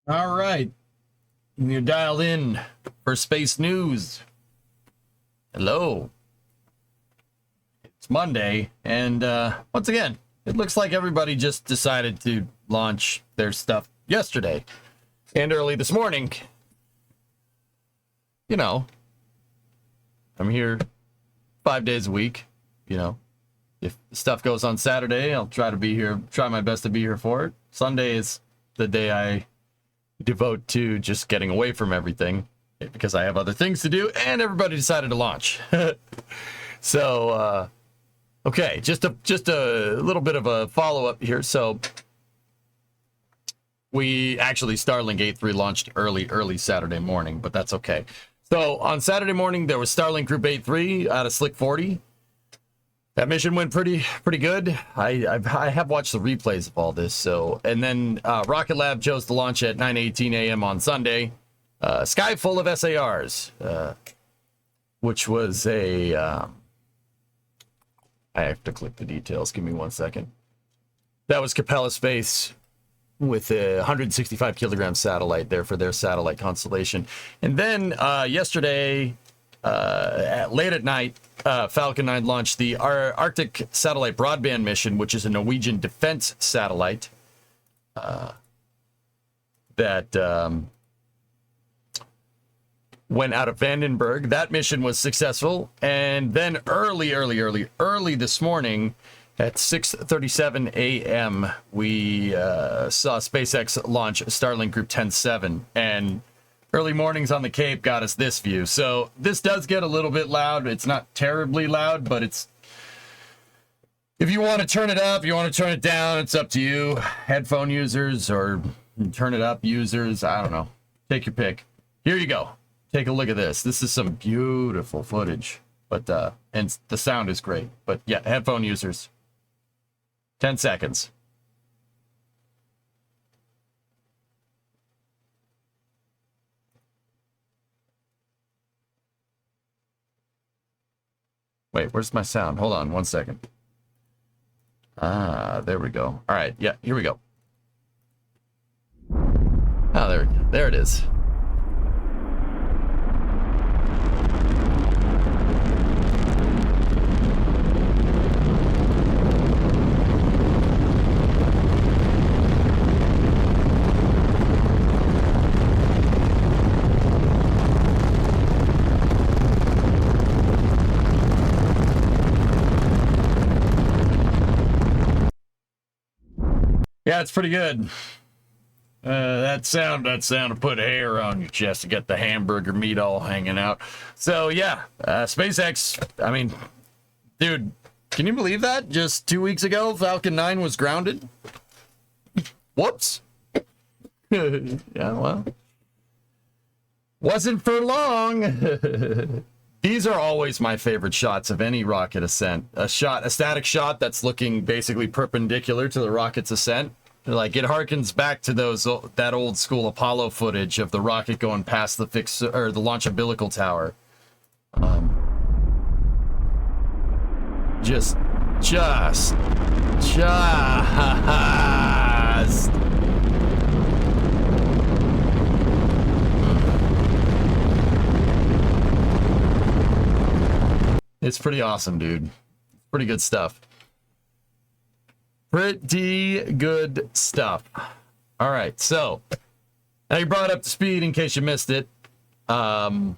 All right. You're dialed in for space news. Hello. It's Monday, and once again, it looks like everybody just decided to launch their stuff yesterday and early this morning. You know, I'm here 5 days a week. You know, if stuff goes on Saturday, I'll try my best to be here for it. Sunday is the day I devote to just getting away from everything because I have other things to do, and everybody decided to launch. So, okay, just a little bit of a follow-up here. So, we actually, Starlink 8.3 launched early Saturday morning, but that's okay. So, on Saturday morning, there was Starlink Group 8.3 out of Slick 40. That mission went pretty good. I have watched the replays of all this. So, and then Rocket Lab chose to launch at 9:18 a.m. on Sunday. Sky full of SARs, which was a. I have to click the details. Give me 1 second. That was Capella Space with a 165 kilogram satellite there for their satellite constellation. And then yesterday, late at night, Falcon 9 launched the Arctic Satellite Broadband Mission, which is a Norwegian defense satellite that went out of Vandenberg. That mission was successful. And then early this morning at 6:37 a.m., we saw SpaceX launch Starlink Group 10.7. And early mornings on the Cape got us this view. So this does get a little bit loud. It's not terribly loud, but it's... If you want to turn it up, you want to turn it down, it's up to you. Headphone users or turn it up users, I don't know. Take your pick. Here you go. Take a look at this. This is some beautiful footage. But and the sound is great. But yeah, headphone users. 10 seconds. Wait, where's my sound? Hold on 1 second. There we go. All right, yeah, here we go. Oh, there it is. Yeah, it's pretty good. That sound to put hair on your chest to get the hamburger meat all hanging out. So yeah, SpaceX. I mean, dude, can you believe that? Just 2 weeks ago, Falcon 9 was grounded. Whoops. Yeah, well, wasn't for long. These are always my favorite shots of any rocket ascent. A static shot that's looking basically perpendicular to the rocket's ascent. Like, it harkens back to that old school Apollo footage of the rocket going past the launch umbilical tower. Just. It's pretty awesome, dude. Pretty good stuff. Pretty good stuff. All right, so now you brought up to speed in case you missed it. I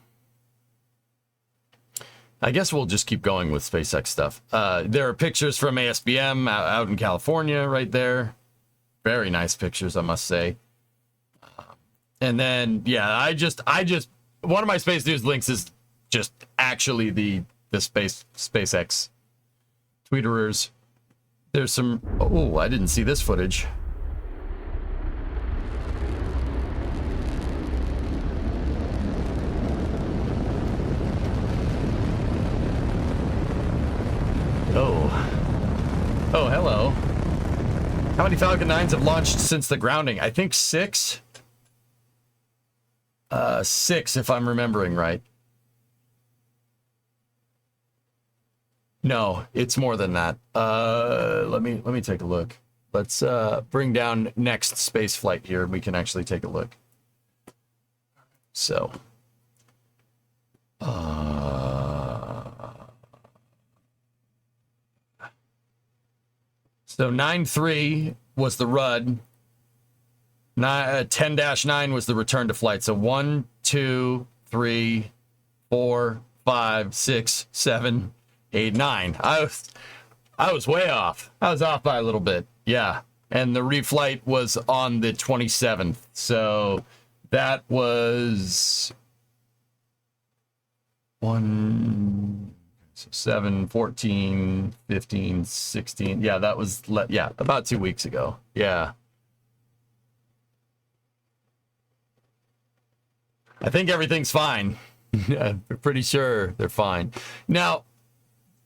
guess we'll just keep going with SpaceX stuff. There are pictures from ASBM out in California right there. Very nice pictures, I must say. And then, yeah, I just one of my space news links is just actually the SpaceX tweeterers. There's some... Oh, I didn't see this footage. Oh, hello. How many Falcon 9s have launched since the grounding? I think 6. 6, if I'm remembering right. No, it's more than that. Let me take a look. Let's bring down next space flight here, and we can actually take a look. So, so 9-3 was the RUD. 10-9 was the return to flight. So 1, 2, 3, 4, 5, 6, 7, 8, 9. I was way off. I was off by a little bit. Yeah. And the reflight was on the 27th. So that was 7, 14, 15, 16. Yeah, that was, about 2 weeks ago. Yeah. I think everything's fine. I'm pretty sure they're fine. Now,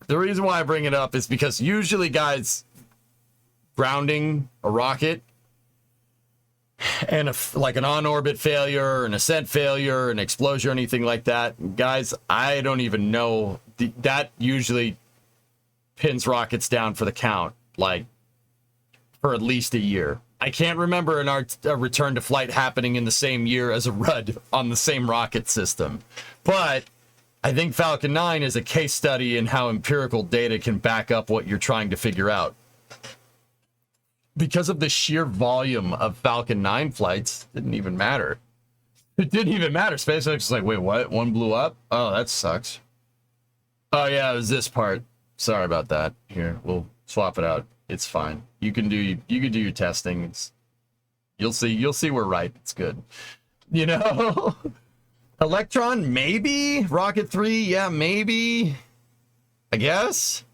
the reason why I bring it up is because usually guys grounding a rocket and like an on-orbit failure, an ascent failure, an explosion, or anything like that, guys, I don't even know. That usually pins rockets down for the count, like for at least a year. I can't remember a return to flight happening in the same year as a RUD on the same rocket system. But I think Falcon 9 is a case study in how empirical data can back up what you're trying to figure out. Because of the sheer volume of Falcon 9 flights, it didn't even matter. It didn't even matter. SpaceX was like, wait, what? One blew up? Oh, that sucks. Oh, yeah, it was this part. Sorry about that. Here, we'll swap it out. It's fine. You can do your testing. You'll see we're right. It's good. You know? Electron, maybe. Rocket 3, yeah, maybe. I guess.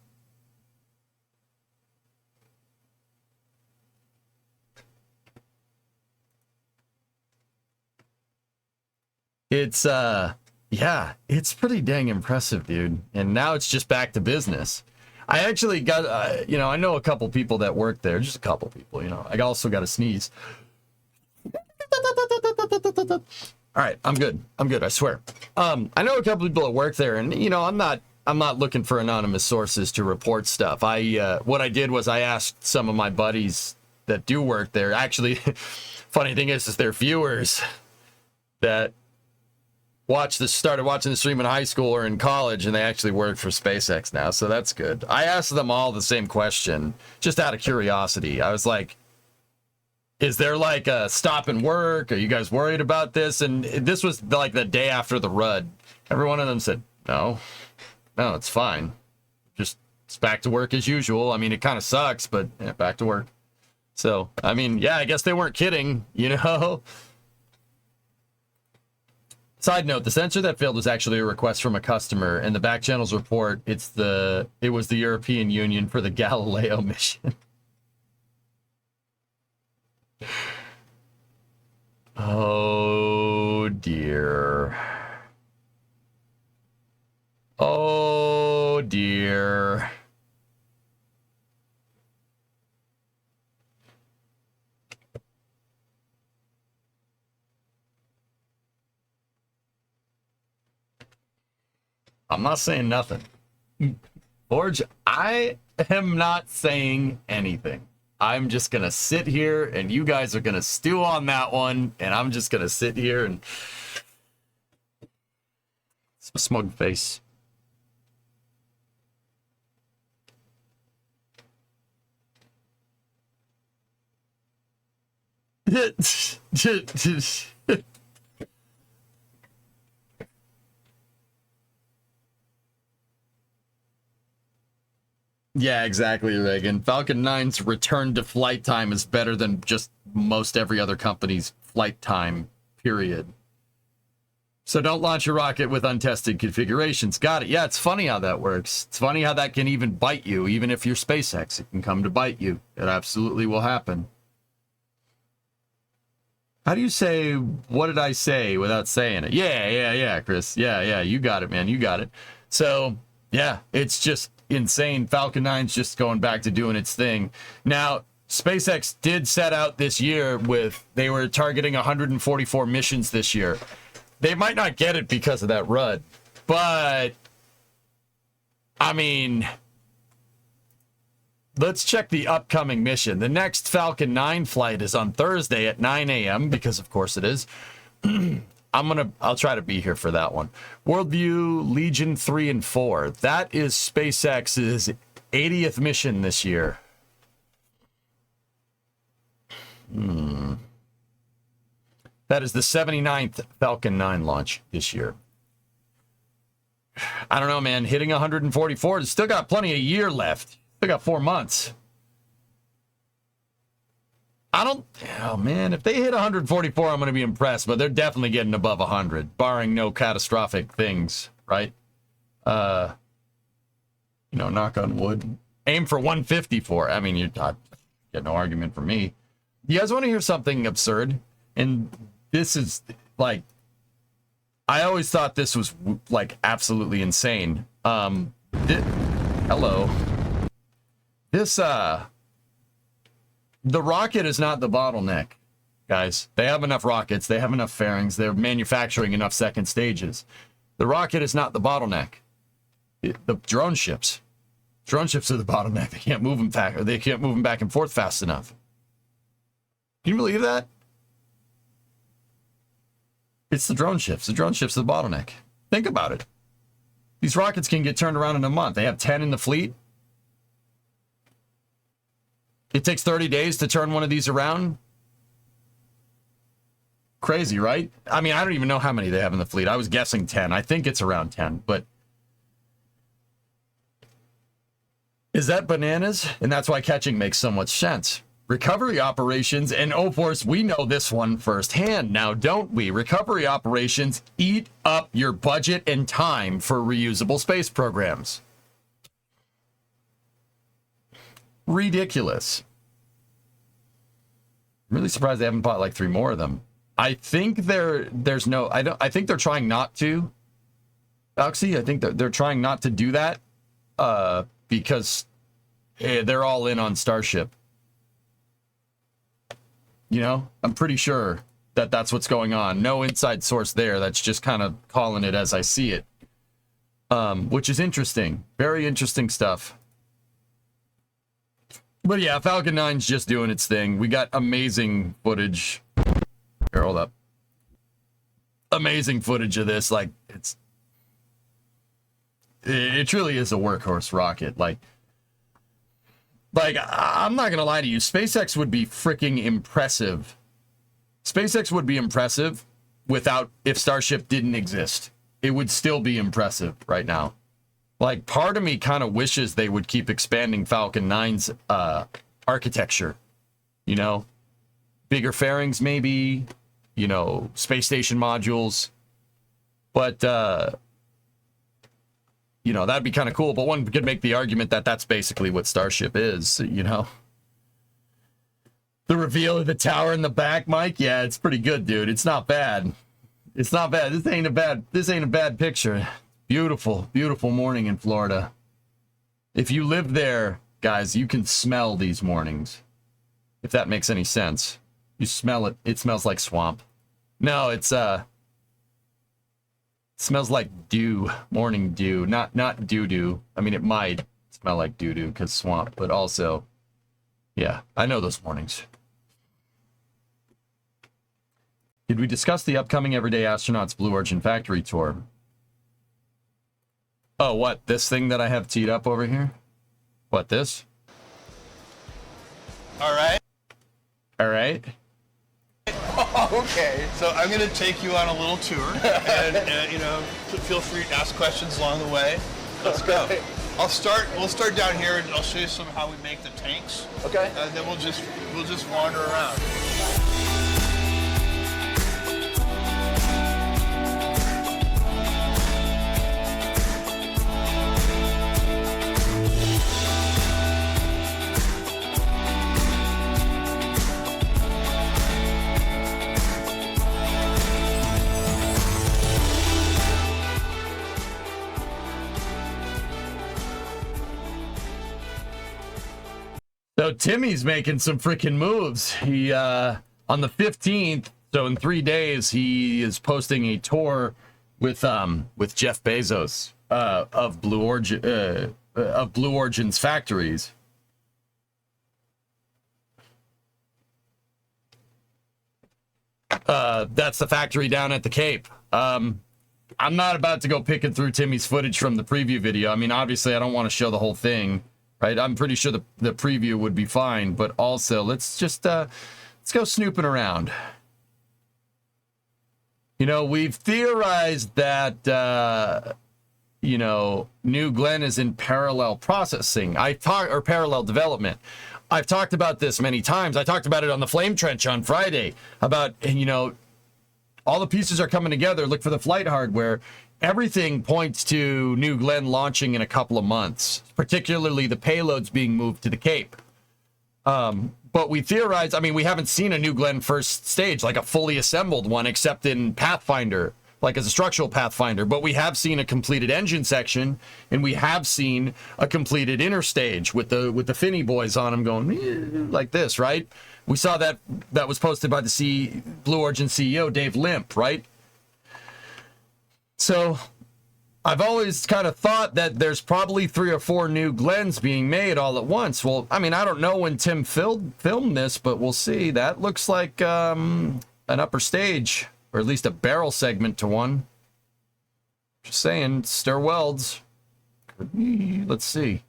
It's yeah, it's pretty dang impressive, dude. And now it's just back to business. I actually got, I know a couple people that work there, just a couple people, I also got to sneeze. All right, I'm good, I swear. I know a couple people that work there, and, I'm not looking for anonymous sources to report stuff. What I did was I asked some of my buddies that do work there. Actually, funny thing is they're viewers that started watching the stream in high school or in college, and they actually work for SpaceX now, so that's good. I asked them all the same question, just out of curiosity. I was like, is there like a stop and work? Are you guys worried about this? And this was like the day after the RUD. Every one of them said, no, it's fine. Just, it's back to work as usual. I mean, it kind of sucks, but yeah, back to work. So, I mean, yeah, I guess they weren't kidding, Side note, the sensor that failed was actually a request from a customer. And the back channels report, it was the European Union for the Galileo mission. Oh, dear. Oh, dear. I'm not saying nothing. Forge, I am not saying anything. I'm just going to sit here, and you guys are going to stew on that one, and I'm just going to sit here and... It's a smug face. Yeah, exactly, Reagan. Falcon 9's return to flight time is better than just most every other company's flight time, period. So don't launch your rocket with untested configurations. Got it. Yeah, it's funny how that works. It's funny how that can even bite you. Even if you're SpaceX, it can come to bite you. It absolutely will happen. How do you say, what did I say without saying it? Yeah, Chris. Yeah, you got it, man. You got it. So, yeah, it's just insane. Falcon 9's just going back to doing its thing. Now, SpaceX did set out this year they were targeting 144 missions this year. They might not get it because of that RUD, but I mean, let's check the upcoming mission. The next Falcon 9 flight is on Thursday at 9 a.m. because of course it is. I'll try to be here for that one. Worldview Legion 3 and 4. That is SpaceX's 80th mission this year. That is the 79th Falcon 9 launch this year. I don't know, man. Hitting 144, it's still got plenty of year left. Still got 4 months. Oh man, if they hit 144, I'm going to be impressed, but they're definitely getting above 100, barring no catastrophic things, right? Knock on wood. Aim for 154. I mean, you're not getting no argument from me. You guys want to hear something absurd? And this is like, I always thought this was like absolutely insane. Hello. The rocket is not the bottleneck, guys. They have enough rockets. They have enough fairings. They're manufacturing enough second stages. The rocket is not the bottleneck. The drone ships. Drone ships are the bottleneck. They can't move them back, or they can't move them back and forth fast enough. Can you believe that? It's the drone ships. The drone ships are the bottleneck. Think about it. These rockets can get turned around in a month. They have 10 in the fleet. It takes 30 days to turn one of these around. Crazy, right? I mean, I don't even know how many they have in the fleet. I was guessing 10. I think it's around 10, but is that bananas? And that's why catching makes so much sense. Recovery operations, and of course, we know this one firsthand now, don't we? Recovery operations eat up your budget and time for reusable space programs. Ridiculous. I'm really surprised they haven't bought like 3 more of them. I think I think they're trying not to. Oxy, I think they're trying not to do that because they're all in on Starship. I'm pretty sure that that's what's going on. No inside source there. That's just kind of calling it as I see it. Which is interesting. Very interesting stuff. But yeah, Falcon 9's just doing its thing. We got amazing footage. Here, hold up. Amazing footage of this. Like, it truly is a workhorse rocket. Like, I'm not going to lie to you. SpaceX would be freaking impressive. SpaceX would be impressive if Starship didn't exist. It would still be impressive right now. Like, part of me kind of wishes they would keep expanding Falcon 9's architecture. Bigger fairings maybe, space station modules. But, that'd be kind of cool. But one could make the argument that that's basically what Starship is, The reveal of the tower in the back, Mike? Yeah, it's pretty good, dude. It's not bad. It's not bad. This ain't a bad picture. Beautiful, beautiful morning in Florida. If you live there, guys, you can smell these mornings. If that makes any sense. You smell it. It smells like swamp. No, it smells like dew, morning dew, not doo-doo. I mean, it might smell like doo-doo because swamp, but also, yeah, I know those mornings. Did we discuss the upcoming Everyday Astronauts Blue Origin Factory Tour? Oh, what? This thing that I have teed up over here? What, this? All right. All right. Okay, so I'm going to take you on a little tour, and feel free to ask questions along the way. Let's go. We'll start down here, and I'll show you how we make the tanks. Okay. And then we'll just wander around. So Timmy's making some freaking moves. He on the 15th, so in 3 days, he is posting a tour with Jeff Bezos of Blue Origin's factories. That's the factory down at the Cape. I'm not about to go picking through Timmy's footage from the preview video. I mean, obviously, I don't want to show the whole thing, right? I'm pretty sure the preview would be fine, but also let's just let's go snooping around. You know, we've theorized that you know, New Glenn is in parallel processing. Or parallel development. I've talked about this many times. I talked about it on the Flame Trench on Friday about, you know, all the pieces are coming together. Look for the flight hardware. Everything points to New Glenn launching in a couple of months, particularly the payloads being moved to the Cape. But we theorize, I mean, we haven't seen a New Glenn first stage, like a fully assembled one, except in Pathfinder, like as a structural Pathfinder. But we have seen a completed engine section, and we have seen a completed inner stage with the Finney boys on them going like this, right? We saw that was posted by the Blue Origin CEO, Dave Limp, right? So I've always kind of thought that there's probably 3 or 4 New Glens being made all at once. Well, I mean, I don't know when Tim filmed this, but we'll see. That looks like an upper stage, or at least a barrel segment to one. Just saying, stir welds. Let's see.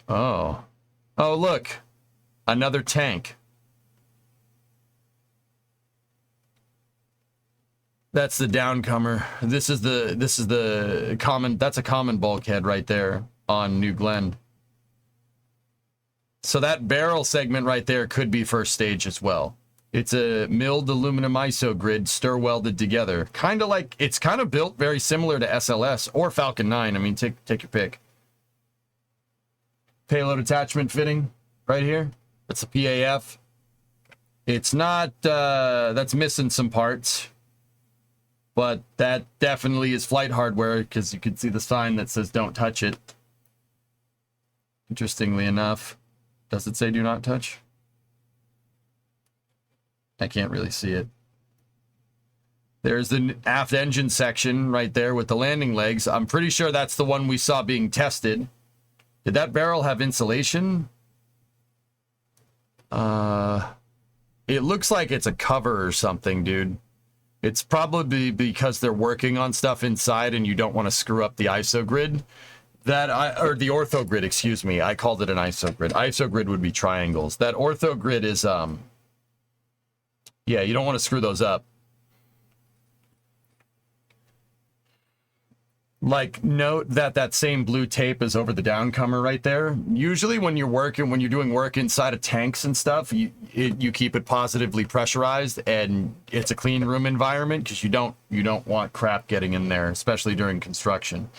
Oh, look, another tank. That's the downcomer. This is the common. That's a common bulkhead right there on New Glenn. So that barrel segment right there could be first stage as well. It's a milled aluminum iso grid, stir welded together. Kind of like, it's kind of built very similar to SLS or Falcon 9. I mean, take your pick. Payload attachment fitting right here. That's a PAF. It's not, that's missing some parts, but that definitely is flight hardware because you can see the sign that says don't touch it. Interestingly enough, does it say do not touch? I can't really see it. There's the aft engine section right there with the landing legs. I'm pretty sure that's the one we saw being tested. Did that barrel have insulation? It looks like it's a cover or something, dude. It's probably because they're working on stuff inside and you don't want to screw up the ISO grid. Or the ortho grid, excuse me. I called it an ISO grid. ISO grid would be triangles. That ortho grid is, yeah, you don't want to screw those up. Like, note that same blue tape is over the downcomer right there. Usually when you're doing work inside of tanks and stuff, you keep it positively pressurized and it's a clean room environment because you don't want crap getting in there, especially during construction.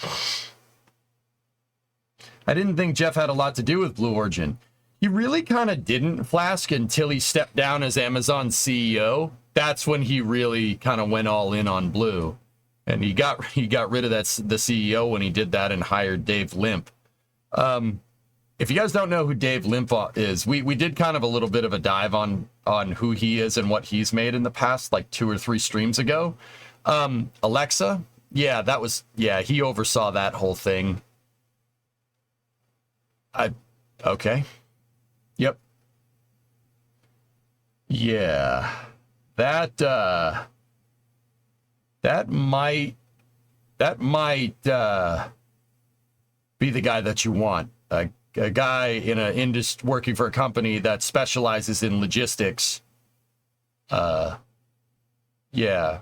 I didn't think Jeff had a lot to do with Blue Origin. He really kind of didn't, Flask, until he stepped down as Amazon's CEO. That's when he really kind of went all in on Blue. And he got rid of the CEO when he did that and hired Dave Limp. If you guys don't know who Dave Limp is, we did kind of a little bit of a dive on who he is and what he's made in the past, like 2 or 3 streams ago. Alexa, yeah, he oversaw that whole thing. Okay. Yep. Yeah. That might be the guy that you want. A guy in a industry working for a company that specializes in logistics. Yeah.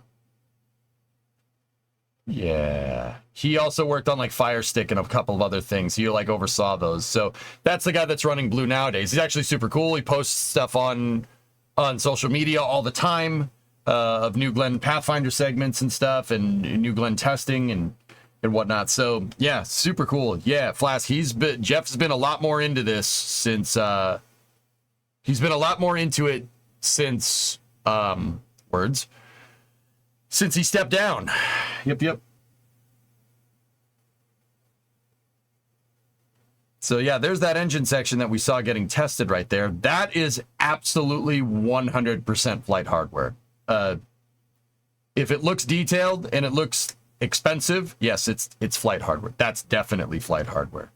He also worked on like Fire Stick and a couple of other things. He like oversaw those. So that's the guy that's running Blue nowadays. He's actually super cool. He posts stuff on social media all the time. Of New Glenn Pathfinder segments and stuff, and New Glenn testing and whatnot. So yeah, super cool. Yeah, Flask. Jeff's been a lot more into this since since he stepped down. Yep. So yeah, there's that engine section that we saw getting tested right there. That is absolutely 100% flight hardware. If it looks detailed and it looks expensive, yes, it's flight hardware. That's definitely flight hardware.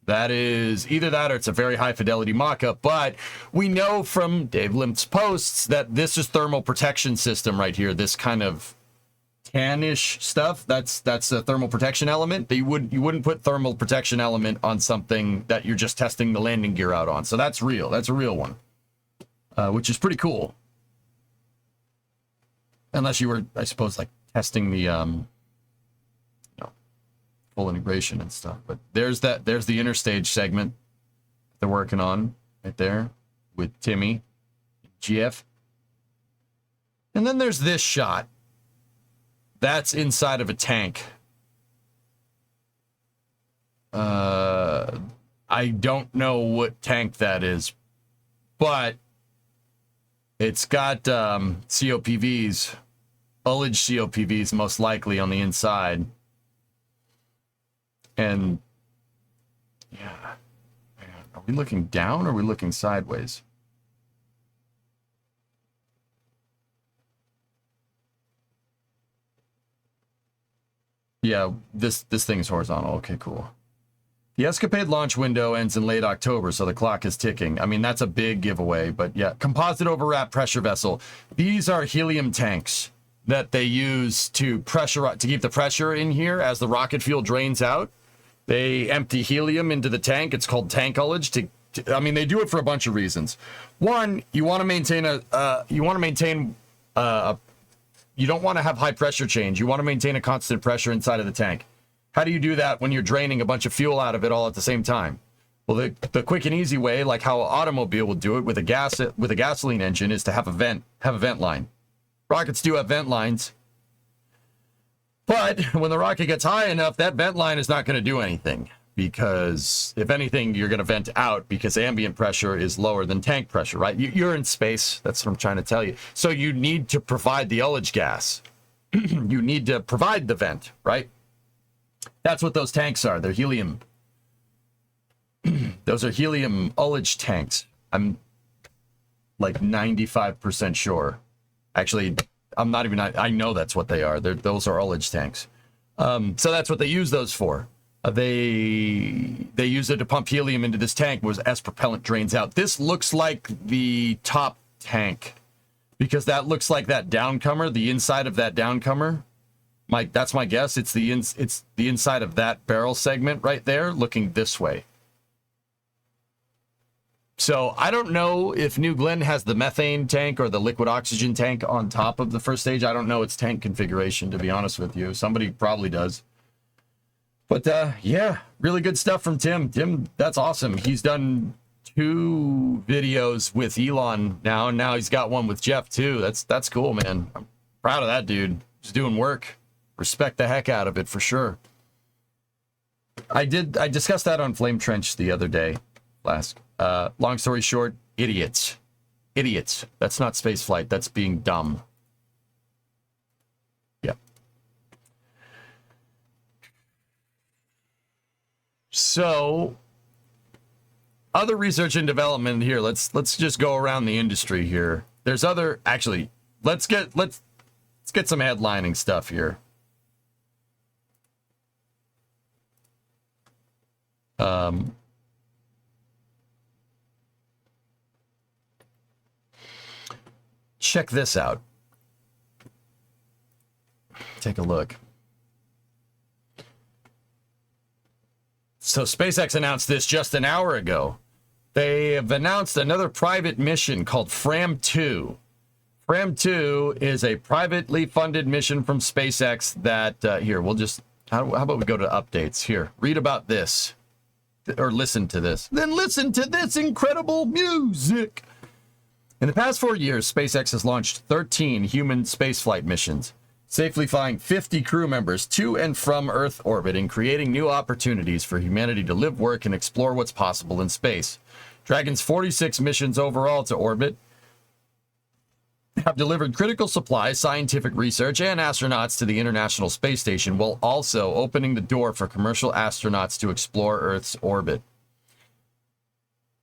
That is either that or it's a very high fidelity mock-up, but we know from Dave Limp's posts that this is thermal protection system right here. This kind of tannish stuff, that's a thermal protection element. You wouldn't put thermal protection element on something that you're just testing the landing gear out on. So that's real. That's a real one, which is pretty cool. Unless you were, I suppose, like testing the full integration and stuff. But there's the interstage segment they're working on right there with Timmy, GF. And then there's this shot. That's inside of a tank. I don't know what tank that is, but it's got COPVs, ullage COPVs most likely on the inside. And yeah, are we looking down or are we looking sideways? Yeah, this thing is horizontal. Okay, cool. The Escapade launch window ends in late October, so the clock is ticking. I mean, that's a big giveaway, but yeah. Composite overwrap pressure vessel. These are helium tanks that they use to keep the pressure in here as the rocket fuel drains out. They empty helium into the tank. It's called tank ullage. I mean, they do it for a bunch of reasons. One, you want to maintain you don't want to have high pressure change. You want to maintain a constant pressure inside of the tank. How do you do that when you're draining a bunch of fuel out of it all at the same time? Well, the quick and easy way, like how an automobile would do it with a gasoline engine, is to have a vent line. Rockets do have vent lines. But when the rocket gets high enough, that vent line is not going to do anything, because if anything, you're going to vent out because ambient pressure is lower than tank pressure, right? You're in space. That's what I'm trying to tell you. So you need to provide the ullage gas. You need to provide the vent, right? That's what those tanks are. They're helium. Those are helium ullage tanks. I'm like 95% sure. Actually, I'm not even, I know that's what they are. Those are ullage tanks. So that's what they use those for. They use it to pump helium into this tank as propellant drains out. This looks like the top tank, because that looks like that downcomer, the inside of that downcomer. That's my guess. It's the inside of that barrel segment right there, looking this way. So I don't know if New Glenn has the methane tank or the liquid oxygen tank on top of the first stage. I don't know its tank configuration, to be honest with you. Somebody probably does. But yeah, really good stuff from Tim. Tim, that's awesome. He's done 2 videos with Elon now, and now he's got one with Jeff too. That's cool, man. I'm proud of that dude. He's doing work. Respect the heck out of it for sure. I discussed that on Flame Trench the other day. Long story short, idiots. That's not space flight. That's being dumb. Yeah. So, other research and development here. Let's just go around the industry here. There's other, actually, let's get some headlining stuff here. Check this out. Take a look. So SpaceX announced this just an hour ago. They have announced another private mission called Fram2. Fram2 is a privately funded mission from SpaceX that, here, we'll just, how about we go to updates? Here, read about this. Or listen to this. Then listen to this incredible music. In the past 4 years, SpaceX has launched 13 human spaceflight missions, safely flying 50 crew members to and from Earth orbit and creating new opportunities for humanity to live, work, and explore what's possible in space. Dragon's 46 missions overall to orbit have delivered critical supplies, scientific research, and astronauts to the International Space Station, while also opening the door for commercial astronauts to explore Earth's orbit.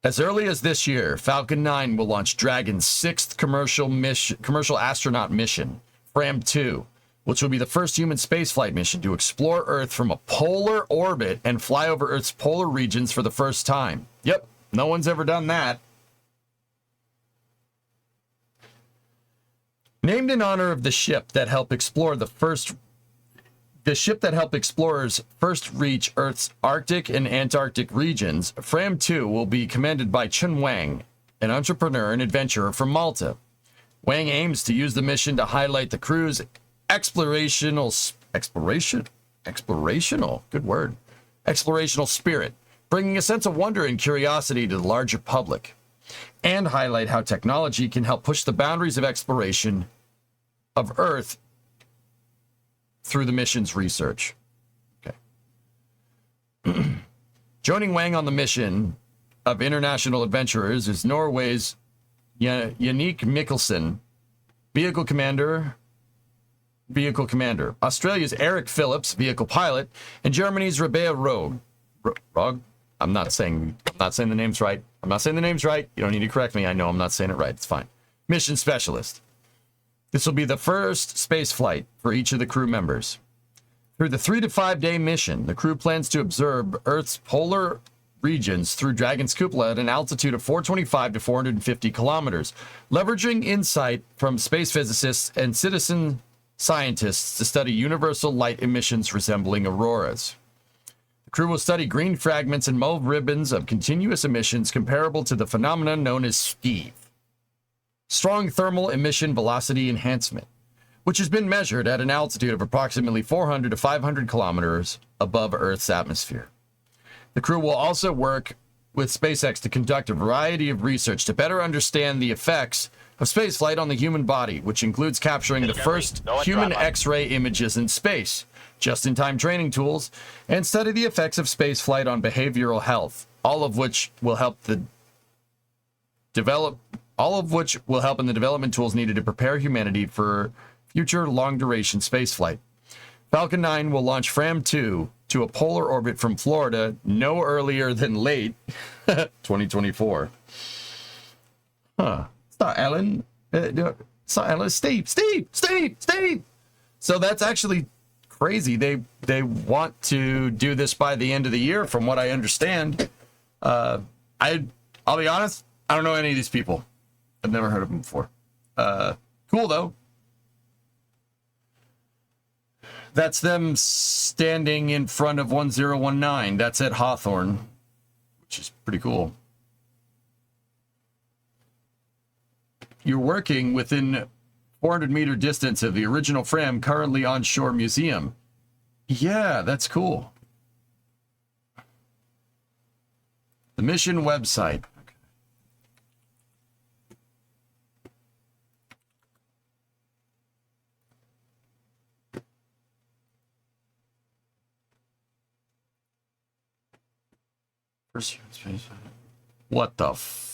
As early as this year, Falcon 9 will launch Dragon's 6th commercial astronaut mission, Fram2, which will be the first human spaceflight mission to explore Earth from a polar orbit and fly over Earth's polar regions for the first time. Yep, no one's ever done that. Named in honor of the ship that helped explorers first reach Earth's Arctic and Antarctic regions, Fram 2 will be commanded by Chun Wang, an entrepreneur and adventurer from Malta. Wang aims to use the mission to highlight the crew's explorational spirit, bringing a sense of wonder and curiosity to the larger public, and highlight how technology can help push the boundaries of exploration of Earth through the mission's research. Okay. Joining Wang on the mission of international adventurers is Norway's Yannick Mikkelsen, vehicle commander, Australia's Eric Phillips, vehicle pilot, and Germany's Rebea Rog. I'm not saying the names right. I'm not saying the names right. You don't need to correct me. I know I'm not saying it right. It's fine. Mission specialist. This will be the first space flight for each of the crew members. Through the 3 to 5 day mission, the crew plans to observe Earth's polar regions through Dragon's cupola at an altitude of 425 to 450 kilometers, leveraging insight from space physicists and citizen scientists to study universal light emissions resembling auroras. The crew will study green fragments and mauve ribbons of continuous emissions comparable to the phenomenon known as STEVE, strong thermal emission velocity enhancement, which has been measured at an altitude of approximately 400 to 500 kilometers above Earth's atmosphere. The crew will also work with SpaceX to conduct a variety of research to better understand the effects of spaceflight on the human body, which includes capturing the first human X-ray images in space, just-in-time training tools, and study the effects of spaceflight on behavioral health, all of which will help in the development tools needed to prepare humanity for future long-duration spaceflight. Falcon 9 will launch Fram 2 to a polar orbit from Florida no earlier than late 2024. Huh. It's not Ellen. It's not Ellen. Steve. So that's actually crazy. They want to do this by the end of the year, from what I understand. I'll be honest, I don't know any of these people. I've never heard of them before. Cool though. That's them standing in front of 1019. That's at Hawthorne, which is pretty cool. You're working within 400-meter distance of the original Fram currently on shore museum. Yeah, that's cool. The mission website. What the f...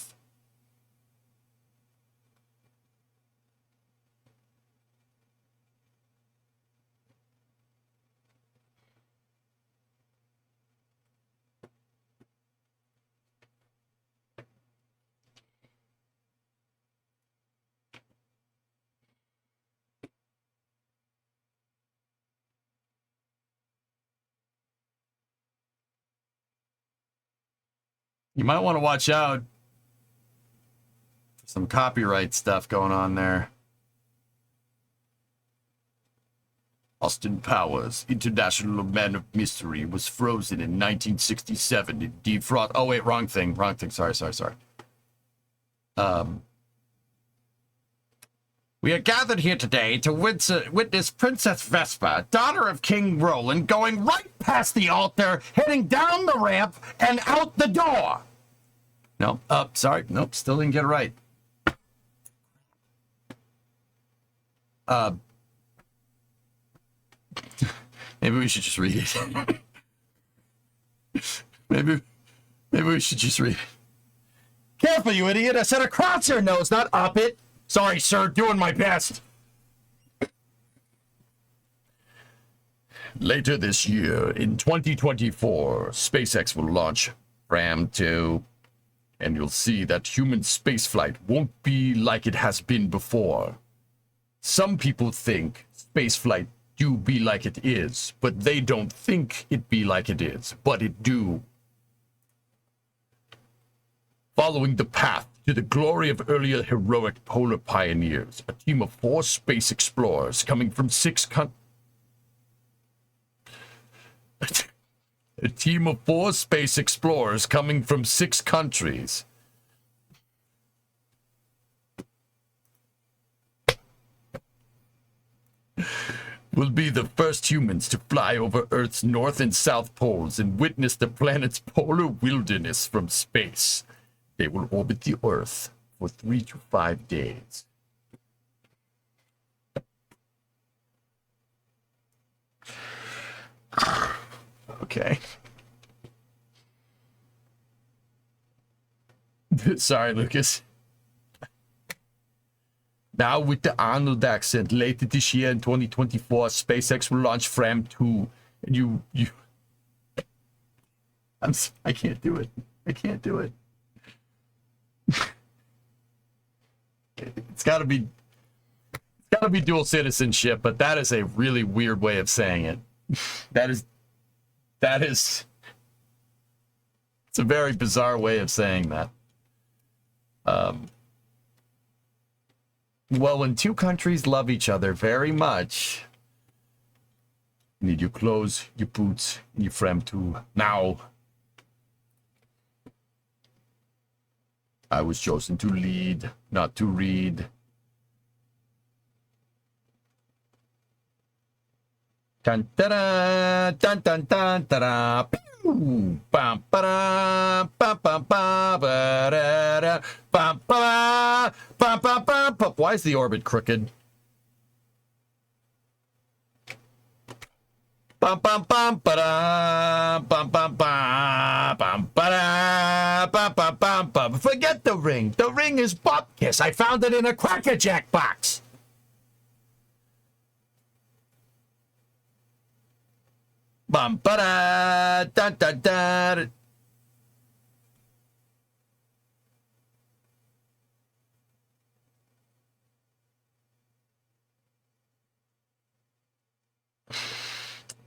You might want to watch out for some copyright stuff going on there. Austin Powers, International Man of Mystery, was frozen in 1967 in defrost. Oh wait, wrong thing. Sorry. We are gathered here today to witness Princess Vespa, daughter of King Roland, going right past the altar, heading down the ramp and out the door. No, sorry. Nope, still didn't get it right. Maybe we should just read it. maybe we should just read it. Careful, you idiot. I said across your nose, not up it. Sorry, sir. Doing my best. Later this year, in 2024, SpaceX will launch Fram 2, and you'll see that human spaceflight won't be like it has been before. Some people think spaceflight do be like it is, but they don't think it be like it is, but it do. Following the path to the glory of earlier heroic polar pioneers, a team of 4 space explorers coming from 6 A team of 4 space explorers coming from 6 countries will be the first humans to fly over Earth's north and south poles and witness the planet's polar wilderness from space. They will orbit the Earth for 3 to 5 days. Okay. Sorry, Lucas. Now, with the Arnold accent, later this year in 2024, SpaceX will launch Fram 2. And I can't do it. I can't do it. It's gotta be dual citizenship, but that is a really weird way of saying it. It's a very bizarre way of saying that. Well, when 2 countries love each other very much, you need your clothes, your boots, and your Fram 2 now. I was chosen to lead, not to read. Dun da dun dun dun da bam ba da bam bam ba da bam ba bam bam bam. Why is the orbit crooked? Bum bum bum ba da bum bum ba bum ba da bum bum bum bum. Forget the ring. The ring is Bupkis. I found it in a Cracker Jack box. Bum ba da da da da.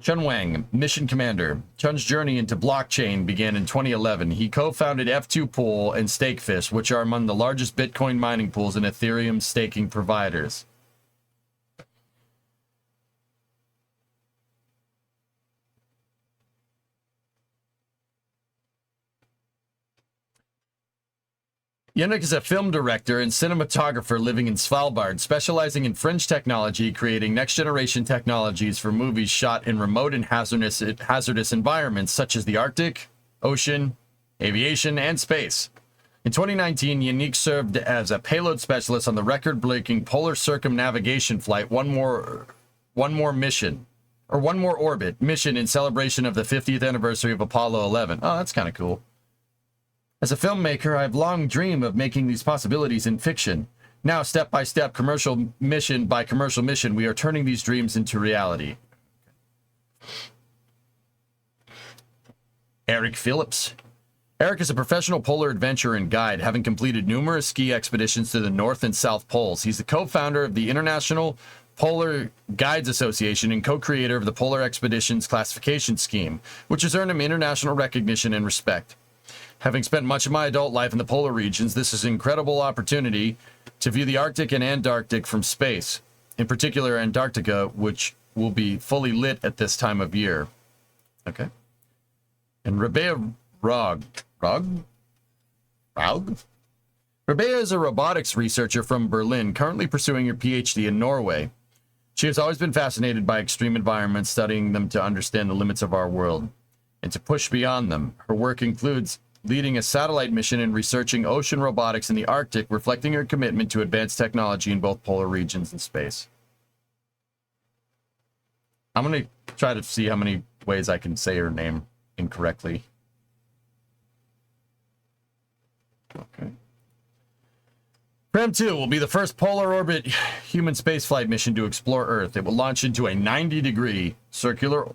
Chun Wang, mission commander. Chun's journey into blockchain began in 2011. He co-founded F2 Pool and Stakefish, which are among the largest Bitcoin mining pools and Ethereum staking providers. Yannick is a film director and cinematographer living in Svalbard, specializing in fringe technology, creating next-generation technologies for movies shot in remote and hazardous environments such as the Arctic, ocean, aviation, and space. In 2019, Yannick served as a payload specialist on the record-breaking polar circumnavigation flight One More Orbit mission in celebration of the 50th anniversary of Apollo 11. Oh, that's kind of cool. As a filmmaker, I've long dreamed of making these possibilities in fiction. Now, step by step, commercial mission by commercial mission, we are turning these dreams into reality. Eric Phillips. Eric is a professional polar adventurer and guide, having completed numerous ski expeditions to the North and South Poles. He's the co-founder of the International Polar Guides Association and co-creator of the Polar Expeditions Classification Scheme, which has earned him international recognition and respect. Having spent much of my adult life in the polar regions, this is an incredible opportunity to view the Arctic and Antarctic from space, in particular Antarctica, which will be fully lit at this time of year. Okay. And Rebea Rebea is a robotics researcher from Berlin, currently pursuing her PhD in Norway. She has always been fascinated by extreme environments, studying them to understand the limits of our world and to push beyond them. Her work includes leading a satellite mission and researching ocean robotics in the Arctic, reflecting her commitment to advanced technology in both polar regions and space. I'm going to try to see how many ways I can say her name incorrectly. Okay. Fram 2 will be the first polar orbit human spaceflight mission to explore Earth. It will launch into a 90-degree circular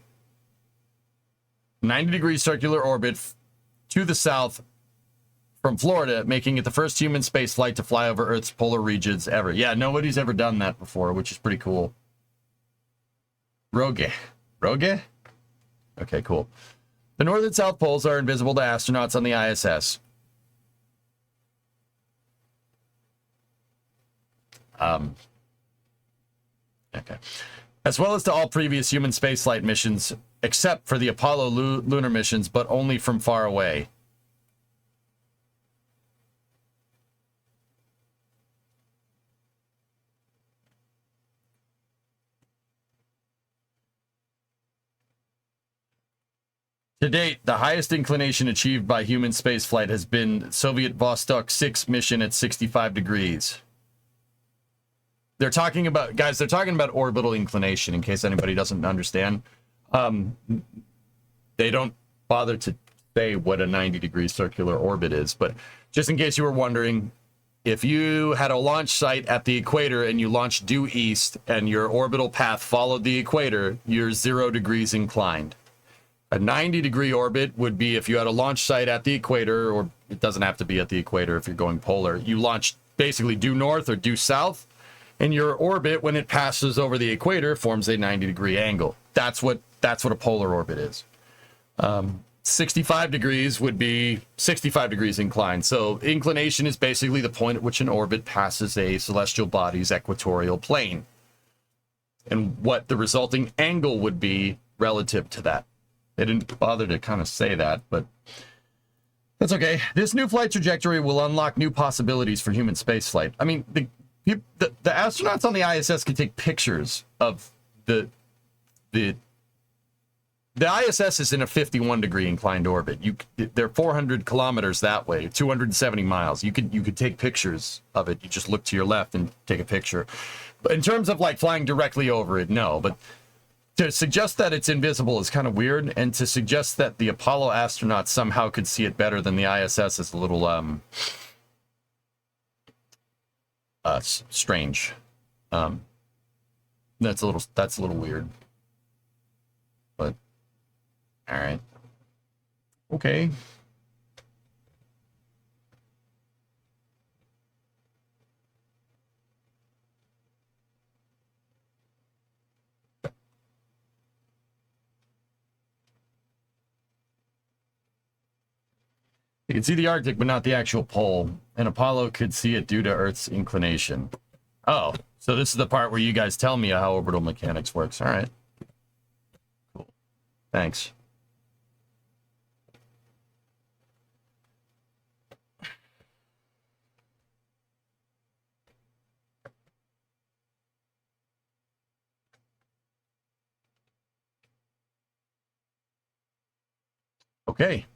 orbit to the south from Florida, making it the first human space flight to fly over Earth's polar regions ever. Yeah, nobody's ever done that before, which is pretty cool. Roge. Roge? Okay, cool. The north and south poles are invisible to astronauts on the ISS. Okay. As well as to all previous human spaceflight missions, except for the Apollo lunar missions, but only from far away. To date, the highest inclination achieved by human spaceflight has been Soviet Vostok 6 mission at 65 degrees. They're talking about, guys, they're talking about orbital inclination, in case anybody doesn't understand. They don't bother to say what a 90-degree circular orbit is, but just in case you were wondering, if you had a launch site at the equator and you launched due east and your orbital path followed the equator, you're 0 degrees inclined. A 90-degree orbit would be if you had a launch site at the equator, or it doesn't have to be at the equator if you're going polar. You launch basically due north or due south, and your orbit, when it passes over the equator, forms a 90-degree angle. That's what a polar orbit is. 65 degrees would be 65 degrees inclined. So inclination is basically the point at which an orbit passes a celestial body's equatorial plane, and what the resulting angle would be relative to that. They didn't bother to kind of say that, but that's okay. This new flight trajectory will unlock new possibilities for human spaceflight. I mean, the astronauts on the ISS can take pictures of the ISS is in a 51-degree inclined orbit. They're 400 kilometers that way, 270 miles. You could take pictures of it. You just look to your left and take a picture. But in terms of like flying directly over it, no. But to suggest that it's invisible is kind of weird, and to suggest that the Apollo astronauts somehow could see it better than the ISS is a little strange. That's a little weird. But all right, okay. You can see the Arctic, but not the actual pole. And Apollo could see it due to Earth's inclination. Oh, so this is the part where you guys tell me how orbital mechanics works. All right. Cool. Thanks. Okay.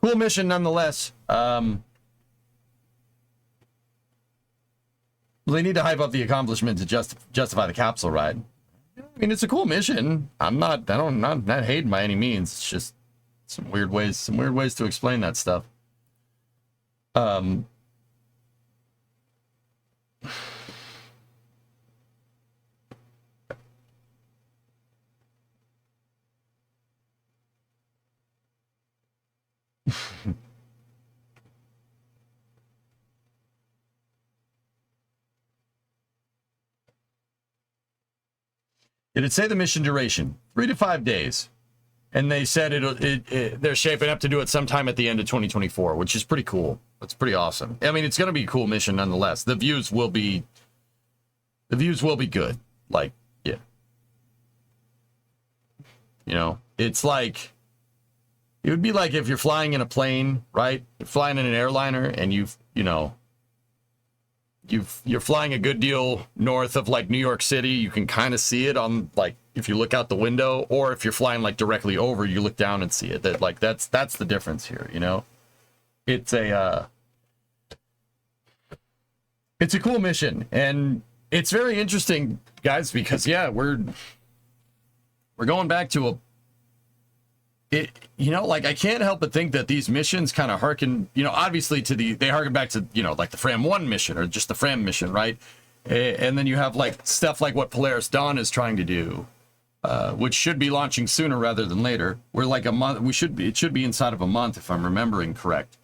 Cool mission nonetheless. They need to hype up the accomplishment to justify the capsule ride. I mean, it's a cool mission. I'm not hating by any means. It's just some weird ways to explain that stuff. Did it say the mission duration? 3 to 5 days. And they said they're shaping up to do it sometime at the end of 2024, which is pretty cool. That's pretty awesome. I mean, it's going to be a cool mission nonetheless. The views will be good. Like, yeah. You know, it's like, it would be like if you're flying in a plane, right? You're flying in an airliner and you're flying a good deal north of like New York City. You can kind of see it on, like, if you look out the window, or if you're flying like directly over, you look down and see it. That, like, that's the difference here, you know? It's a cool mission, and it's very interesting, guys, because yeah, we're going back to like, I can't help but think that these missions kind of harken, obviously they harken back to, like the Fram 1 mission or just the Fram mission, right? And then you have like stuff like what Polaris Dawn is trying to do, which should be launching sooner rather than later. We're like a month, it should be inside of a month if I'm remembering correct.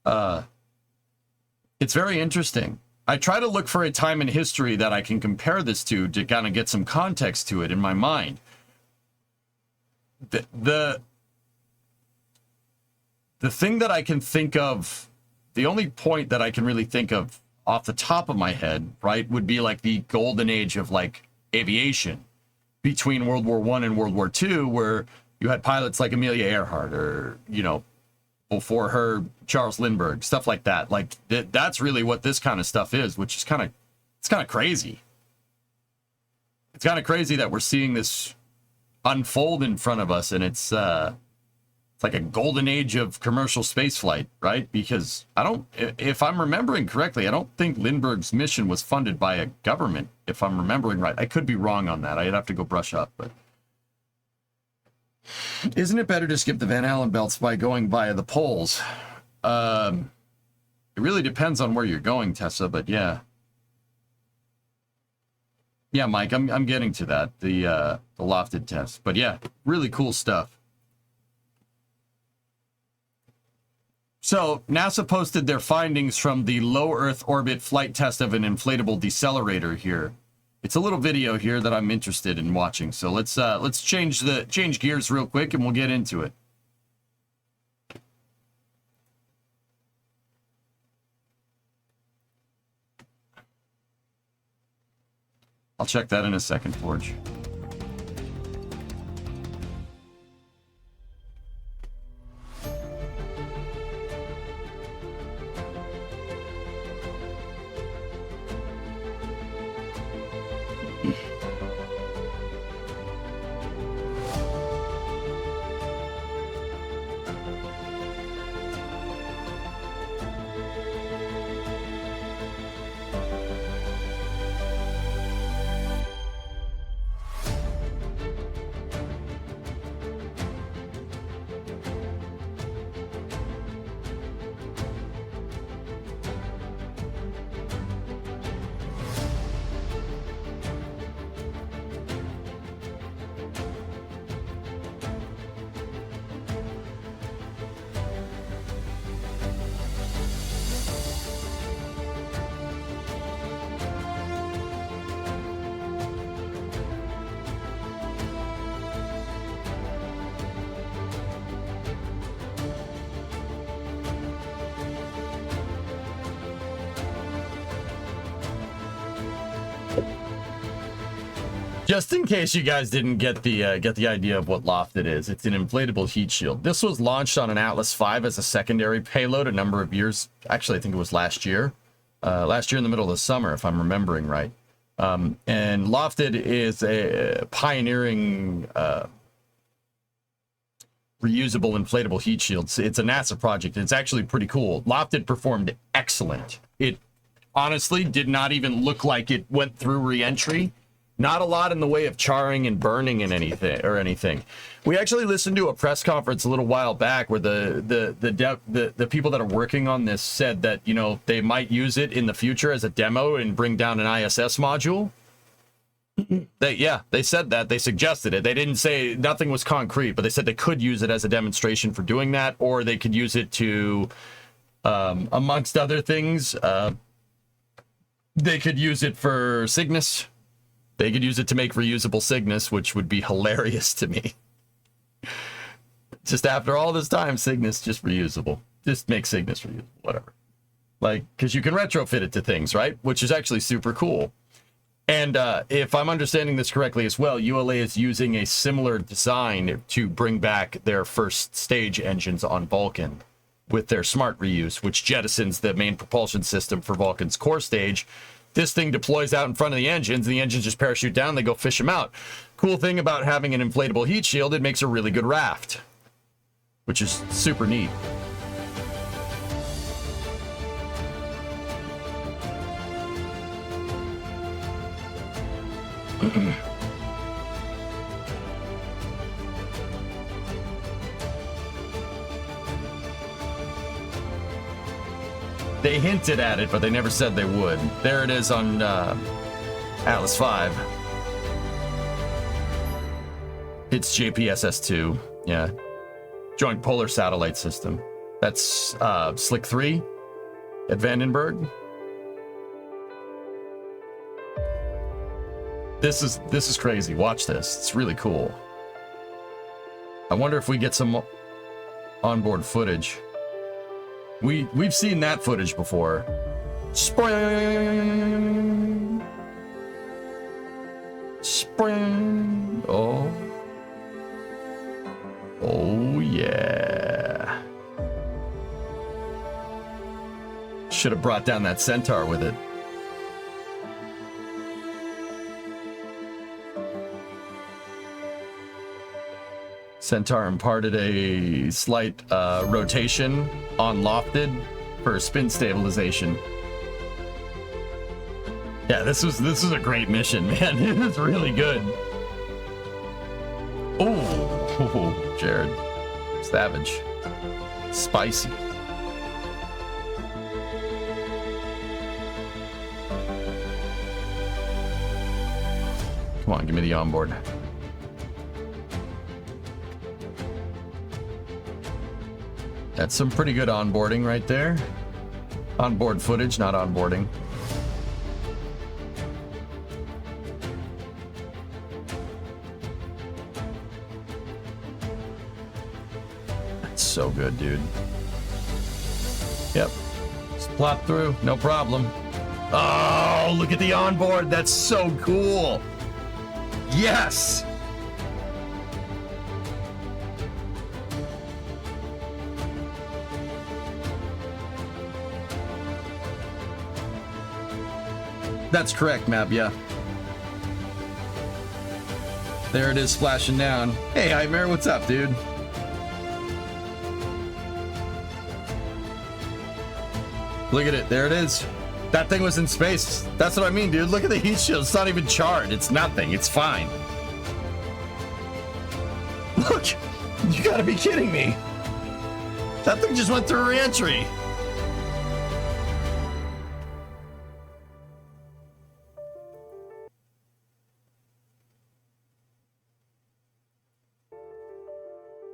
It's very interesting. I try to look for a time in history that I can compare this to kind of get some context to it in my mind. the thing that I can think of, the only point that I can really think of off the top of my head, right, would be like the golden age of like aviation between World War I and World War II, where you had pilots like Amelia Earhart, or, you know, before her, Charles Lindbergh, stuff like that. Like that's really what this kind of stuff is, which is it's kind of crazy. It's kind of crazy that we're seeing this unfold in front of us, and it's like a golden age of commercial spaceflight, right? Because if I'm remembering correctly, I don't think Lindbergh's mission was funded by a government, if I'm remembering right. I could be wrong on that. I'd have to go brush up, but isn't it better to skip the Van Allen belts by going via the poles? It really depends on where you're going, Tessa, but yeah. Yeah, Mike, I'm getting to that, the lofted test. But yeah, really cool stuff. So NASA posted their findings from the low Earth orbit flight test of an inflatable decelerator here. It's a little video here that I'm interested in watching. So let's change gears real quick and we'll get into it. I'll check that in a second, Forge. Just in case you guys didn't get the idea of what Lofted is, it's an inflatable heat shield. This was launched on an Atlas V as a secondary payload a number of years. Actually, I think it was last year. Last year in the middle of the summer, if I'm remembering right. And Lofted is a pioneering reusable inflatable heat shield. It's a NASA project. It's actually pretty cool. Lofted performed excellent. It honestly did not even look like it went through re-entry. Not a lot in the way of charring and burning and anything. We actually listened to a press conference a little while back where the people that are working on this said that, you know, they might use it in the future as a demo and bring down an ISS module. They said that. They suggested it. They didn't say, nothing was concrete, but they said they could use it as a demonstration for doing that, or they could use it to, amongst other things, they could use it for Cygnus. They could use it to make reusable Cygnus, which would be hilarious to me. Just after all this time, Cygnus just reusable. Just make Cygnus reusable, whatever. Like, because you can retrofit it to things, right? Which is actually super cool. And if I'm understanding this correctly as well, ULA is using a similar design to bring back their first stage engines on Vulcan with their smart reuse, which jettisons the main propulsion system for Vulcan's core stage. This thing deploys out in front of the engines, and the engines just parachute down, they go fish them out. Cool thing about having an inflatable heat shield, it makes a really good raft, which is super neat. They hinted at it, but they never said they would. There it is on Atlas V. It's JPSS-2, yeah. Joint Polar Satellite System. That's Slick 3 at Vandenberg. This is crazy. Watch this. It's really cool. I wonder if we get some onboard footage. We've seen that footage before. Spring. Spring. Oh. Oh yeah. Should have brought down that centaur with it. Centaur imparted a slight rotation on lofted for spin stabilization. Yeah, this is a great mission, man. It is really good. Oh, Jared, savage, spicy. Come on, give me the onboard. That's some pretty good onboarding right there. Onboard footage, not onboarding. That's so good, dude. Yep. Just plop through, no problem. Oh, look at the onboard. That's so cool. Yes. That's correct, Mab, yeah. There it is splashing down. Hey, Nightmare, what's up, dude? Look at it, there it is. That thing was in space. That's what I mean, dude. Look at the heat shield. It's not even charred. It's nothing. It's fine. Look, you gotta be kidding me. That thing just went through re-entry.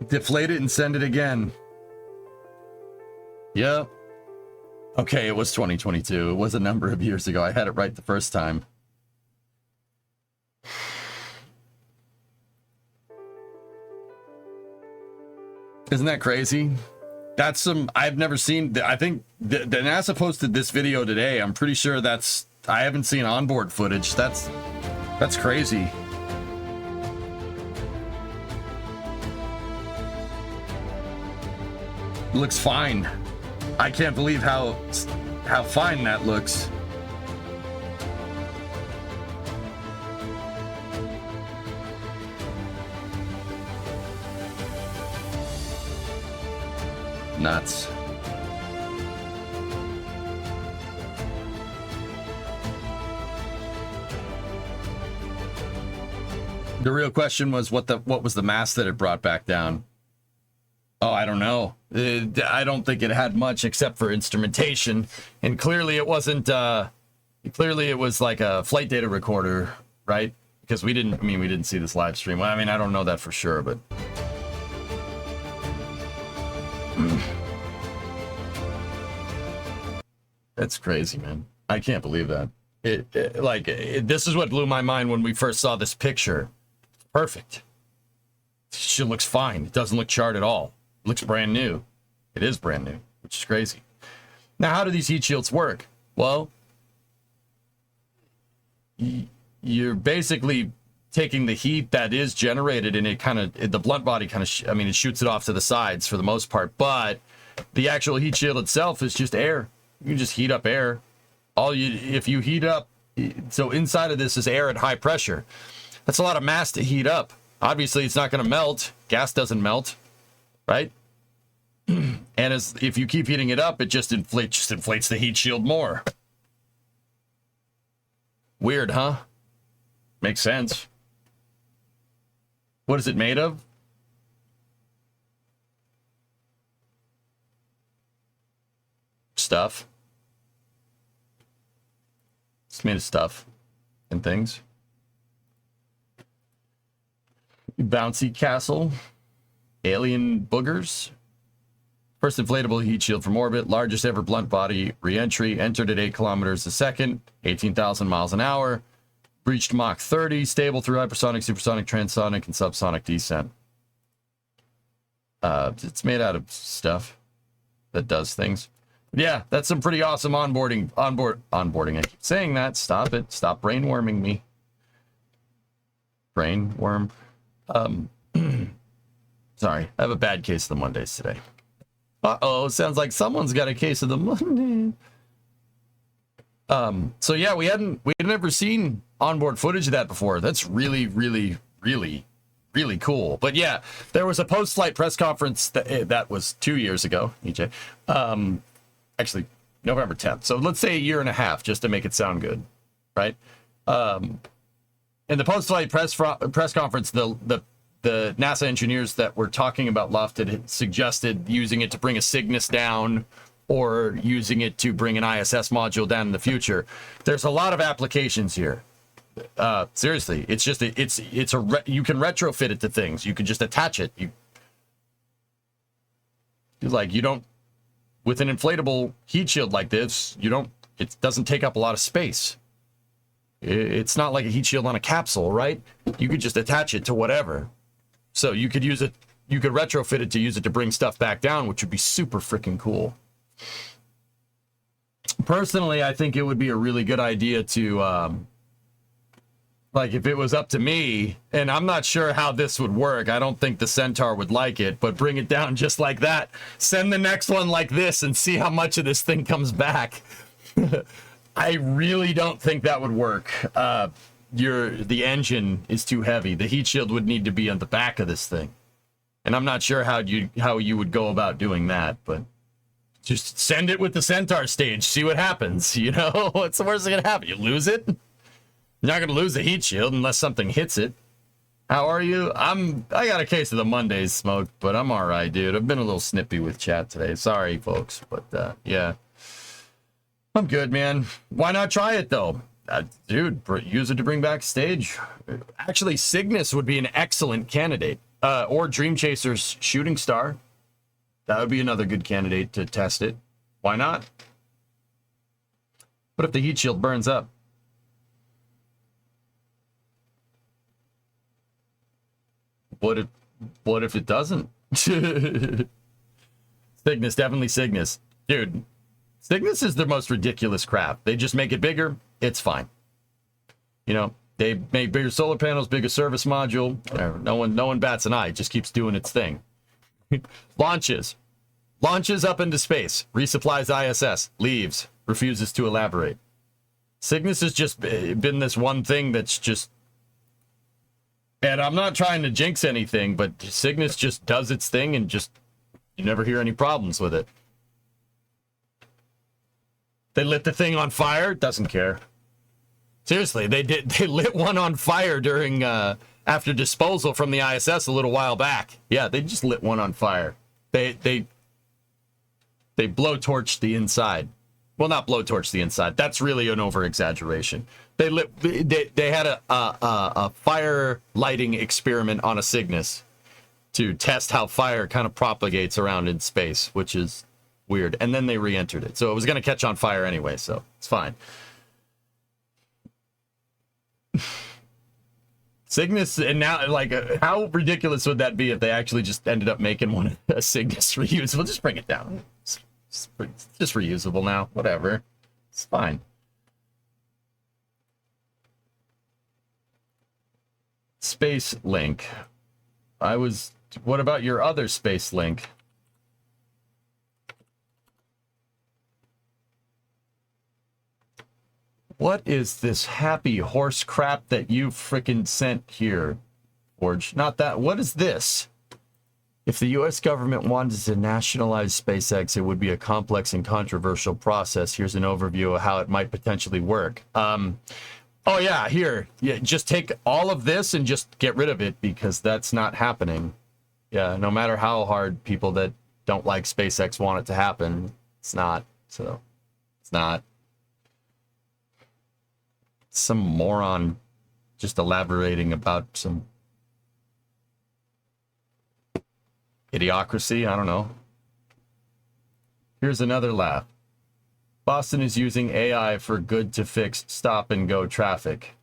Deflate it and send it again. Yep. Okay, it was 2022. It was a number of years ago. I had it right the first time. Isn't that crazy? That's some I've never seen. I think the NASA posted this video today. I'm pretty sure I haven't seen onboard footage. That's crazy. Looks fine. I can't believe how fine that looks. Nuts. The real question was what was the mass that it brought back down? Oh, I don't know. I don't think it had much except for instrumentation, and clearly it wasn't. Clearly it was like a flight data recorder, right? Because we didn't see this live stream. Well, I mean, I don't know that for sure, but that's crazy, man. I can't believe that. This is what blew my mind when we first saw this picture. Perfect. Shit looks fine. It doesn't look charred at all. It looks brand new. It is brand new, which is crazy. Now, how do these heat shields work? Well, you're basically taking the heat that is generated, and the blunt body it shoots it off to the sides for the most part, but the actual heat shield itself is just air. You can just heat up air. If you heat up, so inside of this is air at high pressure. That's a lot of mass to heat up. Obviously, it's not going to melt. Gas doesn't melt, right? And if you keep heating it up, it just inflates the heat shield more. Weird, huh? Makes sense. What is it made of? Stuff. It's made of stuff and things. Bouncy castle. Alien boogers. First inflatable heat shield from orbit. Largest ever blunt body re-entry. Entered at 8 kilometers a second. 18,000 miles an hour. Breached Mach 30. Stable through hypersonic, supersonic, transonic, and subsonic descent. It's made out of stuff that does things. Yeah, that's some pretty awesome onboarding. I keep saying that. Stop it. Stop brainworming me. Brainworm. Sorry, I have a bad case of the Mondays today. Uh-oh, sounds like someone's got a case of the Monday. So yeah, we had never seen onboard footage of that before. That's really, really, really, really cool. But yeah, there was a post-flight press conference that was 2 years ago, EJ. Actually, November 10th. So let's say a year and a half, just to make it sound good, right? In the post-flight press conference, the NASA engineers that were talking about Luft had suggested using it to bring a Cygnus down or using it to bring an ISS module down in the future. There's a lot of applications here. Seriously, it's just you can retrofit it to things. You can just attach it. You don't, with an inflatable heat shield like this, it doesn't take up a lot of space. It's not like a heat shield on a capsule, right? You could just attach it to whatever. So you could use it, you could retrofit it to use it to bring stuff back down, which would be super freaking cool. Personally, I think it would be a really good idea to, like, if it was up to me, and I'm not sure how this would work. I don't think the Centaur would like it, but bring it down just like that. Send the next one like this and see how much of this thing comes back. I really don't think that would work. The engine is too heavy. The heat shield would need to be on the back of this thing. And I'm not sure how you would go about doing that, but just send it with the Centaur stage, see what happens. You know, what's the worst thing gonna happen? You lose it? You're not gonna lose the heat shield unless something hits it. How are you? I got a case of the Mondays smoke, but I'm all right, dude. I've been a little snippy with chat today. Sorry, folks, but yeah. I'm good, man. Why not try it, though? Dude, use it to bring back stage. Actually, Cygnus would be an excellent candidate. Or Dream Chaser's Shooting Star. That would be another good candidate to test it. Why not? What if the heat shield burns up? What if it doesn't? Cygnus, definitely Cygnus. Dude, Cygnus is the most ridiculous crap. They just make it bigger. It's fine. You know, they make bigger solar panels, bigger service module. Whatever. No one bats an eye. It just keeps doing its thing. Launches up into space. Resupplies ISS. Leaves. Refuses to elaborate. Cygnus has just been this one thing that's just... And I'm not trying to jinx anything, but Cygnus just does its thing and just... You never hear any problems with it. They lit the thing on fire. Doesn't care. Seriously, they lit one on fire during after disposal from the ISS a little while back. Yeah, they just lit one on fire. They blowtorched the inside. Well, not blowtorched the inside. That's really an over exaggeration. They had a fire lighting experiment on a Cygnus to test how fire kind of propagates around in space, which is weird. And then they re-entered it. So it was going to catch on fire anyway, so it's fine. Cygnus, and now, like, how ridiculous would that be if they actually just ended up making one a Cygnus reusable? Just bring it down. It's just reusable now. Whatever. It's fine. Space Link. What about your other Space Link? What is this happy horse crap that you frickin' sent here, Forge? Not that. What is this? If the U.S. government wanted to nationalize SpaceX, it would be a complex and controversial process. Here's an overview of how it might potentially work. Oh, yeah, here. Yeah, just take all of this and just get rid of it, because that's not happening. Yeah, no matter how hard people that don't like SpaceX want it to happen, it's not. So, it's not. Some moron just elaborating about some idiocracy. I don't know. Here's another laugh. Boston is using AI for good to fix stop and go traffic.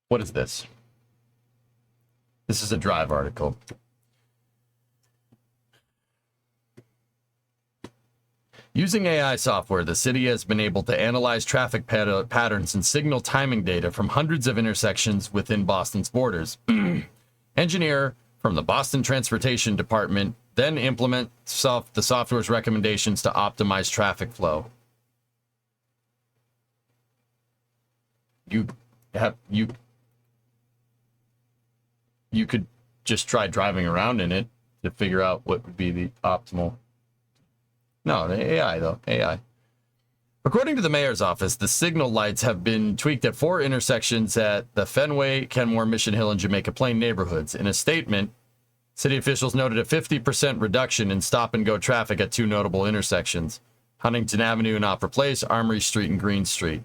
What is this? This is a Drive article. Using AI software, the city has been able to analyze traffic patterns and signal timing data from hundreds of intersections within Boston's borders. Engineer from the Boston Transportation Department then implement the software's recommendations to optimize traffic flow. You could just try driving around in it to figure out what would be the optimal. No, the AI though, AI. According to the mayor's office, the signal lights have been tweaked at 4 intersections at the Fenway, Kenmore, Mission Hill, and Jamaica Plain neighborhoods. In a statement, city officials noted a 50% reduction in stop-and-go traffic at 2 notable intersections, Huntington Avenue and Opera Place, Armory Street, and Green Street.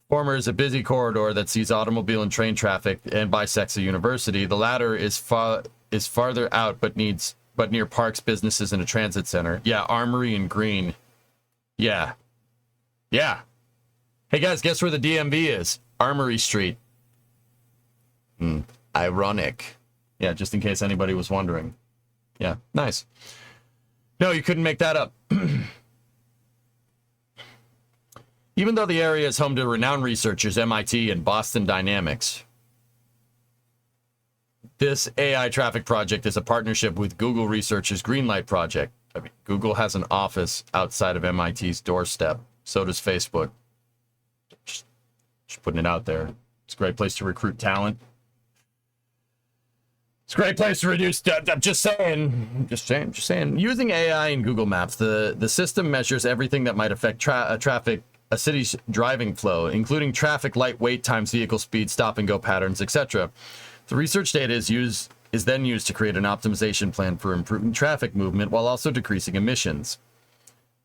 Former is a busy corridor that sees automobile and train traffic and bisects a university. The latter is farther out, but near parks, businesses, and a transit center. Yeah, Armory and Green. Yeah. Yeah. Hey, guys, guess where the DMV is? Armory Street. Ironic. Yeah, just in case anybody was wondering. Yeah, nice. No, you couldn't make that up. Even though the area is home to renowned researchers, MIT and Boston Dynamics, this AI traffic project is a partnership with Google Research's Greenlight project. I mean, Google has an office outside of MIT's doorstep. So does Facebook. Just putting it out there. It's a great place to recruit talent. It's a great place to reduce. I'm just saying. Using AI in Google Maps, the system measures everything that might affect a city's driving flow, including traffic light, wait times, vehicle speed, stop and go patterns, etc. The research data is then used to create an optimization plan for improving traffic movement while also decreasing emissions.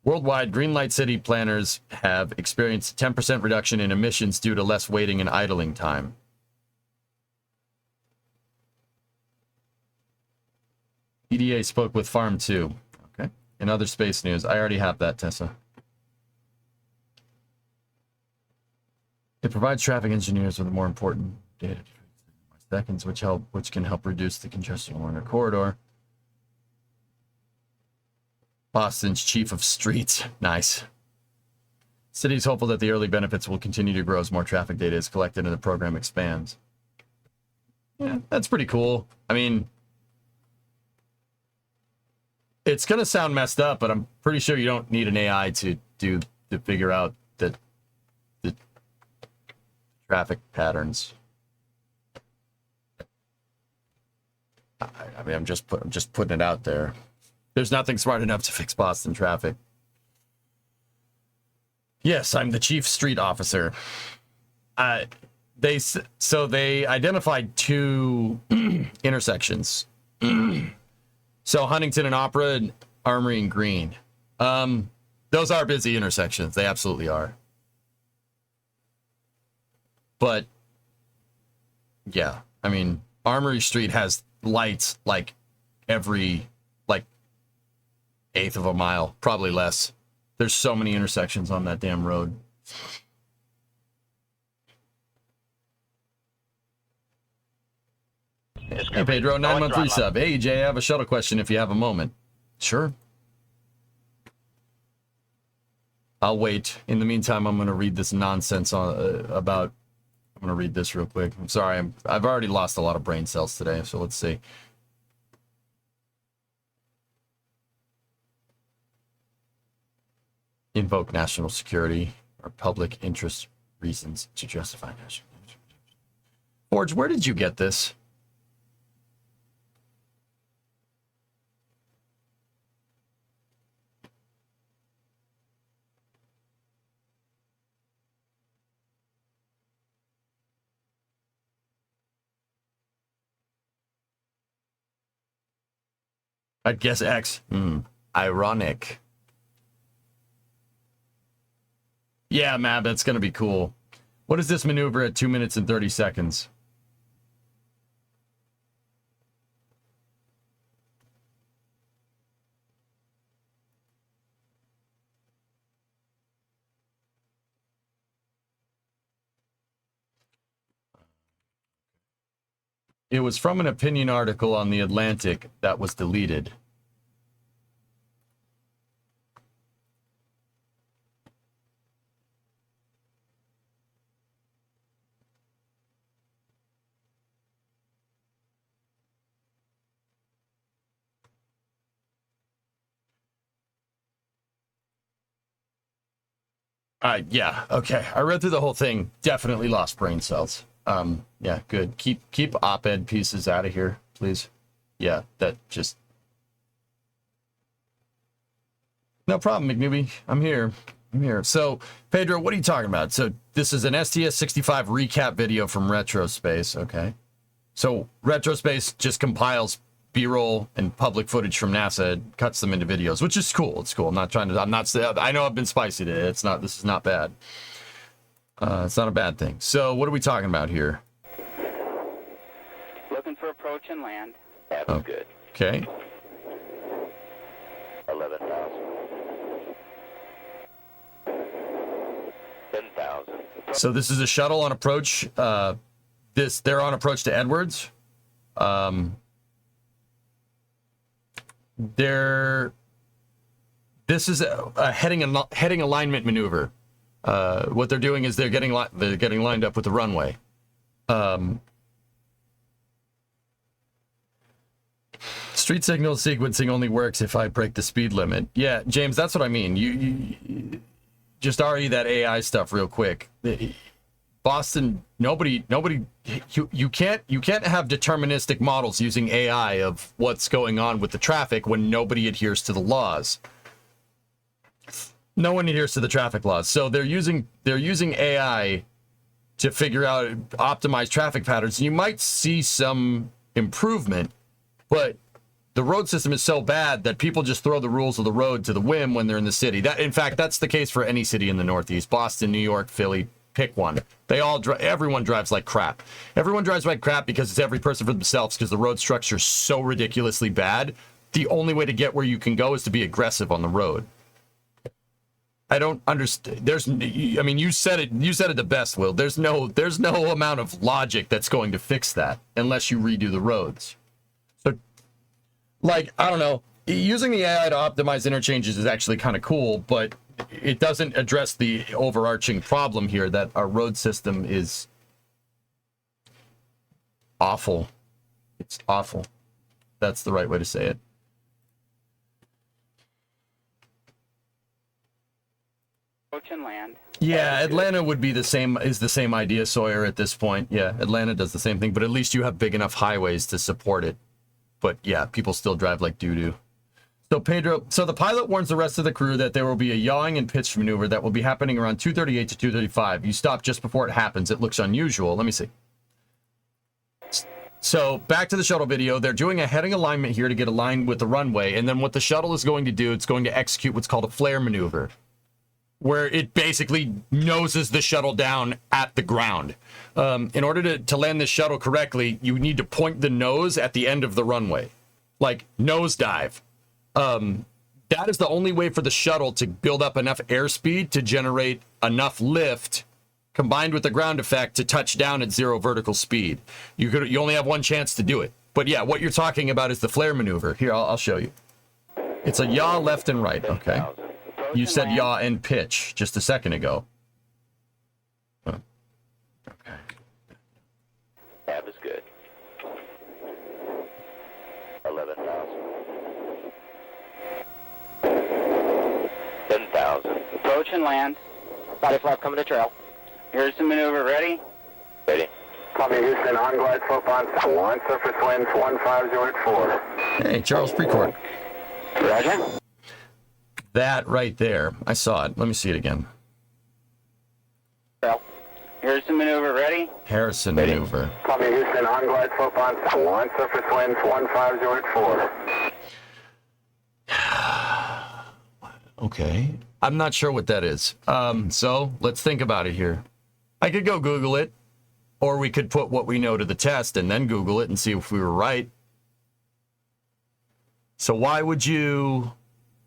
Worldwide, Greenlight City planners have experienced a 10% reduction in emissions due to less waiting and idling time. EDA spoke with Farm 2. Okay. In other space news, I already have that, Tessa. It provides traffic engineers with more important data seconds, which can help reduce the congestion along a corridor. Boston's chief of streets. Nice. City's hopeful that the early benefits will continue to grow as more traffic data is collected and the program expands. Yeah, that's pretty cool. I mean, it's going to sound messed up, but I'm pretty sure you don't need an AI to figure out the traffic patterns. I mean, I'm just putting it out there. There's nothing smart enough to fix Boston traffic. Yes, I'm the chief street officer. They identified 2 intersections. So Huntington and Opera and Armory and Green. Those are busy intersections. They absolutely are. But yeah, I mean, Armory Street has lights like every eighth of a mile, probably less. There's so many intersections on that damn road. Hey, Pedro, 913 sub. Hey, Jay, I have a shuttle question if you have a moment. Sure. I'll wait. In the meantime, I'm going to read this nonsense I'm going to read this real quick. I'm sorry. I've already lost a lot of brain cells today, so let's see. Invoke national security or public interest reasons to justify national interest. Forge, where did you get this? I'd guess X. Ironic. Yeah, Mab, that's going to be cool. What is this maneuver at 2 minutes and 30 seconds? It was from an opinion article on The Atlantic that was deleted. Yeah, okay. I read through the whole thing. Definitely lost brain cells. Yeah, good. Keep op-ed pieces out of here, please. Yeah, that just... No problem, McNewbie. I'm here. So, Pedro, what are you talking about? So, this is an STS-65 recap video from Retrospace, okay? So, Retrospace just compiles B-roll and public footage from NASA and cuts them into videos, which is cool. It's cool. I know I've been spicy today. This is not bad. It's not a bad thing. So, what are we talking about here? Looking for approach and land. That was good. Okay. 11,000. 10,000. So this is a shuttle on approach. They're on approach to Edwards. This is a heading alignment maneuver. What they're doing is they're getting lined up with the runway. Street signal sequencing only works if I break the speed limit. Yeah, James, that's what I mean. You just RE that AI stuff real quick. Boston, nobody, you can't have deterministic models using AI of what's going on with the traffic when nobody adheres to the laws. No one adheres to the traffic laws. So they're using AI to figure out, optimize traffic patterns. You might see some improvement, but the road system is so bad that people just throw the rules of the road to the whim when they're in the city. In fact, that's the case for any city in the Northeast. Boston, New York, Philly, pick one. Everyone drives like crap. Everyone drives like crap because it's every person for themselves, because the road structure is so ridiculously bad. The only way to get where you can go is to be aggressive on the road. I don't understand. You said it the best, Will. There's no amount of logic that's going to fix that unless you redo the roads. So, I don't know. Using the AI to optimize interchanges is actually kind of cool, but it doesn't address the overarching problem here that our road system is awful. It's awful. That's the right way to say it. Approach and land. Yeah, Atlanta would be the same idea, Sawyer, at this point. Yeah, Atlanta does the same thing, but at least you have big enough highways to support it. But yeah, people still drive like doo-doo. So Pedro, the pilot warns the rest of the crew that there will be a yawing and pitch maneuver that will be happening around 2:38 to 2:35. You stop just before it happens. It looks unusual. Let me see. So back to the shuttle video. They're doing a heading alignment here to get aligned with the runway. And then what the shuttle is going to do, it's going to execute what's called a flare maneuver, where it basically noses the shuttle down at the ground. In order to land this shuttle correctly, you need to point the nose at the end of the runway, like nose dive. That is the only way for the shuttle to build up enough airspeed to generate enough lift combined with the ground effect to touch down at 0 vertical speed. You only have one chance to do it. But yeah, what you're talking about is the flare maneuver. Here, I'll show you. It's a yaw left and right, okay? You said yaw and pitch just a second ago. Okay. That was good. 11,000. 10,000. Approach and land. Body flap coming to trail. Here's the maneuver. Ready? Ready. Copy Houston, on glide slope on 1, surface winds 15084. Hey, Charles Precourt. Roger. That right there. I saw it. Let me see it again. Trail. Here's the maneuver. Ready? Harrison maneuver. Copy Houston, on glide slope on 1, surface winds 15084. Okay. I'm not sure what that is. So let's think about it here. I could go Google it, or we could put what we know to the test and then Google it and see if we were right. So why would you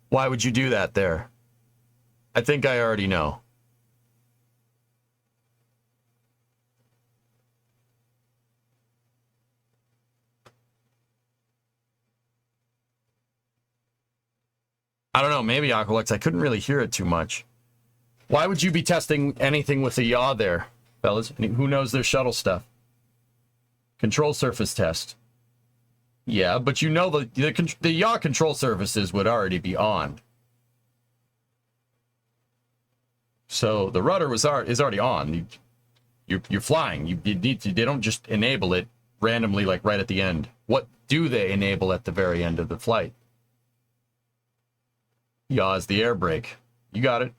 do that there? I think I already know. I don't know, maybe Aqualux. I couldn't really hear it too much. Why would you be testing anything with a yaw there, fellas? Who knows their shuttle stuff? Control surface test. Yeah, but you know the yaw control surfaces would already be on. So the rudder is already on. You're flying. You need to. They don't just enable it randomly, like right at the end. What do they enable at the very end of the flight? Yaw is the air brake. You got it.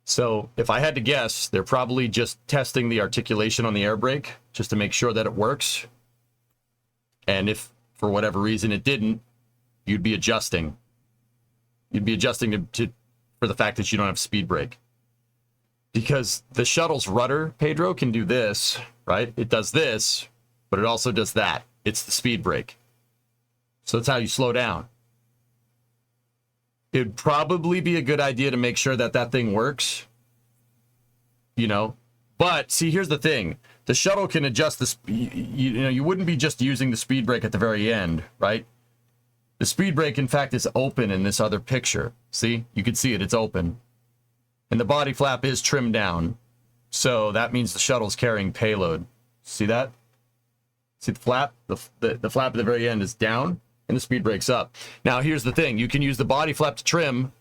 So if I had to guess, they're probably just testing the articulation on the air brake just to make sure that it works. And if for whatever reason it didn't, you'd be adjusting. You'd be adjusting for the fact that you don't have speed brake. Because the shuttle's rudder, Pedro, can do this, right? It does this, but it also does that. It's the speed brake. So that's how you slow down. It'd probably be a good idea to make sure that that thing works, you know. But see, here's the thing: the shuttle can adjust this. You wouldn't be just using the speed brake at the very end, right? The speed brake, in fact, is open in this other picture. See, you can see it; it's open, and the body flap is trimmed down, so that means the shuttle's carrying payload. See that? See the flap? The flap at the very end is down. And the speed brake's up. Now, here's the thing. You can use the body flap to trim,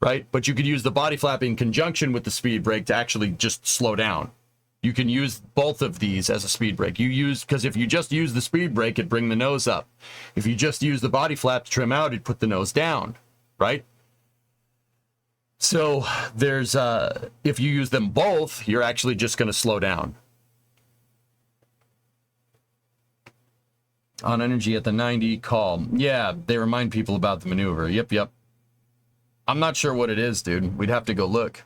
right? But you could use the body flap in conjunction with the speed brake to actually just slow down. You can use both of these as a speed brake. Because if you just use the speed brake, it'd bring the nose up. If you just use the body flap to trim out, it'd put the nose down, right? So there's, if you use them both, you're actually just going to slow down. On energy at the 90, call. Yeah, they remind people about the maneuver. Yep. I'm not sure what it is, dude. We'd have to go look.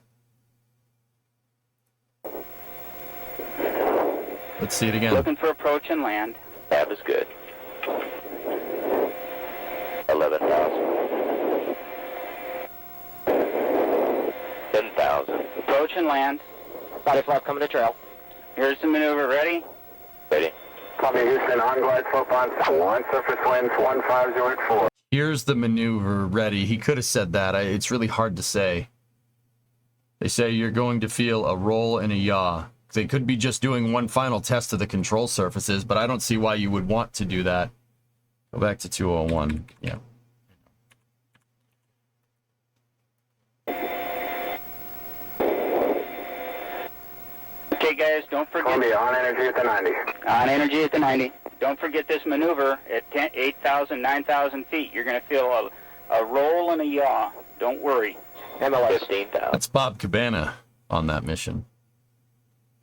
Let's see it again. Looking for approach and land. That was good. 11,000. 10,000. Approach and land. Body flap coming to trail. Here's the maneuver. Ready? Ready. Copy Houston, on glide slope on 1, surface winds 150 Here's the maneuver ready. He could have said that. It's really hard to say. They say you're going to feel a roll and a yaw. They could be just doing one final test of the control surfaces, but I don't see why you would want to do that. Go back to 201. Yeah. Okay, guys, don't forget. Columbia, on energy at the 90. On energy at the 90. Don't forget this maneuver at 8,000, 9,000 feet. You're going to feel a roll and a yaw. Don't worry. MLS 15,000. That's Bob Cabana on that mission.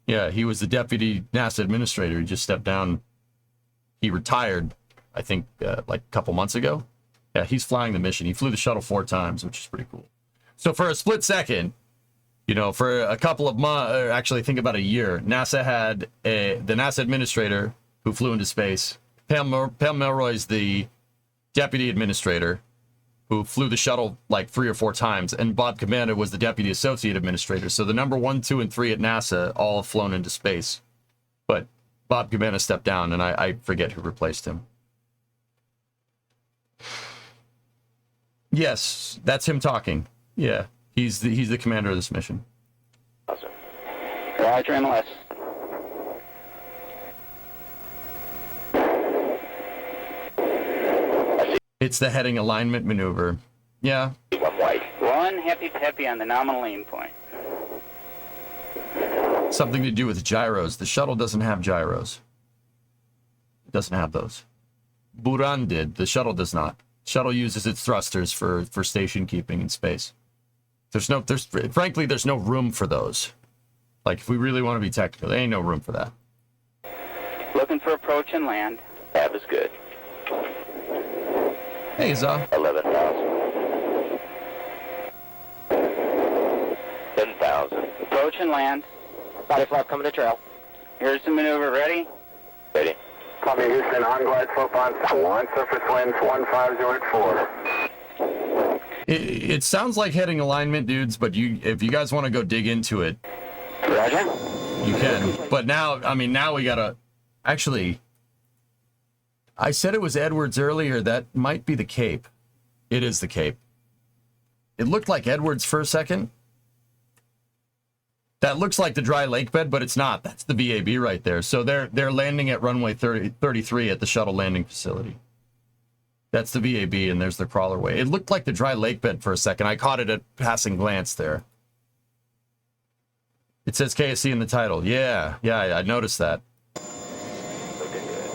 Yeah, he was the deputy NASA administrator. He just stepped down. He retired, I think, like a couple months ago. Yeah, he's flying the mission. He flew the shuttle 4 times, which is pretty cool. So for a split second, you know, for a couple of months, or actually think about a year, NASA had the NASA administrator who flew into space. Pam Melroy's the deputy administrator who flew the shuttle like 3 or 4 times, and Bob Cabana was the deputy associate administrator. So the number 1, 2, and 3 at NASA all have flown into space. But Bob Cabana stepped down, and I forget who replaced him. Yes, that's him talking. Yeah, he's the commander of this mission. Awesome. Roger, MLS. It's the heading alignment maneuver. Yeah. One white. 1, happy on the nominal aim point. Something to do with gyros. The shuttle doesn't have gyros. It doesn't have those. Buran did. The shuttle does not. Shuttle uses its thrusters for station keeping in space. Frankly, there's no room for those. Like, if we really want to be technical, there ain't no room for that. Looking for approach and land. That was good. Hey, Za. 11,000. 10,000. Approach and land. Body flap coming to trail. Here's the maneuver. Ready? Ready. Copy Houston, on glide slope on 1, surface winds 150 It sounds like heading alignment, dudes, but if you guys want to go dig into it, Roger. you can. But now we gotta... Actually, I said it was Edwards earlier. That might be the Cape. It is the Cape. It looked like Edwards for a second. That looks like the dry lake bed, but it's not. That's the VAB right there. So they're landing at runway 33 at the shuttle landing facility. That's the VAB, and there's the crawlerway. It looked like the dry lake bed for a second. I caught it at passing glance there. It says KSC in the title. Yeah, I noticed that. Looking good.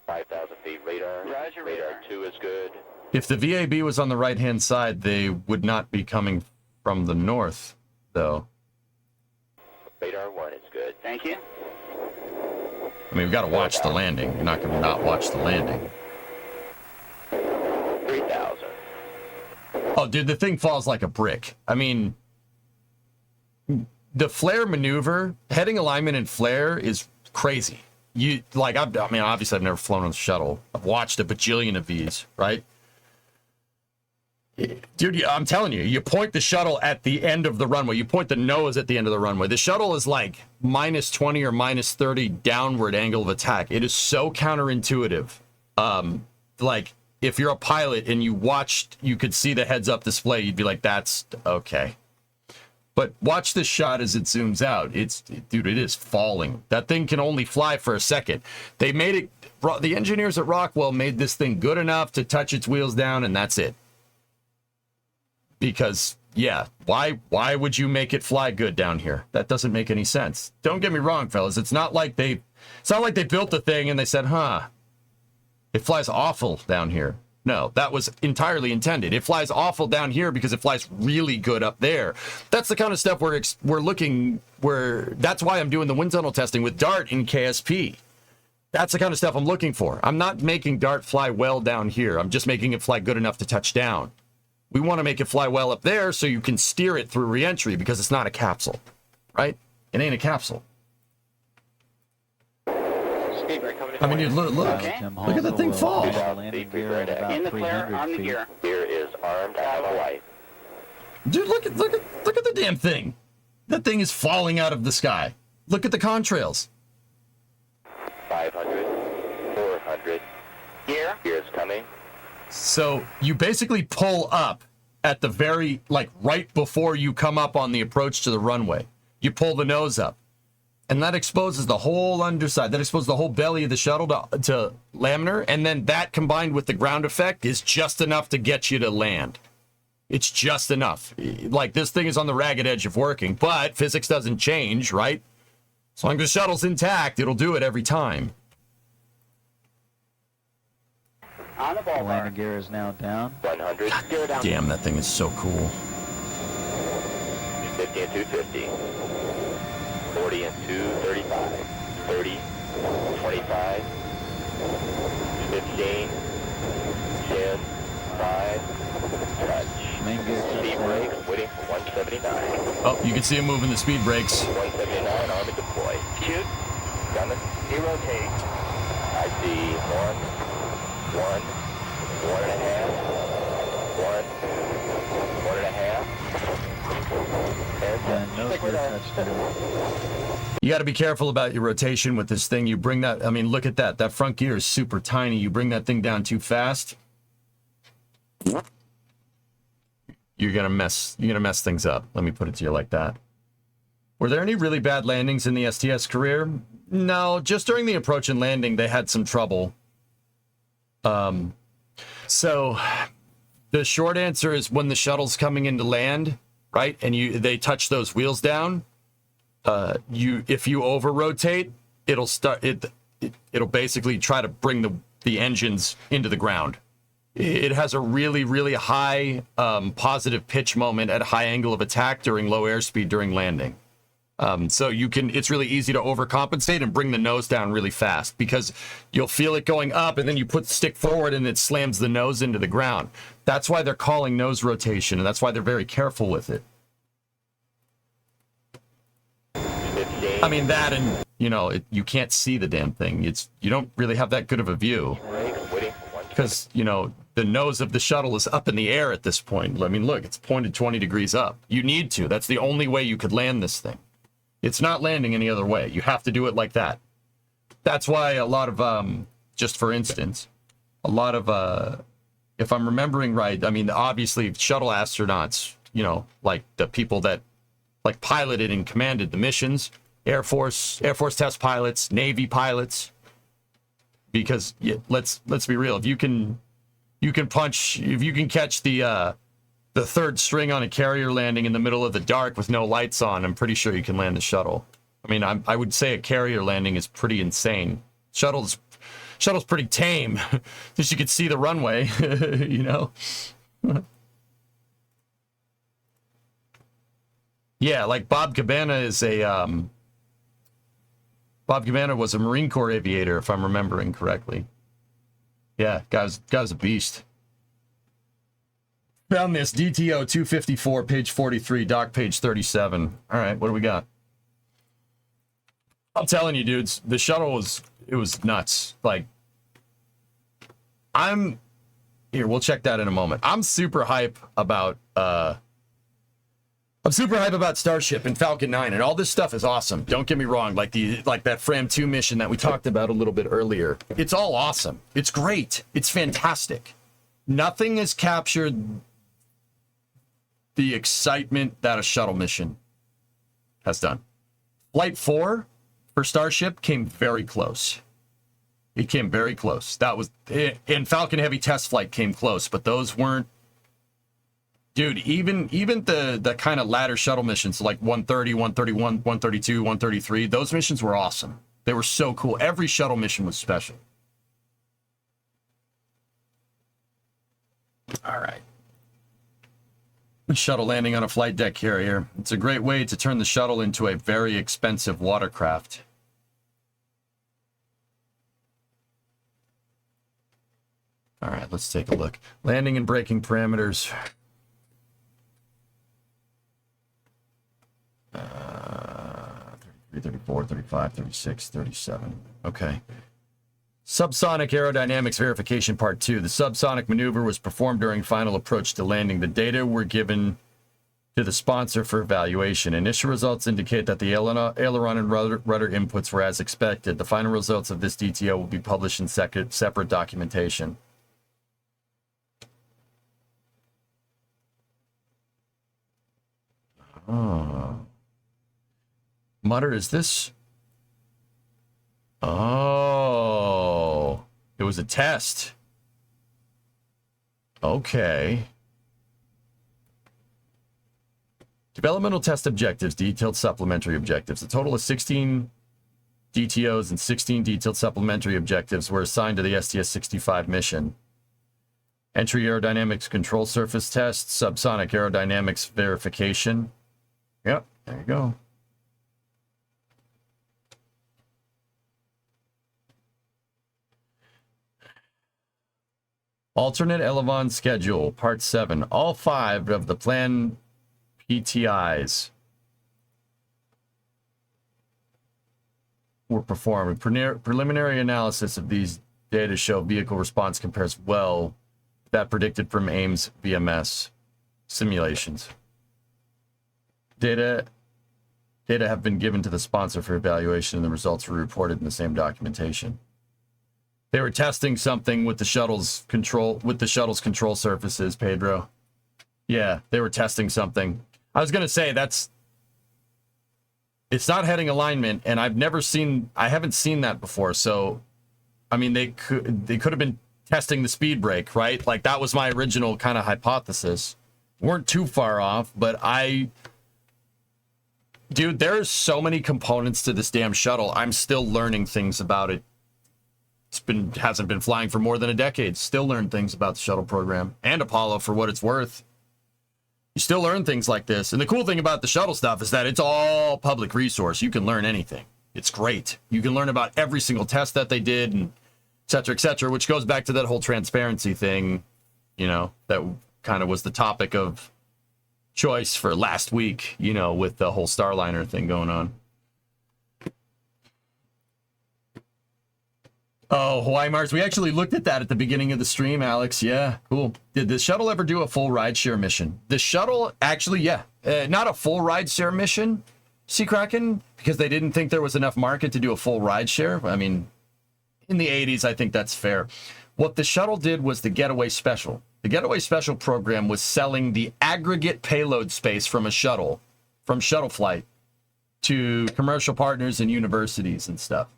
5,000 feet radar. Roger, Radar 2 is good. If the VAB was on the right-hand side, they would not be coming from the north, though. Radar 1 is good. Thank you. I mean, we've got to watch the landing. You're not going to not watch the landing. 3,000. Oh, dude, the thing falls like a brick. I mean, the flare maneuver, heading alignment and flare is crazy. I mean, obviously I've never flown on the shuttle. I've watched a bajillion of these, right? Dude, I'm telling you, you point the shuttle at the end of the runway. You point the nose at the end of the runway. The shuttle is like minus 20 or minus 30 downward angle of attack. It is so counterintuitive. Like, if you're a pilot and you could see the heads-up display, you'd be like, that's okay. But watch this shot as it zooms out. Dude, it is falling. That thing can only fly for a second. They made it, the engineers at Rockwell made this thing good enough to touch its wheels down, and that's it. Because, yeah, why would you make it fly good down here? That doesn't make any sense. Don't get me wrong, fellas. It's not like they built the thing and they said, it flies awful down here. No, that was entirely intended. It flies awful down here because it flies really good up there. That's the kind of stuff we're looking, that's why I'm doing the wind tunnel testing with Dart in KSP. That's the kind of stuff I'm looking for. I'm not making Dart fly well down here. I'm just making it fly good enough to touch down. We want to make it fly well up there so you can steer it through reentry because it's not a capsule, right? It ain't a capsule. I mean, dude, look Okay. at the thing fall. In the clear, on the gear. Gear is armed and alight. Dude, look at the damn thing. That thing is falling out of the sky. Look at the contrails. 500. 400. Gear. Gear is coming. So you basically pull up at the very, right before you come up on the approach to the runway. You pull the nose up. And that exposes the whole underside. That exposes the whole belly of the shuttle to laminar. And then that combined with the ground effect is just enough to get you to land. It's just enough. Like, this thing is on the ragged edge of working. But physics doesn't change, right? As long as the shuttle's intact, it'll do it every time. On the ball Landing bar. gear is now down. 100. Gear down. Damn, that thing is so cool. 50 and 250. 40 and 235. 30. 25. 15. 10. 5. Touch. Main gear Speed touchdown. brakes, waiting for 179. Oh, you can see him moving the speed brakes. 179, arm and deploy. Shoot. Coming. You rotate. I see 1. 1. 1.5. 1. 1.5. And no gear touchdown. You got to be careful about your rotation with this thing. You bring that, I mean, look at that. That front gear is super tiny. You bring that thing down too fast, you're gonna mess things up. Let me put it to you like that. Were there any really bad landings in the STS career? No, just during the approach and landing, they had some trouble. So the short answer is when the shuttle's coming into land, right? And they touch those wheels down, if you over rotate, it'll basically try to bring the engines into the ground. It has a really, really high positive pitch moment at a high angle of attack during low airspeed during landing. So it's really easy to overcompensate and bring the nose down really fast because you'll feel it going up and then you put the stick forward and it slams the nose into the ground. That's why they're calling nose rotation, and that's why they're very careful with it. 15. I mean, that and, you can't see the damn thing. You don't really have that good of a view Brakes, waiting for 1. because, the nose of the shuttle is up in the air at this point. I mean, look, it's pointed 20 degrees up. You need to. That's the only way you could land this thing. It's not landing any other way. You have to do it like that. That's why a lot of, just for instance, a lot of if I'm remembering right, I mean, obviously shuttle astronauts, you know, like the people that like piloted and commanded the missions, Air Force test pilots, Navy pilots, because let's be real, if you can catch the third string on a carrier landing in the middle of the dark with no lights on, I'm pretty sure you can land the shuttle. I mean, I would say a carrier landing is pretty insane. Shuttle's pretty tame. Just you could see the runway, you know? Yeah, like Bob Cabana was a Marine Corps aviator, if I'm remembering correctly. Yeah, guy's a beast. Found this DTO 254, page 43, doc page 37. All right, what do we got? I'm telling you, dudes, the shuttle was nuts. Like, here, we'll check that in a moment. I'm super hype about Starship and Falcon 9, and all this stuff is awesome. Don't get me wrong, like that Fram 2 mission that we talked about a little bit earlier. It's all awesome. It's great. It's fantastic. Nothing has captured the excitement that a shuttle mission has done. Flight 4 for Starship came very close. It came very close. That was, and Falcon Heavy test flight came close, but those weren't, dude, even the kind of ladder shuttle missions, like 130, 131, 132, 133, those missions were awesome. They were so cool. Every shuttle mission was special. All right. Shuttle landing on a flight deck carrier. It's a great way to turn the shuttle into a very expensive watercraft. All right, let's take a look. Landing and braking parameters. 33, 34, 35, 36, 37. Okay. Subsonic aerodynamics verification part 2. The subsonic maneuver was performed during final approach to landing. The data were given to the sponsor for evaluation. Initial results indicate that the aileron and rudder inputs were as expected. The final results of this DTO will be published in separate documentation. Oh. Mutter, is this... Oh, it was a test. Okay. Developmental test objectives, detailed supplementary objectives. A total of 16 DTOs and 16 detailed supplementary objectives were assigned to the STS-65 mission. Entry aerodynamics control surface test, subsonic aerodynamics verification. Yep, there you go. Alternate Elevon schedule, part 7. All 5 of the planned PTIs were performed. Preliminary analysis of these data show vehicle response compares well with that predicted from AIM's VMS simulations. Data have been given to the sponsor for evaluation, and the results were reported in the same documentation. They were testing something with the shuttle's control surfaces, Pedro. Yeah, they were testing something. I was gonna say it's not heading alignment, and I haven't seen that before. So, I mean, they could have been testing the speed brake, right? Like that was my original kind of hypothesis. Weren't too far off, but dude, there's so many components to this damn shuttle. I'm still learning things about it. Hasn't been flying for more than a decade. Still learn things about the shuttle program and Apollo for what it's worth. You still learn things like this. And the cool thing about the shuttle stuff is that it's all public resource. You can learn anything. It's great. You can learn about every single test that they did, and et cetera, which goes back to that whole transparency thing, you know, that kind of was the topic of choice for last week, you know, with the whole Starliner thing going on. Oh, Hawaii Mars. We actually looked at that at the beginning of the stream, Alex. Yeah, cool. Did the shuttle ever do a full rideshare mission? The shuttle, actually, yeah. Not a full rideshare mission, Sea Kraken, because they didn't think there was enough market to do a full rideshare. I mean, in the 80s, I think that's fair. What the shuttle did was the Getaway Special. The Getaway Special program was selling the aggregate payload space from a shuttle, from shuttle flight, to commercial partners and universities and stuff.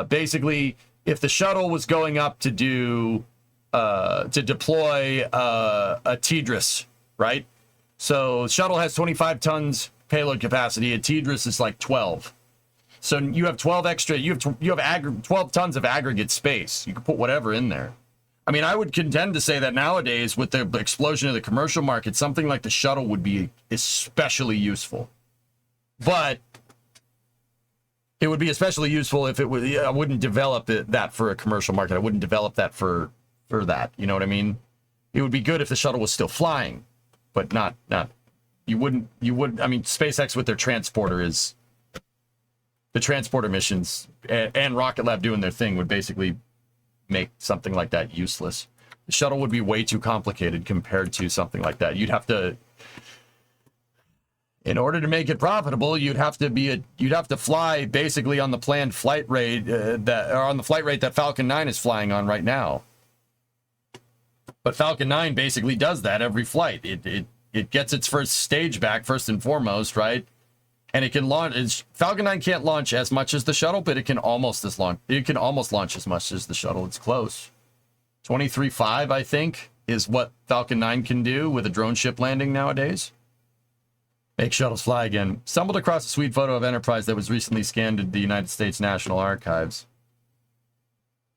Basically, if the shuttle was going up to do to deploy a TDRS, right? So shuttle has 25 tons payload capacity. A TDRS is like 12. So you have 12 extra. You have 12 tons of aggregate space. You can put whatever in there. I mean, I would contend to say that nowadays, with the explosion of the commercial market, something like the shuttle would be especially useful. But it would be especially useful if it was. I wouldn't develop that for a commercial market. I wouldn't develop that for that. You know what I mean? It would be good if the shuttle was still flying, but not. You wouldn't. I mean, SpaceX with their transporter is. The transporter missions and Rocket Lab doing their thing would basically make something like that useless. The shuttle would be way too complicated compared to something like that. You'd have to, in order to make it profitable, you'd have to fly basically on the planned flight rate on the flight rate that Falcon 9 is flying on right now. But Falcon 9 basically does that every flight. It gets its first stage back first and foremost, right? And it can launch. Falcon 9 can't launch as much as the shuttle, but it can almost launch as much as the shuttle. It's close. 23.5, I think, is what Falcon 9 can do with a drone ship landing nowadays. Make shuttles fly again. Stumbled across a sweet photo of Enterprise that was recently scanned at the United States National Archives.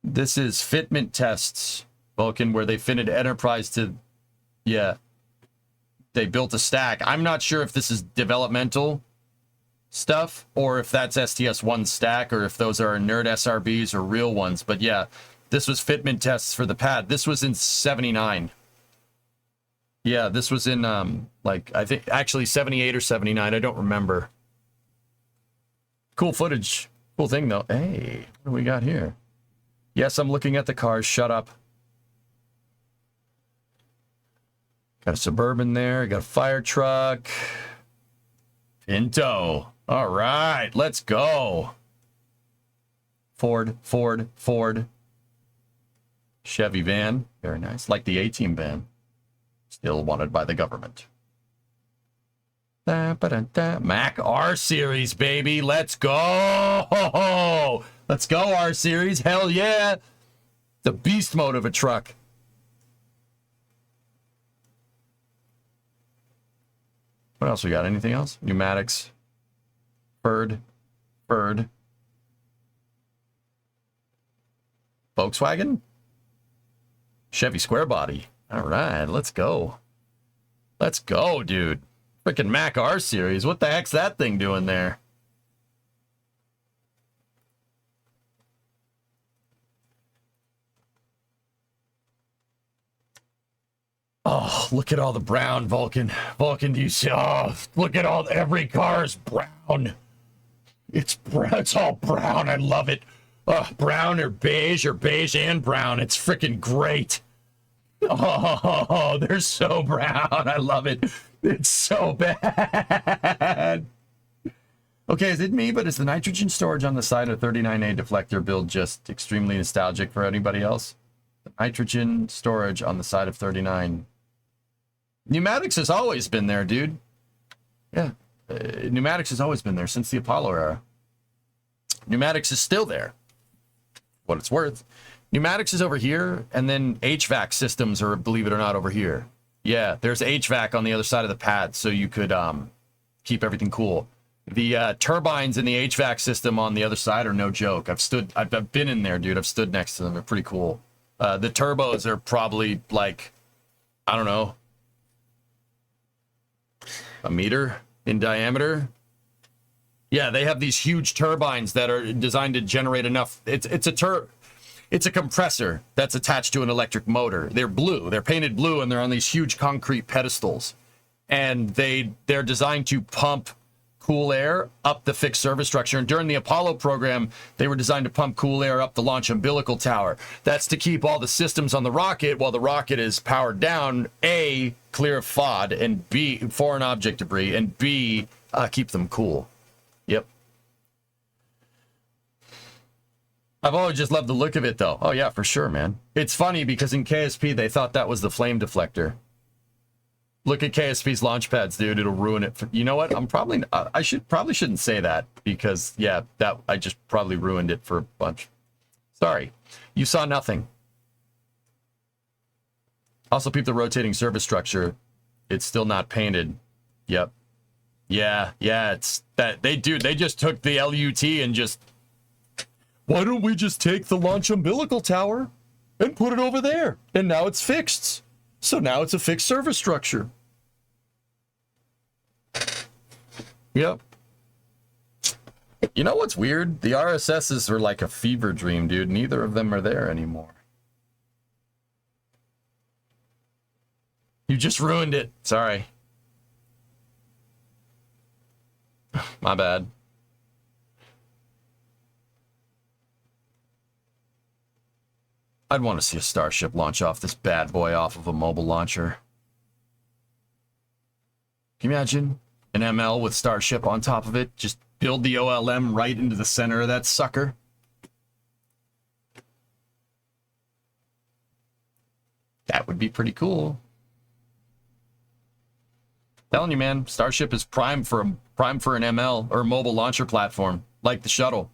This is fitment tests, Vulcan, where they fitted Enterprise to, yeah. They built a stack. I'm not sure if this is developmental stuff or if that's STS-1 stack or if those are nerd SRBs or real ones. But yeah, this was fitment tests for the pad. This was in 79. Yeah, this was in I think actually 78 or 79. I don't remember. Cool footage. Cool thing though. Hey, what do we got here? Yes, I'm looking at the cars. Shut up. Got a Suburban there. Got a fire truck. Pinto. All right, let's go. Ford. Chevy van. Very nice. Like the A-Team van. Still wanted by the government. Mac R Series, baby. Let's go. Let's go, R Series. Hell yeah. The beast mode of a truck. What else we got? Anything else? Pneumatics. Bird. Volkswagen. Chevy square body. All right, let's go. Let's go, dude. Freaking Mac R Series. What the heck's that thing doing there? Oh, look at all the brown, Vulcan. Vulcan, do you see? Oh, look at every car is brown. It's brown. It's all brown. I love it. Brown or beige and brown. It's freaking great. Oh, they're so brown. I love it. It's so bad. Okay, is it me, but is the nitrogen storage on the side of 39A deflector build just extremely nostalgic for anybody else? The nitrogen storage on the side of 39. Pneumatics has always been there, dude. Yeah. Pneumatics has always been there since the Apollo era. Pneumatics is still there. What it's worth. Pneumatics is over here, and then HVAC systems are, believe it or not, over here. Yeah, there's HVAC on the other side of the pad, so you could keep everything cool. The turbines in the HVAC system on the other side are no joke. I've been in there, dude. I've stood next to them. They're pretty cool. The turbos are probably like, I don't know, a meter in diameter. Yeah, they have these huge turbines that are designed to generate enough. It's a compressor that's attached to an electric motor. They're blue. They're painted blue, and they're on these huge concrete pedestals. And they're designed to pump cool air up the fixed service structure. And during the Apollo program, they were designed to pump cool air up the launch umbilical tower. That's to keep all the systems on the rocket while the rocket is powered down, A, clear of FOD, and B, foreign object debris, and B, keep them cool. Yep. I've always just loved the look of it, though. Oh, yeah, for sure, man. It's funny because in KSP, they thought that was the flame deflector. Look at KSP's launch pads, dude. It'll ruin it. You know what? I shouldn't say that because, yeah, I just probably ruined it for a bunch. Sorry. You saw nothing. Also, peep the rotating surface structure. It's still not painted. Yep. Yeah, it's that they just took the LUT and just, why don't we just take the launch umbilical tower and put it over there? And now it's fixed. So now it's a fixed surface structure. Yep. You know what's weird? The RSSs are like a fever dream, dude. Neither of them are there anymore. You just ruined it. Sorry. My bad. I'd want to see a Starship launch off this bad boy off of a mobile launcher. Can you imagine an ML with Starship on top of it? Just build the OLM right into the center of that sucker. That would be pretty cool. Telling you, man, Starship is prime for an ML or mobile launcher platform, like the shuttle.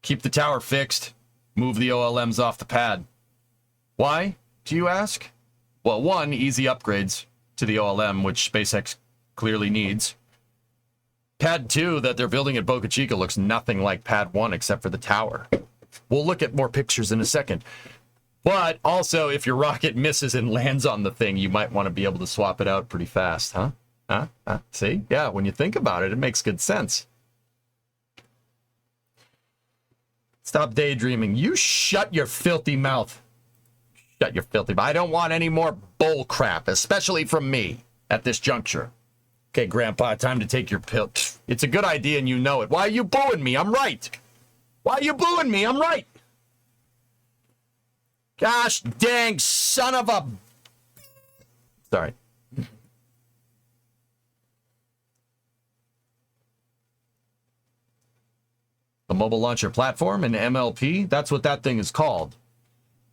Keep the tower fixed. Move the OLMs off the pad. Why, do you ask? Well, one, easy upgrades to the OLM, which SpaceX clearly needs. Pad 2 that they're building at Boca Chica looks nothing like Pad 1 except for the tower. We'll look at more pictures in a second. But also, if your rocket misses and lands on the thing, you might want to be able to swap it out pretty fast, huh? See? Yeah, when you think about it, it makes good sense. Stop daydreaming. You shut your filthy mouth. Shut your filthy mouth. I don't want any more bull crap, especially from me at this juncture. Okay, Grandpa, time to take your pill. It's a good idea and you know it. Why are you booing me? I'm right. Why are you booing me? I'm right. Gosh dang son of a... Sorry. The mobile launcher platform, an MLP, that's what that thing is called.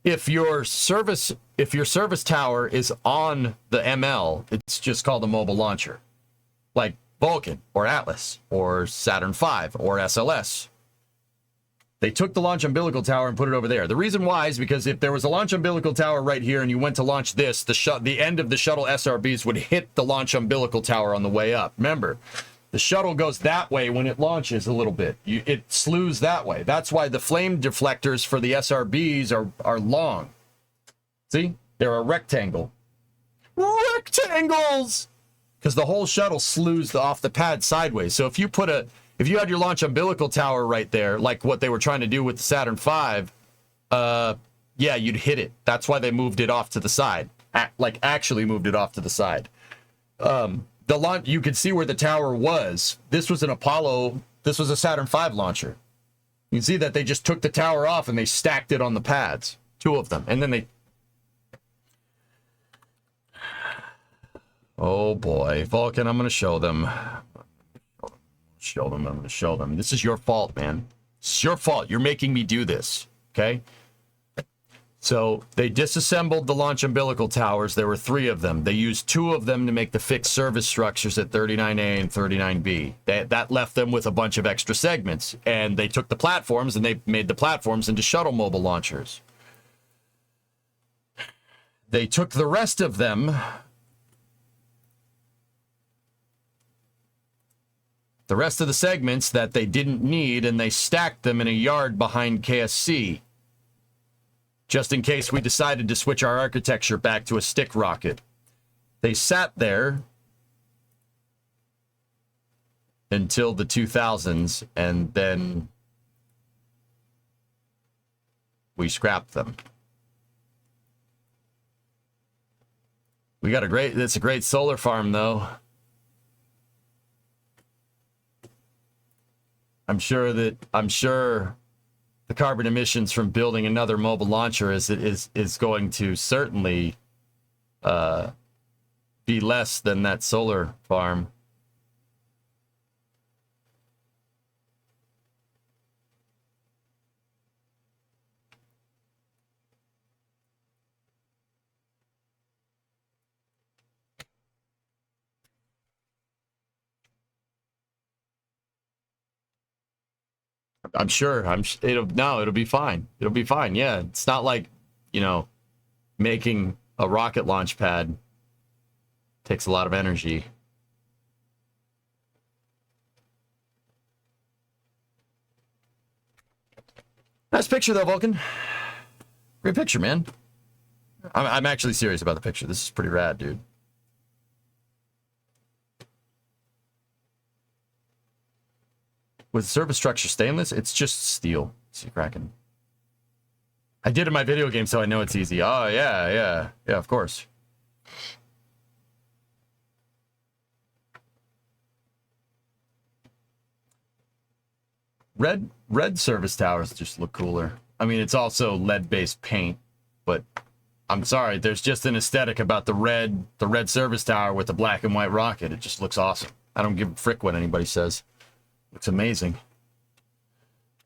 If your service tower is on the ML, it's just called a mobile launcher. Like Vulcan or Atlas or Saturn V or SLS. They took the launch umbilical tower and put it over there. The reason why is because if there was a launch umbilical tower right here and you went to launch this, the end of the shuttle SRBs would hit the launch umbilical tower on the way up. Remember, the shuttle goes that way when it launches a little bit. It slews that way. That's why the flame deflectors for the SRBs are long. See? They're a rectangle. Rectangles! Because the whole shuttle slews off the pad sideways. So if you had your launch umbilical tower right there, like what they were trying to do with the Saturn V, yeah, you'd hit it. That's why they moved it off to the side. Actually moved it off to the side. The launch, you could see where the tower was. This was a Saturn V launcher. You can see that they just took the tower off and they stacked it on the pads. Two of them. And then they... Oh boy. Vulcan, I'm going to show them. I'm going to show them. This is your fault, man. It's your fault. You're making me do this. Okay? So they disassembled the launch umbilical towers. There were 3 of them. They used 2 of them to make the fixed service structures at 39A and 39B. That left them with a bunch of extra segments. And they took the platforms and they made the platforms into shuttle mobile launchers. They took the rest of them, the rest of the segments that they didn't need, and they stacked them in a yard behind KSC. Just in case we decided to switch our architecture back to a stick rocket. They sat there until the 2000s, and then we scrapped them. It's a great solar farm, though. I'm sure the carbon emissions from building another mobile launcher is going to certainly be less than that solar farm. I'm sure. It'll be fine. It'll be fine. Yeah, it's not like, making a rocket launch pad takes a lot of energy. Nice picture though, Vulcan. Great picture, man. I'm actually serious about the picture. This is pretty rad, dude. Was the surface structure stainless? It's just steel. See, cracking. I did in my video game, so I know it's easy. Oh, yeah, of course. Red service towers just look cooler. I mean, it's also lead-based paint, but I'm sorry, there's just an aesthetic about the red service tower with the black and white rocket. It just looks awesome. I don't give a frick what anybody says. Looks amazing.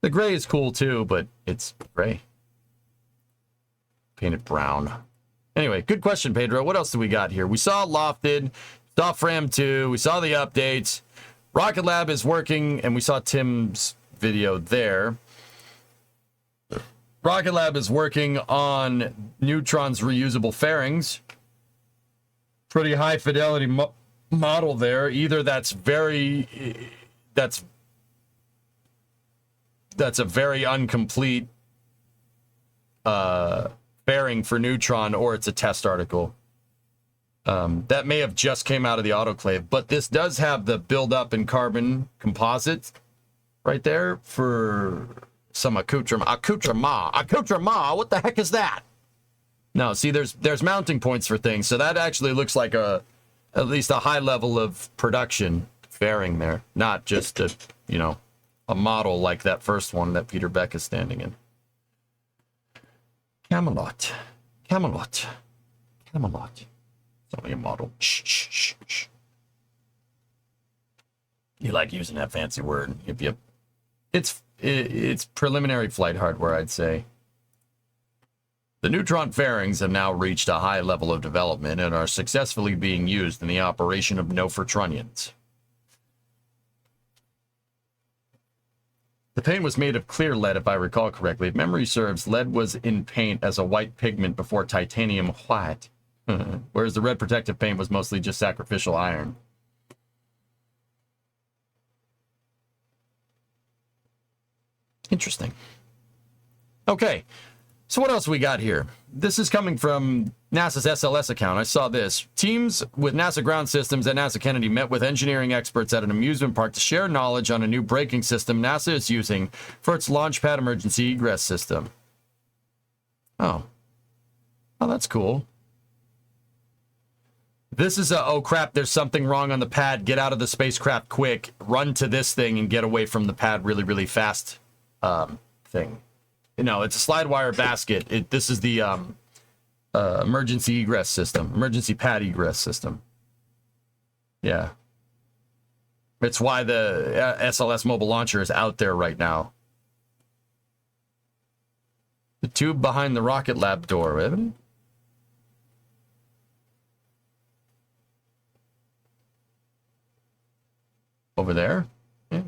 The gray is cool too, but it's gray. Painted brown. Anyway, good question, Pedro. What else do we got here? We saw Lofted, saw Fram 2, we saw the updates. Rocket Lab is working, and we saw Tim's video there. Rocket Lab is working on Neutron's reusable fairings. Pretty high fidelity model there. Either that's a very incomplete fairing for Neutron, or it's a test article. That may have just came out of the autoclave, but this does have the build-up in carbon composite right there for some accoutrement. Accoutrement, what the heck is that? No, see, there's mounting points for things, so that actually looks like at least a high level of production fairing there, not just a model like that first one that Peter Beck is standing in. Camelot. It's only a model. Shh. You like using that fancy word. Yep. It's preliminary flight hardware, I'd say. The Neutron fairings have now reached a high level of development and are successfully being used in the operation of Nofurtronians. The paint was made of clear lead, if I recall correctly. If memory serves, lead was in paint as a white pigment before titanium white, whereas the red protective paint was mostly just sacrificial iron. Interesting. Okay, so what else we got here? This is coming from NASA's SLS account. I saw this. Teams with NASA Ground Systems at NASA Kennedy met with engineering experts at an amusement park to share knowledge on a new braking system NASA is using for its launch pad emergency egress system. Oh, that's cool. This is oh crap, there's something wrong on the pad. Get out of the spacecraft quick. Run to this thing and get away from the pad really, really fast thing. It's a slide wire basket. This is the emergency egress system, emergency pad egress system. Yeah. It's why the SLS mobile launcher is out there right now. The tube behind the Rocket Lab door, isn't it? Over there? Yeah.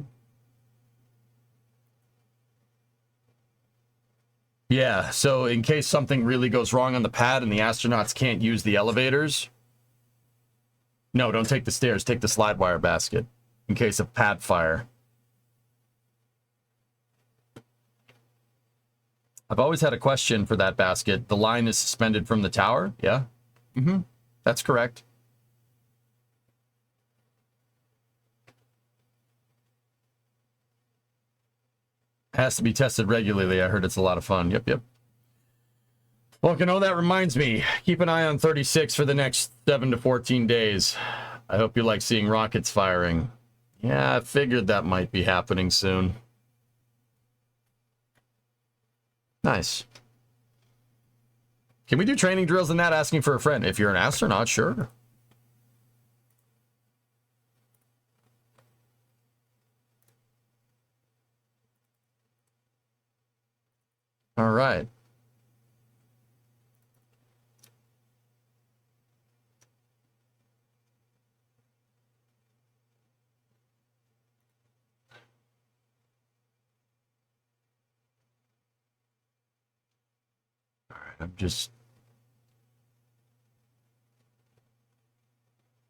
Yeah, so in case something really goes wrong on the pad and the astronauts can't use the elevators. No, don't take the stairs. Take the slide wire basket in case of pad fire. I've always had a question for that basket. The line is suspended from the tower? Yeah. That's correct. Has to be tested regularly. I heard it's a lot of fun. Yep. Well, that reminds me. Keep an eye on 36 for the next 7 to 14 days. I hope you like seeing rockets firing. Yeah, I figured that might be happening soon. Nice. Can we do training drills in that? Asking for a friend. If you're an astronaut, sure. All right. I'm just...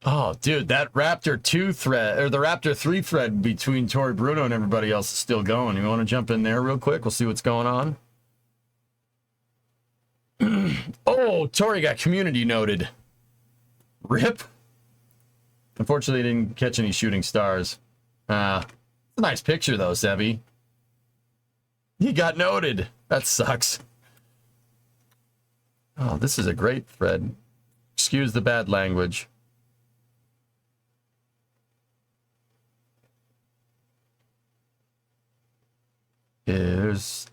Oh, dude, that Raptor 2 thread, or the Raptor 3 thread between Tori Bruno and everybody else is still going. You want to jump in there real quick? We'll see what's going on. Oh, Tori got community noted. Rip. Unfortunately, didn't catch any shooting stars. It's a nice picture, though, Sebi. He got noted. That sucks. Oh, this is a great thread. Excuse the bad language.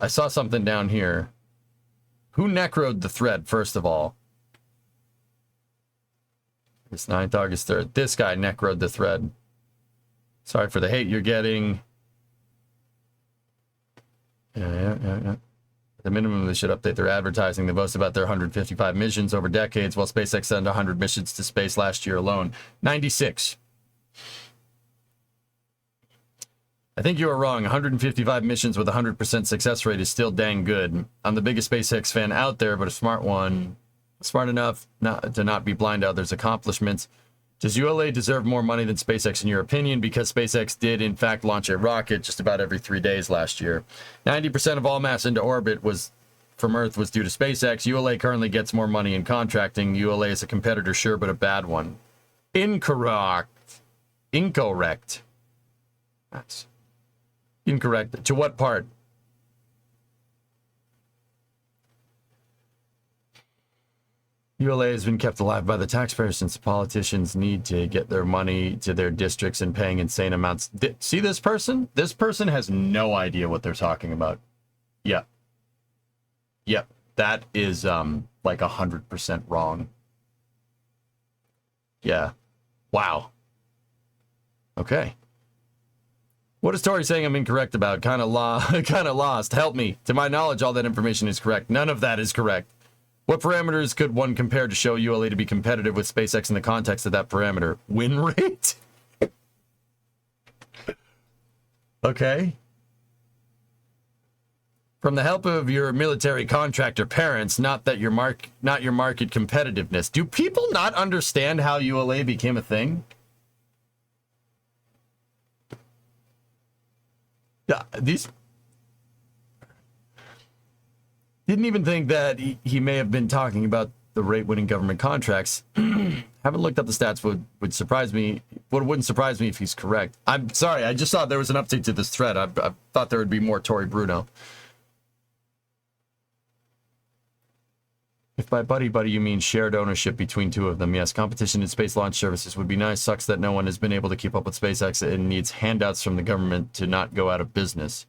I saw something down here. Who necroed the thread, first of all? It's 9th August 3rd. This guy necroed the thread. Sorry for the hate you're getting. Yeah. At the minimum, they should update their advertising. They boast about their 155 missions over decades, while SpaceX sent 100 missions to space last year alone. 96. I think you were wrong. 155 missions with a 100% success rate is still dang good. I'm the biggest SpaceX fan out there, but a smart one. Smart enough to not be blind to others' accomplishments. Does ULA deserve more money than SpaceX in your opinion? Because SpaceX did, in fact, launch a rocket just about every 3 days last year. 90% of all mass into orbit from Earth was due to SpaceX. ULA currently gets more money in contracting. ULA is a competitor, sure, but a bad one. Incorrect. That's incorrect. To what part? ULA has been kept alive by the taxpayers since the politicians need to get their money to their districts and paying insane amounts. See this person? This person has no idea what they're talking about. Yep. That is like 100% wrong. Yeah. Wow. Okay. What is Tori saying I'm incorrect about? Kind of lost. Help me. To my knowledge, all that information is correct. None of that is correct. What parameters could one compare to show ULA to be competitive with SpaceX in the context of that parameter? Win rate? Okay. From the help of your military contractor parents, not your market competitiveness. Do people not understand how ULA became a thing? Yeah, these didn't even think that he may have been talking about the rate-winning government contracts. Haven't looked up the stats. Would surprise me. Wouldn't surprise me if he's correct. I'm sorry. I just saw there was an update to this thread. I thought there would be more Tori Bruno. If by buddy you mean shared ownership between two of them, yes. Competition in space launch services would be nice. Sucks that no one has been able to keep up with SpaceX and needs handouts from the government to not go out of business.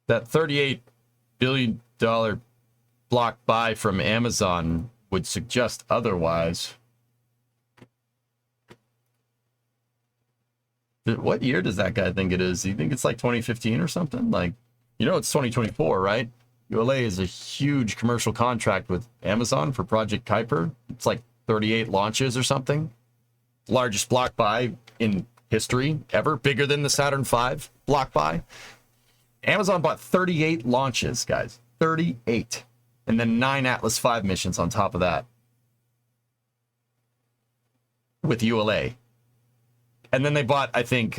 That $38 billion block buy from Amazon would suggest otherwise. What year does that guy think it is? Do you think it's like 2015 or something? Like, you know, it's 2024, right? ULA is a huge commercial contract with Amazon for Project Kuiper. It's like 38 launches or something. Largest block buy in history ever. Bigger than the Saturn V block buy. Amazon bought 38 launches, guys. 38. And then 9 Atlas V missions on top of that. With ULA. And then they bought, I think,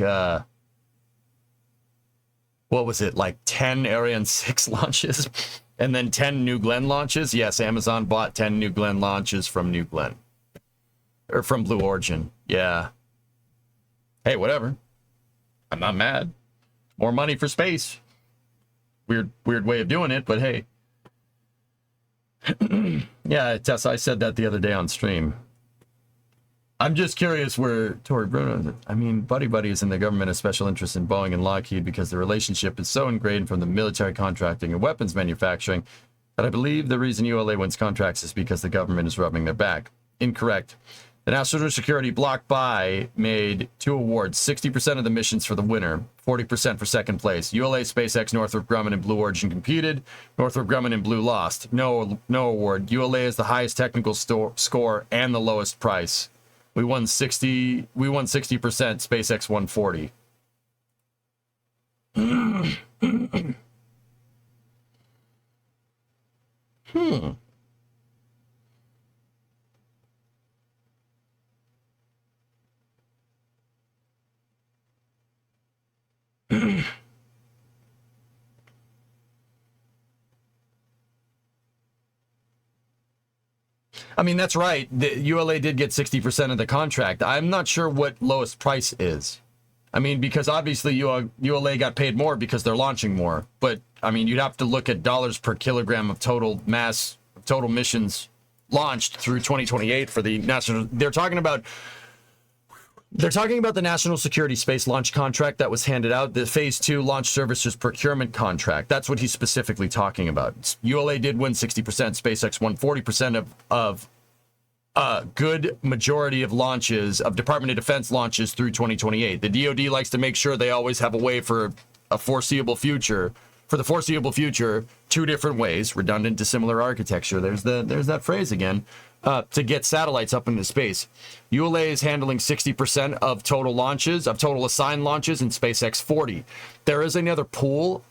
what was it, like 10 Ariane 6 launches? And then 10 New Glenn launches? Yes, Amazon bought 10 New Glenn launches from New Glenn. Or from Blue Origin. Yeah. Hey, whatever. I'm not mad. More money for space. Weird way of doing it, but hey. Yeah, Tess, I said that the other day on stream. I'm just curious where Tori Bruno... I mean, Buddy is in the government of special interest in Boeing and Lockheed because the relationship is so ingrained from the military contracting and weapons manufacturing that I believe the reason ULA wins contracts is because the government is rubbing their back. Incorrect. The National Security Block Buy made 2 awards, 60% of the missions for the winner, 40% for second place. ULA, SpaceX, Northrop Grumman, and Blue Origin competed. Northrop Grumman and Blue lost. No award. ULA is the highest technical score and the lowest price. We won 60%, SpaceX won 40. I mean, that's right. The ULA did get 60% of the contract. I'm not sure what lowest price is. I mean, because obviously ULA got paid more because they're launching more. But, I mean, you'd have to look at dollars per kilogram of total mass, total missions launched through 2028 for the national. They're talking about the National Security Space Launch Contract that was handed out, the Phase 2 Launch Services Procurement Contract. That's what he's specifically talking about. ULA did win 60%, SpaceX won 40% of a good majority of launches, of Department of Defense launches through 2028. The DoD likes to make sure they always have a way for a foreseeable future. For the foreseeable future, two different ways, redundant dissimilar architecture. There's that phrase again. To get satellites up into space. ULA is handling 60% of total launches, of total assigned launches, and SpaceX 40. There is another pool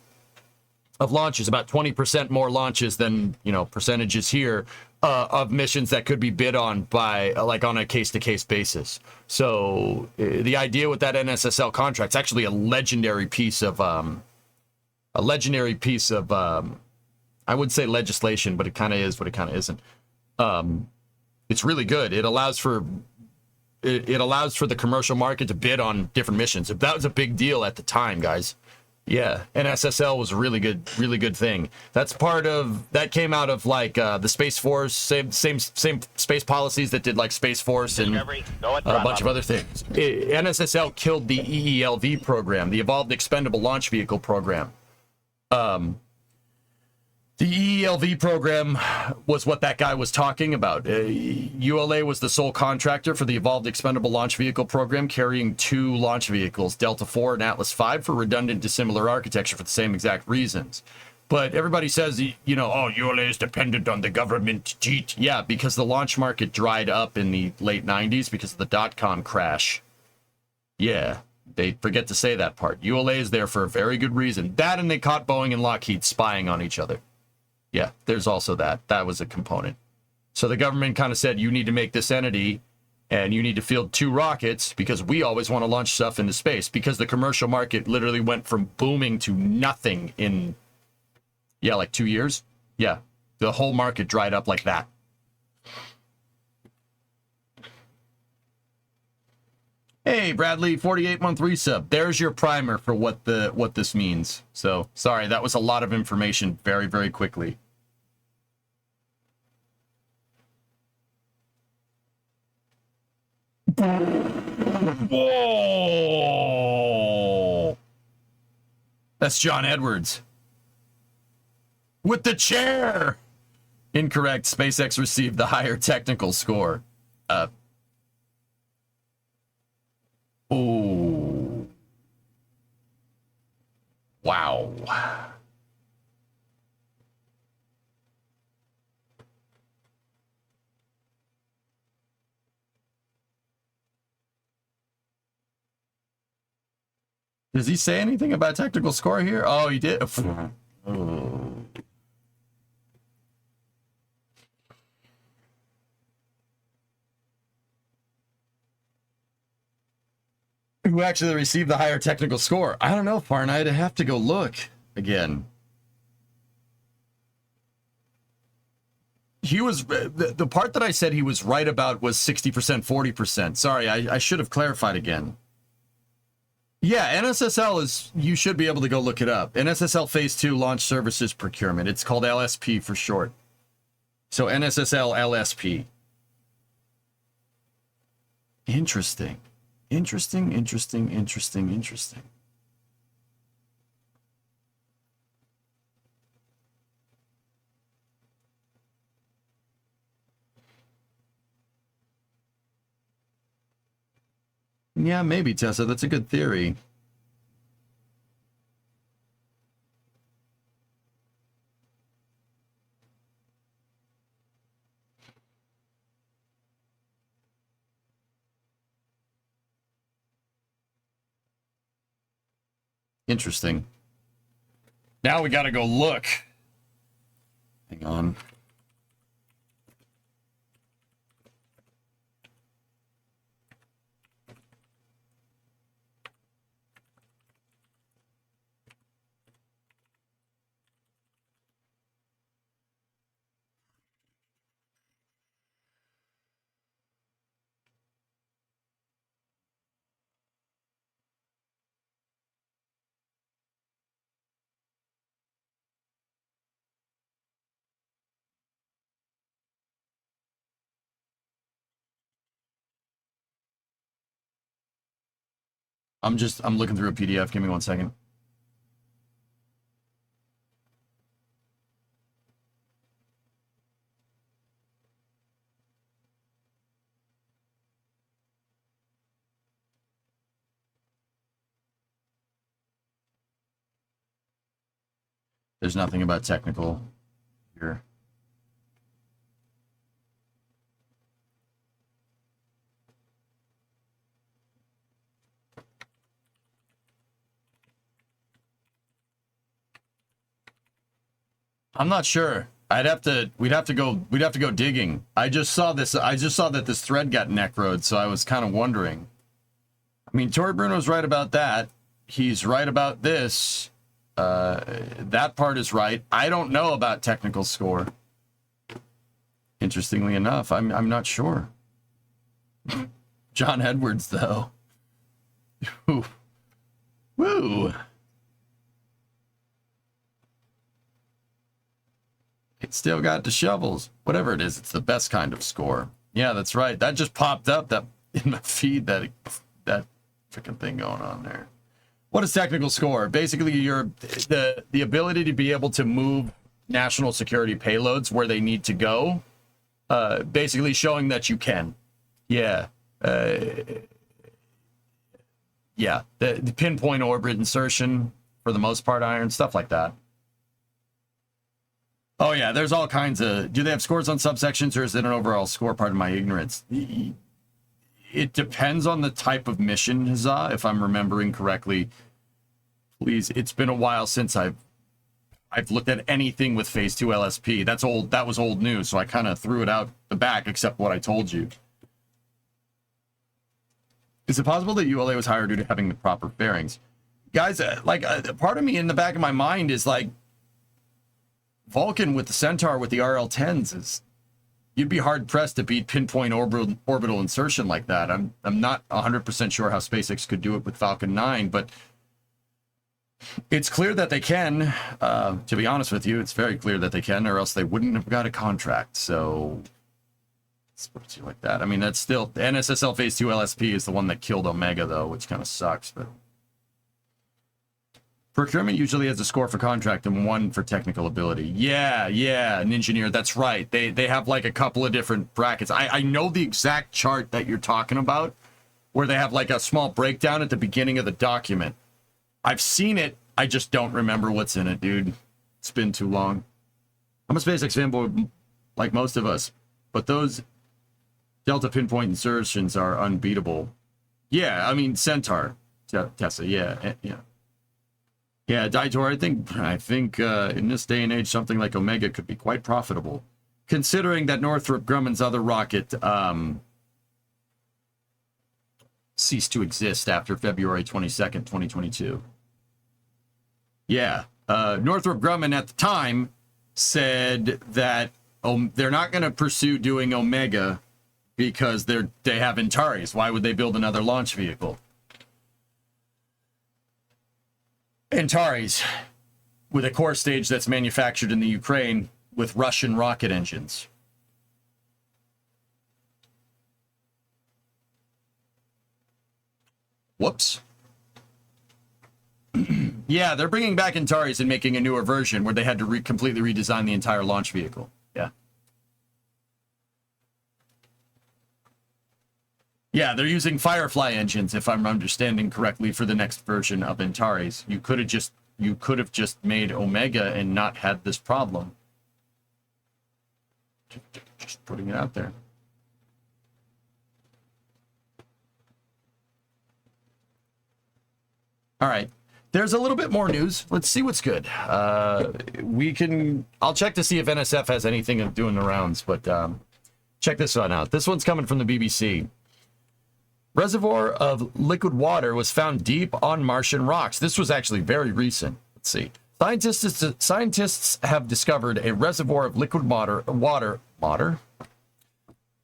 of launches, about 20% more launches than, percentages here, of missions that could be bid on by, on a case-to-case basis. So the idea with that NSSL contract is actually a legendary piece of, I would say legislation, but it kind of is, but it kind of isn't. It's really good. It allows for the commercial market to bid on different missions. That was a big deal at the time, guys. Yeah, NSSL was a really good thing. That came out of the Space Force, same space policies that did like Space Force and a bunch of other things. NSSL killed the EELV program, the Evolved Expendable Launch Vehicle program. The EELV program was what that guy was talking about. ULA was the sole contractor for the Evolved Expendable Launch Vehicle program, carrying two launch vehicles, Delta IV and Atlas V, for redundant dissimilar architecture for the same exact reasons. But everybody says, ULA is dependent on the government cheat. Yeah, because the launch market dried up in the late 90s because of the dot-com crash. Yeah, they forget to say that part. ULA is there for a very good reason. That, and they caught Boeing and Lockheed spying on each other. Yeah, there's also that. That was a component. So the government kind of said, you need to make this entity and you need to field two rockets because we always want to launch stuff into space, because the commercial market literally went from booming to nothing in, 2 years. Yeah, the whole market dried up like that. Hey, Bradley, 48-month resub. There's your primer for what this means. So, sorry, that was a lot of information very, very quickly. Whoa! That's John Edwards. With the chair! Incorrect. SpaceX received the higher technical score. Oh. Wow. Does he say anything about technical score here? Oh, he did. Oh. Who actually received the higher technical score? I don't know, Farn. I'd have to go look again. He was the part that I said he was right about was 60%, 40%. Sorry, I should have clarified again. Yeah, NSSL is, you should be able to go look it up. NSSL Phase 2 Launch Services Procurement. It's called LSP for short. So NSSL LSP. Interesting. Interesting. Yeah, maybe, Tessa. That's a good theory. Interesting. Now we gotta go look. Hang on. I'm looking through a PDF. Give me 1 second. There's nothing about technical here. I'm not sure. We'd have to go digging. I just saw that this thread got necroed, so I was kind of wondering. I mean, Tori Bruno's right about that. He's right about this. That part is right. I don't know about technical score. Interestingly enough, I'm not sure. John Edwards, though. Woo. It's still got the shovels. Whatever it is, it's the best kind of score. Yeah, that's right. That just popped up that in my feed, that freaking thing going on there. What is technical score? Basically, the ability to be able to move national security payloads where they need to go. Basically showing that you can. Yeah. Yeah. The pinpoint orbit insertion, for the most part, iron, stuff like that. Oh, yeah, there's all kinds of... Do they have scores on subsections, or is it an overall score? Part of my ignorance. It depends on the type of mission, Huzzah, if I'm remembering correctly. Please, it's been a while since I've looked at anything with Phase 2 LSP. That's old. That was old news, so I kind of threw it out the back, except what I told you. Is it possible that ULA was higher due to having the proper bearings? Guys, part of me in the back of my mind is like, Vulcan with the Centaur with the RL-10s is... You'd be hard-pressed to beat pinpoint orbital insertion like that. I'm not 100% sure how SpaceX could do it with Falcon 9, but it's clear that they can. To be honest with you, it's very clear that they can, or else they wouldn't have got a contract. So, it's puts you like that. I mean, that's still... The NSSL Phase 2 LSP is the one that killed Omega, though, which kind of sucks, but... Procurement usually has a score for contract and one for technical ability. Yeah, an engineer, that's right. They have like a couple of different brackets. I know the exact chart that you're talking about, where they have like a small breakdown at the beginning of the document. I've seen it, I just don't remember what's in it, dude. It's been too long. I'm a SpaceX fanboy, like most of us, but those Delta pinpoint insertions are unbeatable. Yeah, I mean, Centaur, Tessa, yeah. Yeah, Daitor, I think in this day and age, something like Omega could be quite profitable, considering that Northrop Grumman's other rocket ceased to exist after February 22nd, 2022. Yeah, Northrop Grumman at the time said that they're not going to pursue doing Omega because they have Antares. Why would they build another launch vehicle? Antares, with a core stage that's manufactured in the Ukraine with Russian rocket engines. Whoops. Yeah, they're bringing back Antares and making a newer version where they had to completely redesign the entire launch vehicle. Yeah. Yeah, they're using Firefly engines, if I'm understanding correctly, for the next version of Antares. You could have just made Omega and not had this problem. Just putting it out there. All right. There's a little bit more news. Let's see what's good. I'll check to see if NSF has anything doing the rounds, but check this one out. This one's coming from the BBC. Reservoir of liquid water was found deep on Martian rocks. This was actually very recent. Let's see. Scientists have discovered a reservoir of liquid water.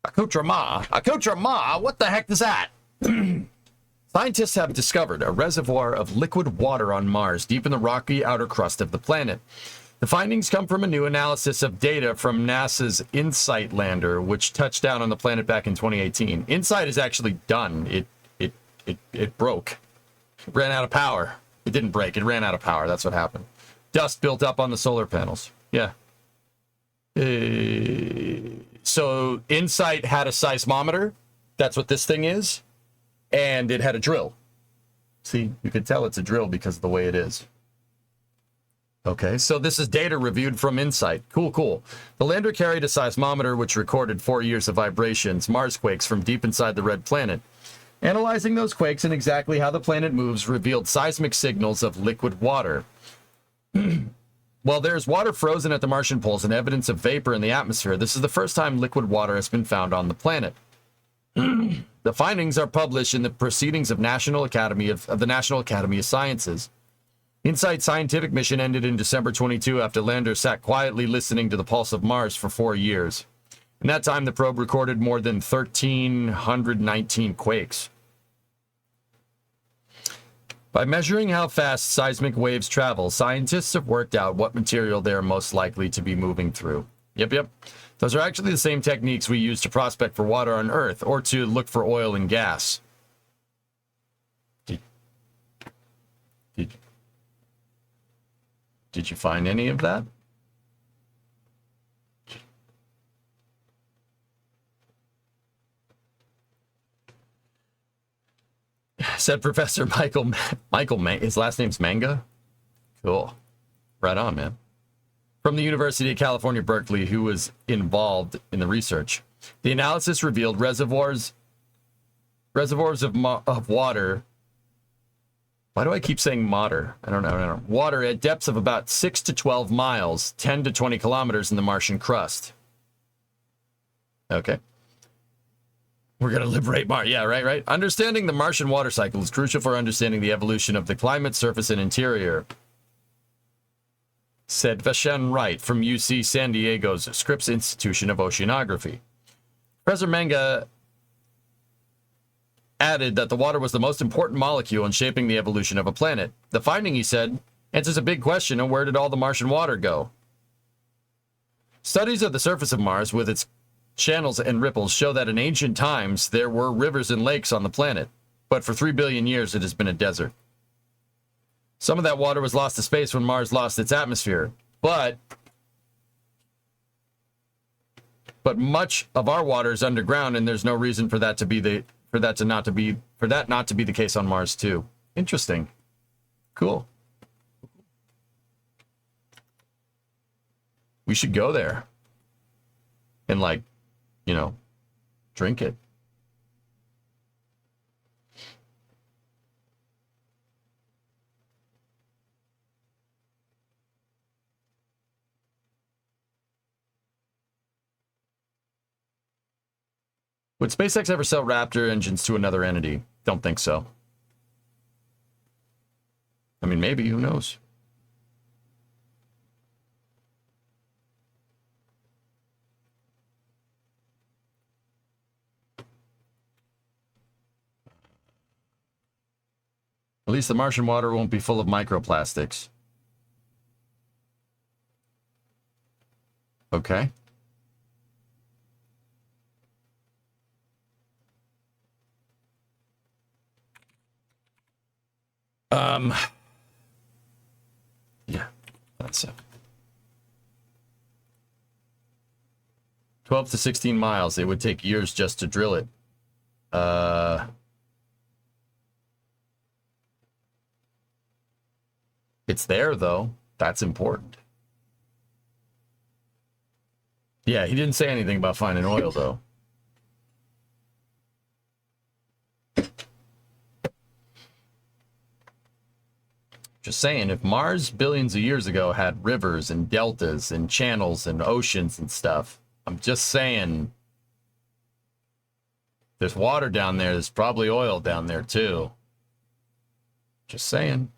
Accoutrement. What the heck is that? Scientists have discovered a reservoir of liquid water on Mars, deep in the rocky outer crust of the planet. The findings come from a new analysis of data from NASA's InSight lander, which touched down on the planet back in 2018. InSight is actually done. It broke. Ran out of power. It didn't break. It ran out of power. That's what happened. Dust built up on the solar panels. Yeah. So Insight had a seismometer. That's what this thing is. And it had a drill. See, you could tell it's a drill because of the way it is. Okay, so this is data reviewed from Insight. Cool, cool. The lander carried a seismometer which recorded 4 years of vibrations, Mars quakes from deep inside the red planet. Analyzing those quakes and exactly how the planet moves revealed seismic signals of liquid water. While there's water frozen at the Martian poles and evidence of vapor in the atmosphere, this is the first time liquid water has been found on the planet. The findings are published in the Proceedings of the National Academy of Sciences. InSight's scientific mission ended in December 22 after lander sat quietly listening to the pulse of Mars for 4 years. In that time, the probe recorded more than 1,319 quakes. By measuring how fast seismic waves travel, scientists have worked out what material they are most likely to be moving through. Yep. Those are actually the same techniques we use to prospect for water on Earth or to look for oil and gas. Did you find any of that? Said Professor Michael, his last name's Manga? Cool. Right on, man. From the University of California, Berkeley, who was involved in the research. The analysis revealed reservoirs of water. Why do I keep saying water? I don't know. Water at depths of about 6 to 12 miles, 10 to 20 kilometers in the Martian crust. Okay. We're going to liberate Mars. Yeah, right. Understanding the Martian water cycle is crucial for understanding the evolution of the climate, surface, and interior, said Vashen Wright from UC San Diego's Scripps Institution of Oceanography. Professor Manga added that the water was the most important molecule in shaping the evolution of a planet. The finding, he said, answers a big question of where did all the Martian water go? Studies of the surface of Mars with its channels and ripples show that in ancient times there were rivers and lakes on the planet, but for 3 billion years it has been a desert. Some of that water was lost to space when Mars lost its atmosphere, but much of our water is underground, and there's no reason for that not to be the case on Mars too. Interesting. Cool. We should go there and, like, drink it. Would SpaceX ever sell Raptor engines to another entity? Don't think so. I mean, maybe, who knows? At least the Martian water won't be full of microplastics. Okay. Yeah, that's it. 12 to 16 miles. It would take years just to drill it. It's there, though. That's important. Yeah, he didn't say anything about finding oil, though. Just saying, if Mars billions of years ago had rivers and deltas and channels and oceans and stuff, I'm just saying there's water down there. There's probably oil down there, too. Just saying.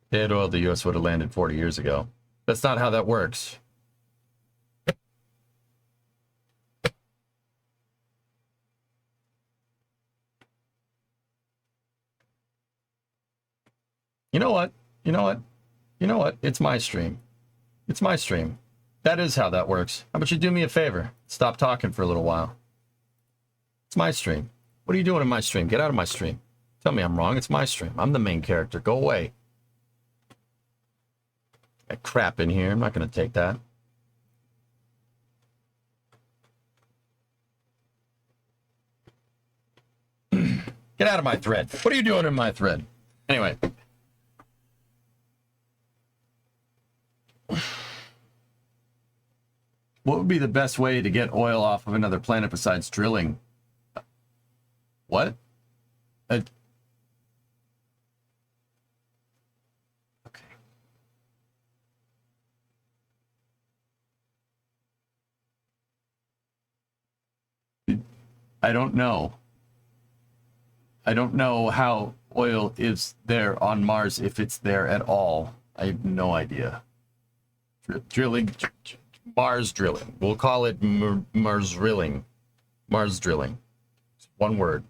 They had oil, the U.S. would have landed 40 years ago. That's not how that works. You know what? It's my stream. It's my stream. That is how that works. How about you do me a favor? Stop talking for a little while. It's my stream. What are you doing in my stream? Get out of my stream. Tell me I'm wrong. It's my stream. I'm the main character. Go away. Got crap in here. I'm not going to take that. Get out of my thread. What are you doing in my thread? Anyway. What would be the best way to get oil off of another planet besides drilling? What? Okay. I don't know. I don't know how oil is there on Mars, if it's there at all. I have no idea. Drilling, Mars drilling. We'll call it Mars drilling. Mars drilling. It's one word.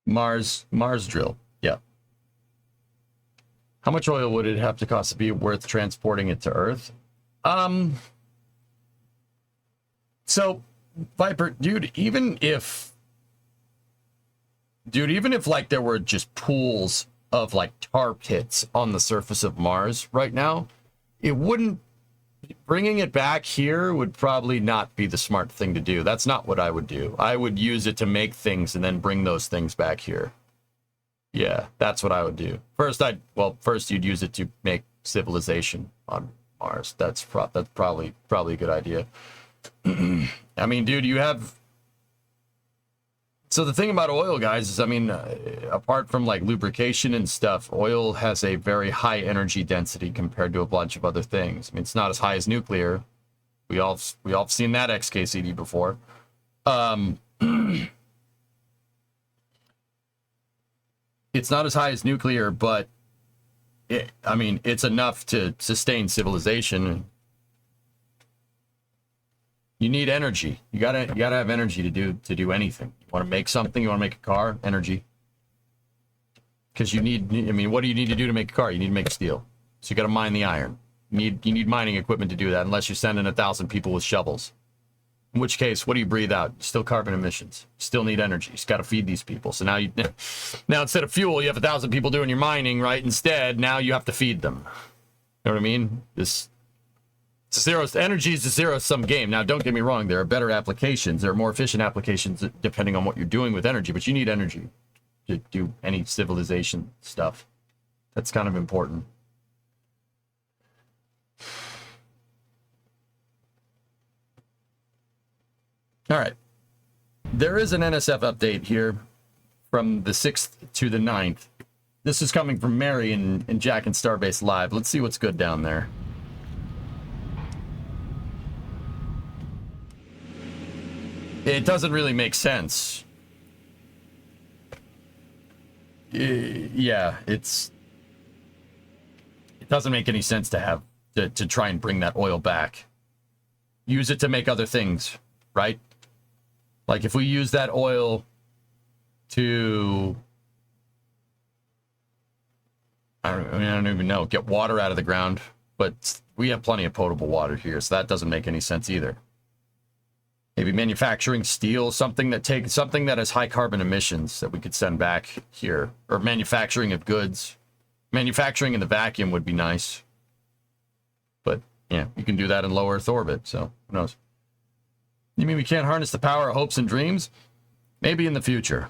Mars drill. Yeah. How much oil would it have to cost to be worth transporting it to Earth? So, Viper, dude, even if like there were just pools of like tar pits on the surface of Mars right now, it wouldn't, bringing it back here would probably not be the smart thing to do. That's not what I would do. I would use it to make things and then bring those things back here. Yeah, that's what I would do. First you'd use it to make civilization on Mars. That's probably a good idea. I mean, dude, you have... So the thing about oil, guys, is, I mean, apart from like lubrication and stuff, oil has a very high energy density compared to a bunch of other things. I mean, it's not as high as nuclear. We all have seen that XKCD before. It's not as high as nuclear, but I mean, it's enough to sustain civilization. You need energy. You gotta have energy to do anything. You want to make something? You want to make a car? Energy. Because you need. I mean, what do you need to do to make a car? You need to make steel. So you got to mine the iron. You need mining equipment to do that. Unless you're sending 1,000 people with shovels. In which case, what do you breathe out? Still carbon emissions. You still need energy. You just got to feed these people. So now instead of fuel, you have 1,000 people doing your mining, right? Instead, now you have to feed them. You know what I mean? Energy is a zero-sum game. Now, don't get me wrong. There are better applications. There are more efficient applications depending on what you're doing with energy. But you need energy to do any civilization stuff. That's kind of important. All right. There is an NSF update here from the 6th to the 9th. This is coming from Mary and Jack and Starbase Live. Let's see what's good down there. It doesn't really make sense. Yeah, it doesn't make any sense to have to try and bring that oil back. Use it to make other things, right? Like if we use that oil to, I don't even know, get water out of the ground, but we have plenty of potable water here, so that doesn't make any sense either. Maybe manufacturing steel, something that has high carbon emissions that we could send back here, or manufacturing of goods. Manufacturing in the vacuum would be nice, but yeah, you can do that in low Earth orbit. So who knows? You mean we can't harness the power of hopes and dreams? Maybe in the future.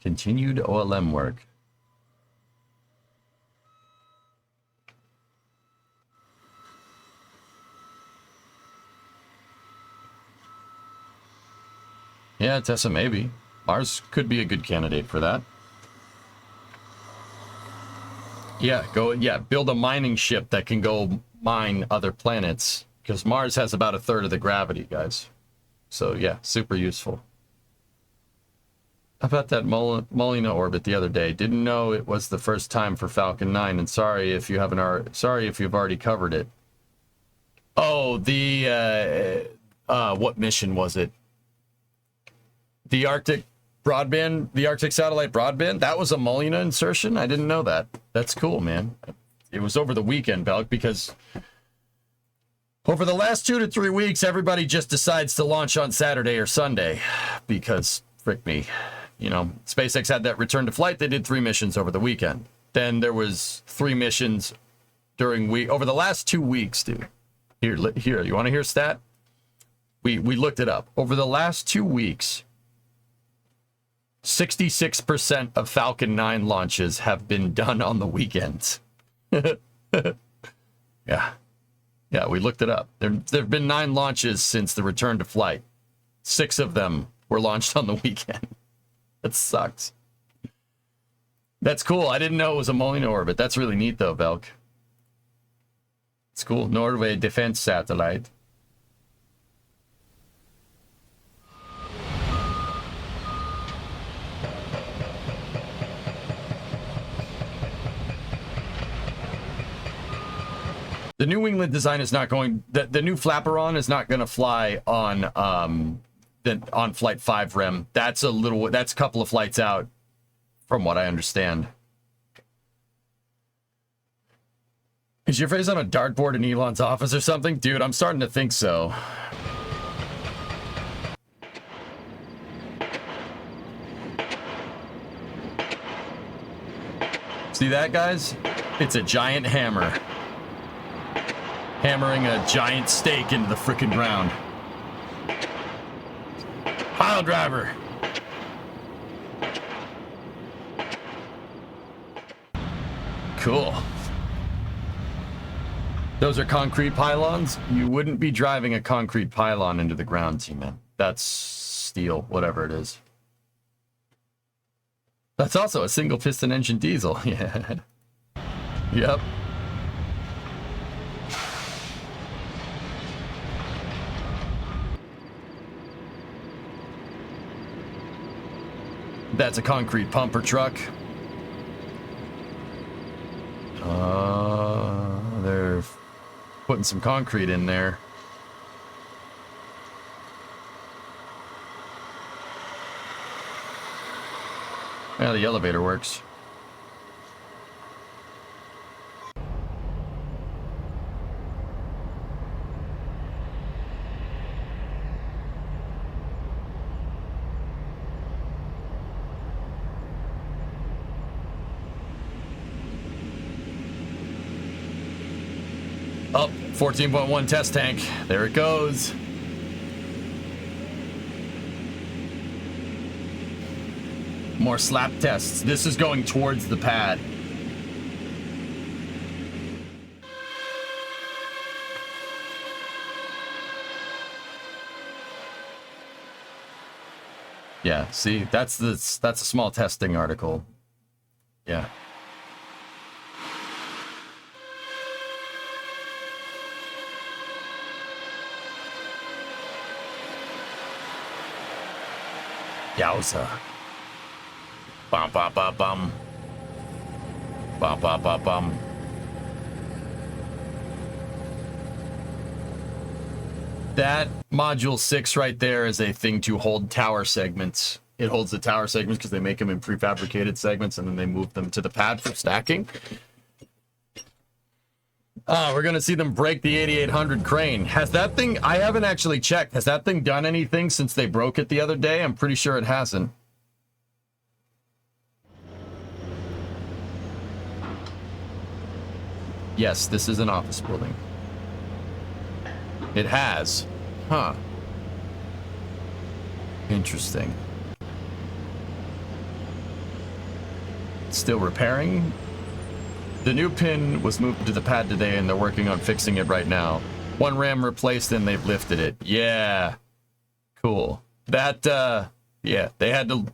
Continued OLM work. Yeah, Tessa, maybe. Mars could be a good candidate for that. Yeah, build a mining ship that can go mine other planets. Because Mars has about 1/3 of the gravity, guys. So, yeah, super useful. about that Molina orbit the other day. Didn't know it was the first time for Falcon 9, and sorry if you haven't. Sorry if you've already covered it. Oh, the what mission was it? The Arctic broadband, the Arctic satellite broadband. That was a Molina insertion. I didn't know that. That's cool, man. It was over the weekend, Belk, because over the last 2 to 3 weeks, everybody just decides to launch on Saturday or Sunday because frick me. You know, SpaceX had that return to flight. They did 3 missions over the weekend. Then there was 3 missions during over the last 2 weeks, dude. Here, you want to hear a stat? We looked it up. Over the last 2 weeks, 66% of Falcon 9 launches have been done on the weekends. Yeah. Yeah, we looked it up. There have been 9 launches since the return to flight. 6 of them were launched on the weekend. That sucks. That's cool. I didn't know it was a Molina orbit. That's really neat, though, Belk. It's cool. Norway defense satellite. The New England design is not going. The new flaperon is not going to fly on Flight 5 REM. That's a couple of flights out, from what I understand. Is your face on a dartboard in Elon's office or something, dude? I'm starting to think so. See that, guys? It's a giant hammer. Hammering a giant stake into the frickin' ground. Pile driver. Cool. Those are concrete pylons. You wouldn't be driving a concrete pylon into the ground, T-Man. That's steel, whatever it is. That's also a single piston engine diesel. Yeah. Yep. That's a concrete pumper truck. They're putting some concrete in there. Yeah, the elevator works. Up, 14.1 test tank. There it goes. More slap tests. This is going towards the pad. Yeah, see, that's a small testing article. Yeah. Yowza. Bum bum bum bum. Bum bum bum bum. That module 6 right there is a thing to hold tower segments. It holds the tower segments because they make them in prefabricated segments and then they move them to the pad for stacking. We're going to see them break the 8800 crane. Has that thing, I haven't actually checked, has that thing done anything since they broke it the other day? I'm pretty sure it hasn't. Yes, this is an office building. It has. Huh. Interesting. Still repairing. The new pin was moved to the pad today and they're working on fixing it right now. One ram replaced and they've lifted it. Yeah. Cool. That, yeah, they had to,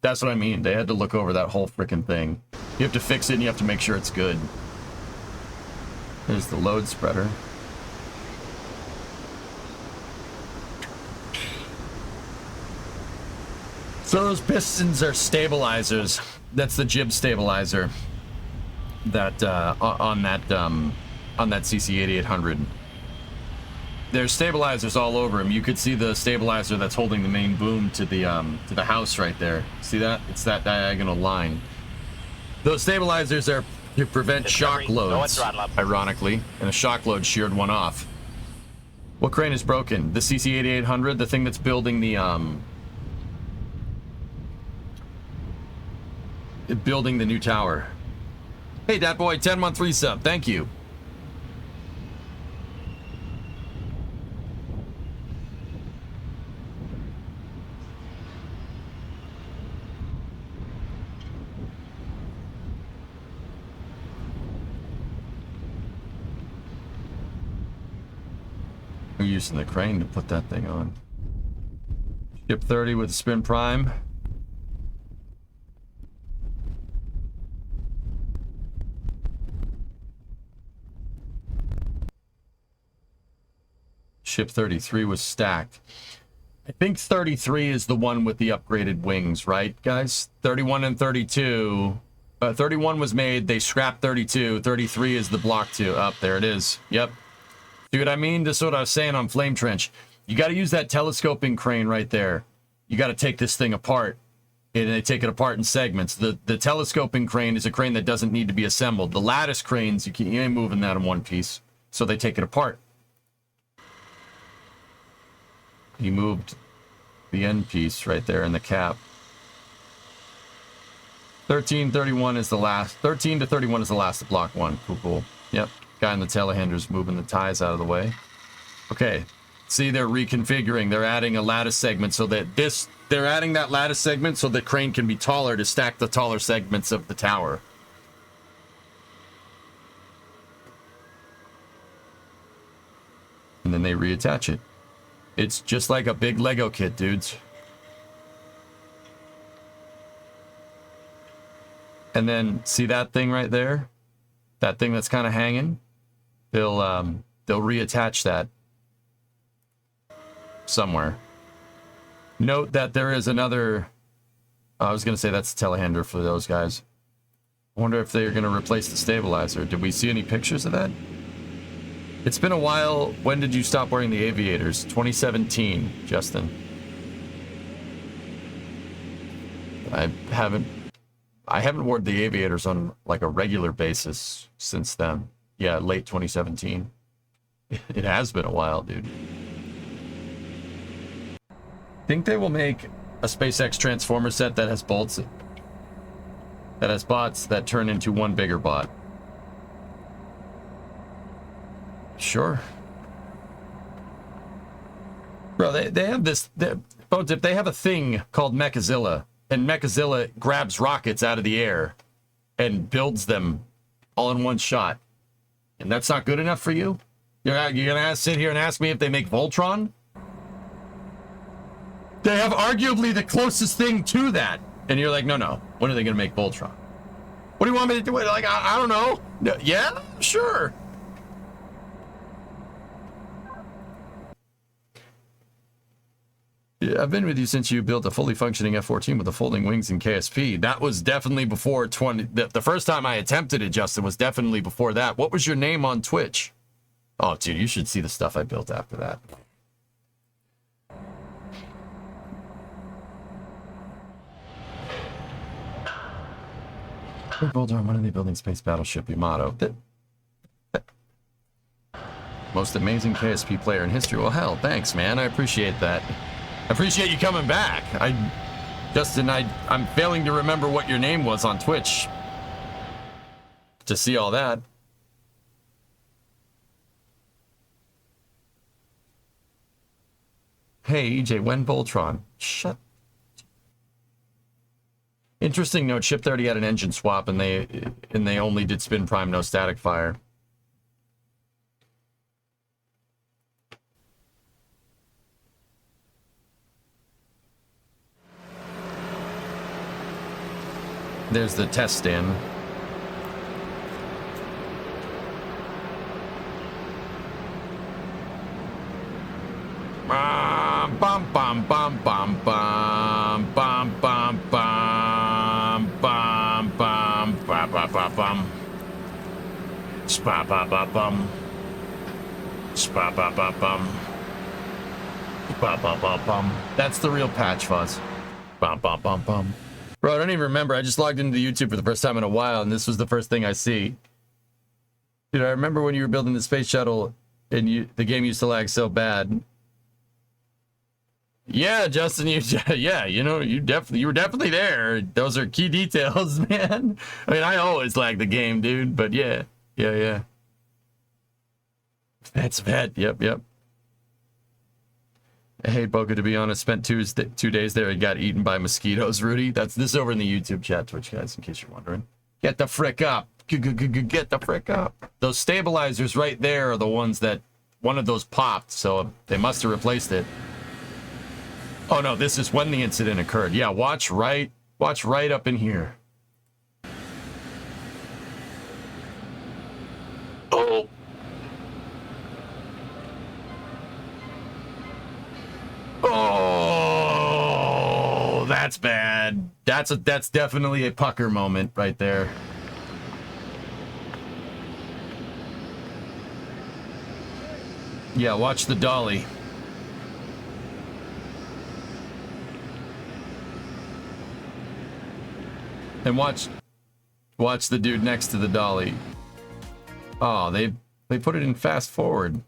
that's what I mean. They had to look over that whole freaking thing. You have to fix it and you have to make sure it's good. There's the load spreader. So those pistons are stabilizers. That's the jib stabilizer that on that CC8800. There's stabilizers all over him. You could see the stabilizer that's holding the main boom to the house right there. See that? It's that diagonal line. Those stabilizers are to prevent shock loads, ironically, and a shock load sheared one off. What crane is broken? The CC8800, the thing that's building the new tower. Hey, Dat Boy, 10-month resub. Thank you. We're using the crane to put that thing on. Ship 30 with a spin prime. Ship 33 was stacked. I think 33 is the one with the upgraded wings, right, guys? 31 and 32. 31 was made. They scrapped 32. 33 is the block 2. Up there it is. Yep. See what I mean? This is what I was saying on Flame Trench. You got to use that telescoping crane right there. You got to take this thing apart. And they take it apart in segments. The telescoping crane is a crane that doesn't need to be assembled. The lattice cranes, you ain't moving that in one piece. So they take it apart. He moved the end piece right there in the cap. 1331 is the last. 13 to 31 is the last of block 1. Cool, cool. Yep. Guy in the telehandler's moving the ties out of the way. Okay. See, they're reconfiguring. They're adding a lattice segment so that they're adding that lattice segment so the crane can be taller to stack the taller segments of the tower. And then they reattach it. It's just like a big Lego kit, dudes. And then see that thing right there? That thing that's kind of hanging? They'll reattach that somewhere. Note that there is another. I was gonna say that's a telehandler for those guys. I wonder if they're gonna replace the stabilizer. Did we see any pictures of that? It's been a while. When did you stop wearing the aviators? 2017, Justin. I haven't worn the aviators on like a regular basis since then. Yeah, late 2017. It has been a while, dude. Think they will make a SpaceX transformer set that has bolts, that has bots that turn into one bigger bot? Sure. Bro, they have this, Bones, if they have a thing called Mechazilla, and Mechazilla grabs rockets out of the air and builds them all in one shot, and that's not good enough for you? You're gonna sit here and ask me if they make Voltron? They have arguably the closest thing to that. And you're like, no. When are they gonna make Voltron? What do you want me to do? Like, I don't know. Yeah, sure. Yeah, I've been with you since you built a fully functioning F-14 with the folding wings and KSP. That was definitely before 20... The first time I attempted it, Justin, was definitely before that. What was your name on Twitch? Oh, dude, you should see the stuff I built after that. Voltron, when are they building Space Battleship Yamato? Most amazing KSP player in history. Well, hell, thanks, man. I appreciate that. I appreciate you coming back. Justin, I'm failing to remember what your name was on Twitch to see all that. Hey, EJ, when Voltron? Shut. Interesting note, Ship 30 had an engine swap and they only did spin prime, no static fire. There's the test stand. Bum bum bum bum bum bum bum. Spa-ba-ba-bum. Spa-ba-ba-bum. Spa-ba-ba-bum. That's the real patch fuzz. Bum-bum-bum-bum. Bro, I don't even remember. I just logged into YouTube for the first time in a while, and this was the first thing I see. Dude, I remember when you were building the space shuttle, and the game used to lag so bad. Yeah, Justin, yeah, you know, you were definitely there. Those are key details, man. I mean, I always lag the game, dude, but yeah. That's vet. Yep. I hate Boca, to be honest. Spent 2 days there and got eaten by mosquitoes, Rudy. This is over in the YouTube chat, Twitch guys, in case you're wondering. Get the frick up. Get the frick up. Those stabilizers right there are the ones that one of those popped, so they must have replaced it. Oh no, this is when the incident occurred. Yeah, watch right up in here. Oh. Oh, that's bad. That's definitely a pucker moment right there. Yeah, watch the dolly. And watch the dude next to the dolly. Oh, they put it in fast forward.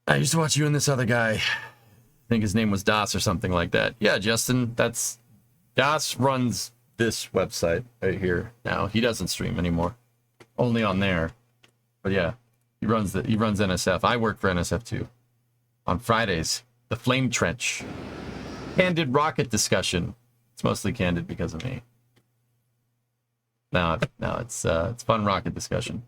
I used to watch you and this other guy. I think his name was Das or something like that. Yeah, Justin, Das runs this website right here now. He doesn't stream anymore. Only on there. But yeah, he runs NSF. I work for NSF too. On Fridays, the Flame Trench. Candid rocket discussion. It's mostly candid because of me. No, it's fun rocket discussion.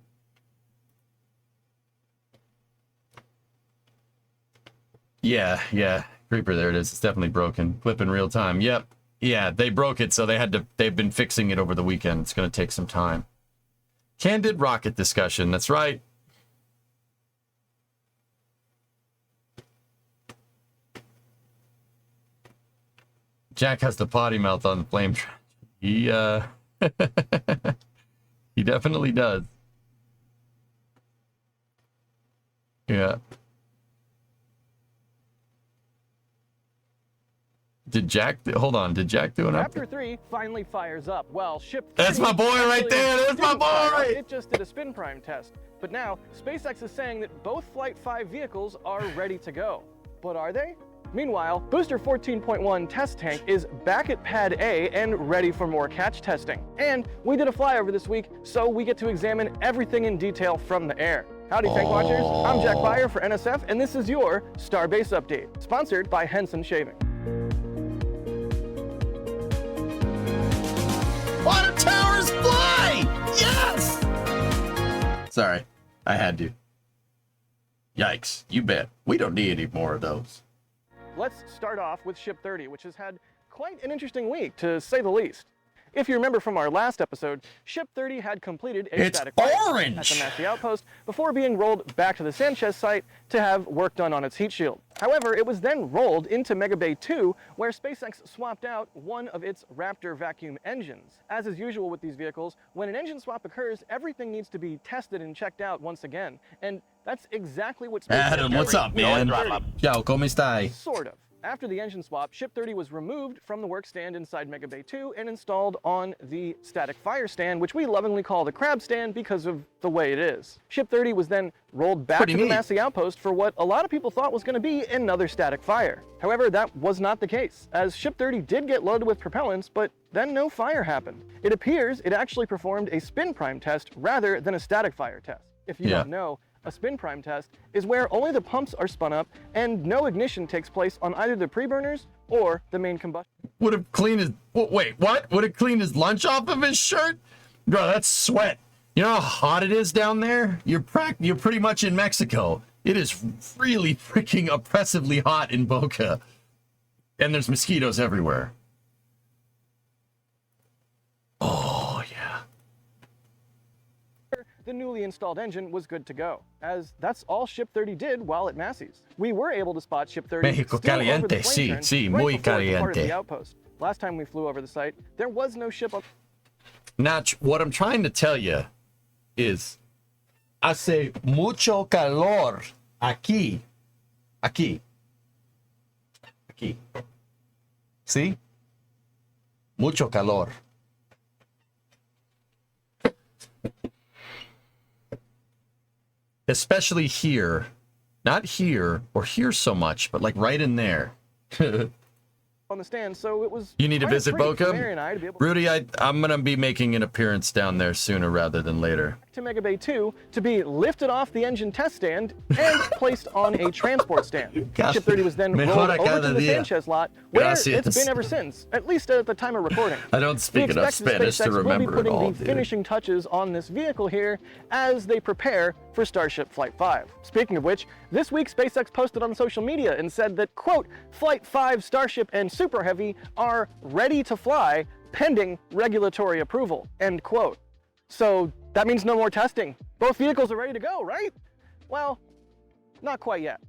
Yeah, Creeper, there it is. It's definitely broken. Clip in real time. Yep. Yeah, they broke it, so they've been fixing it over the weekend. It's gonna take some time. Candid rocket discussion, that's right. Jack has the potty mouth on the flame trench. He he definitely does. Yeah. Did Jack do an update? Chapter 3 finally fires up. Well, ship 3 That's my boy right there. That's my boy. It just did a spin prime test. But now, SpaceX is saying that both Flight 5 vehicles are ready to go. But are they? Meanwhile, Booster 14.1 test tank is back at Pad A and ready for more catch testing. And we did a flyover this week, so we get to examine everything in detail from the air. Howdy, Tank Watchers. I'm Jack Byer for NSF, and this is your Starbase Update, sponsored by Henson Shaving. Water towers fly! Yes! Sorry, I had to. Yikes, you bet. We don't need any more of those. Let's start off with Ship 30, which has had quite an interesting week, to say the least. If you remember from our last episode, Ship 30 had completed a static flight orange! at the Massey Outpost before being rolled back to the Sanchez site to have work done on its heat shield. However, it was then rolled into Mega Bay 2, where SpaceX swapped out one of its Raptor vacuum engines. As is usual with these vehicles, when an engine swap occurs, everything needs to be tested and checked out once again. And that's exactly what SpaceX Adam, what's up, man? Ciao, come stai? Sort of. After the engine swap, Ship 30 was removed from the work stand inside Mega Bay 2 and installed on the static fire stand, which we lovingly call the crab stand because of the way it is. Ship 30 was then rolled back to the Massey Outpost for what a lot of people thought was going to be another static fire. However, that was not the case, as Ship 30 did get loaded with propellants, but then no fire happened. It appears it actually performed a spin prime test rather than a static fire test. If you don't know, a spin prime test is where only the pumps are spun up and no ignition takes place on either the pre-burners or the main combustion. Would have cleaned his... Wait, what? Would have cleaned his lunch off of his shirt? Bro, that's sweat. You know how hot it is down there? You're pretty much in Mexico. It is really freaking oppressively hot in Boca. And there's mosquitoes everywhere. Oh, yeah. The newly installed engine was good to go, as that's all Ship 30 did while at Massey's. We were able to spot Ship 30 Mexico still over the caliente, flame trench sí, right muy before it departed caliente. the outpost. Last time we flew over the site, there was no ship up. Natch, what I'm trying to tell you is, hace mucho calor aquí. Aquí. Aquí. See? Mucho calor. Especially here. Not here or here so much, but like right in there. On the stand, so it was. You need to quite a visit treat for Boca? Mary and I to be able Rudy, I'm going to be making an appearance down there sooner rather than later. to Mega Bay 2 to be lifted off the engine test stand and placed on a transport stand. Ship 30 was then rolled Mejora over cada to the día. Sanchez lot, where Gracias. it's been ever since, at least at the time of recording. I don't speak We enough expect that Spanish to SpaceX will be remember it putting all, the dude. finishing touches on this vehicle here as they prepare for Starship Flight 5. Speaking of which, this week SpaceX posted on social media and said that, quote, Flight 5 Starship and Super Heavy are ready to fly pending regulatory approval, end quote. So that means no more testing. Both vehicles are ready to go, right? Well, not quite yet.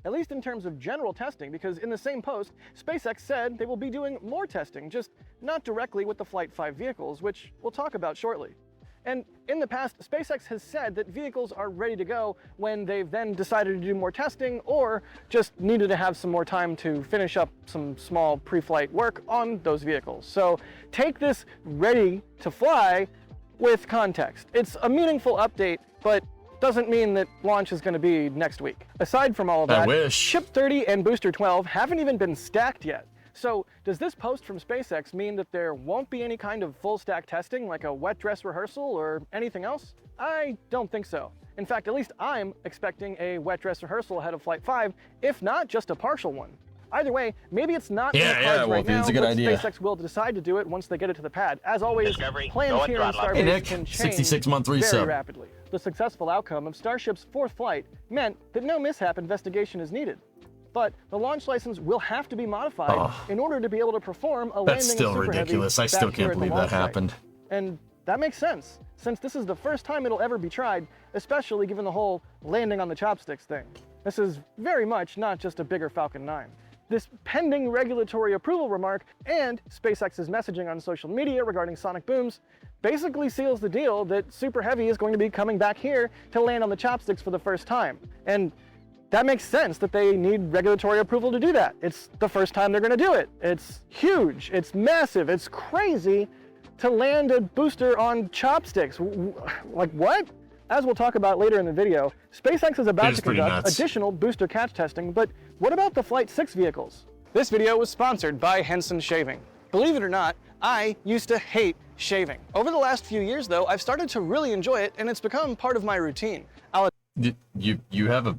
At least in terms of general testing, because in the same post, SpaceX said they will be doing more testing, just not directly with the Flight 5 vehicles, which we'll talk about shortly. And in the past, SpaceX has said that vehicles are ready to go when they've then decided to do more testing or just needed to have some more time to finish up some small pre-flight work on those vehicles. So take this ready to fly with context. It's a meaningful update, but doesn't mean that launch is going to be next week. Aside from all of I that, wish. Ship 30 and Booster 12 haven't even been stacked yet. So does this post from SpaceX mean that there won't be any kind of full stack testing like a wet dress rehearsal or anything else? I don't think so. In fact, at least I'm expecting a wet dress rehearsal ahead of Flight 5, if not just a partial one. Either way, maybe it's not in the cards right now, it's a good but idea. SpaceX will decide to do it once they get it to the pad. As always, Discovery, plans go here and in throttle up. Hey, Starbase Nick, can change 66-month very resub. rapidly. The successful outcome of Starship's fourth flight meant that no mishap investigation is needed. But the launch license will have to be modified in order to be able to perform a landing That's of still Super Heavy ridiculous. I back still here can't at the believe that launch site. happened. And that makes sense, since this is the first time it'll ever be tried, especially given the whole landing on the chopsticks thing. This is very much not just a bigger Falcon 9. This pending regulatory approval remark and SpaceX's messaging on social media regarding sonic booms basically seals the deal that Super Heavy is going to be coming back here to land on the chopsticks for the first time. And that makes sense that they need regulatory approval to do that. It's the first time they're going to do it. It's huge, it's massive, it's crazy to land a booster on chopsticks. Like what? As we'll talk about later in the video, SpaceX is about It is to pretty conduct nuts. additional booster catch testing, but what about the Flight 6 vehicles? This video was sponsored by Henson Shaving. Believe it or not, I used to hate shaving. Over the last few years though, I've started to really enjoy it and it's become part of my routine. I'll You have a...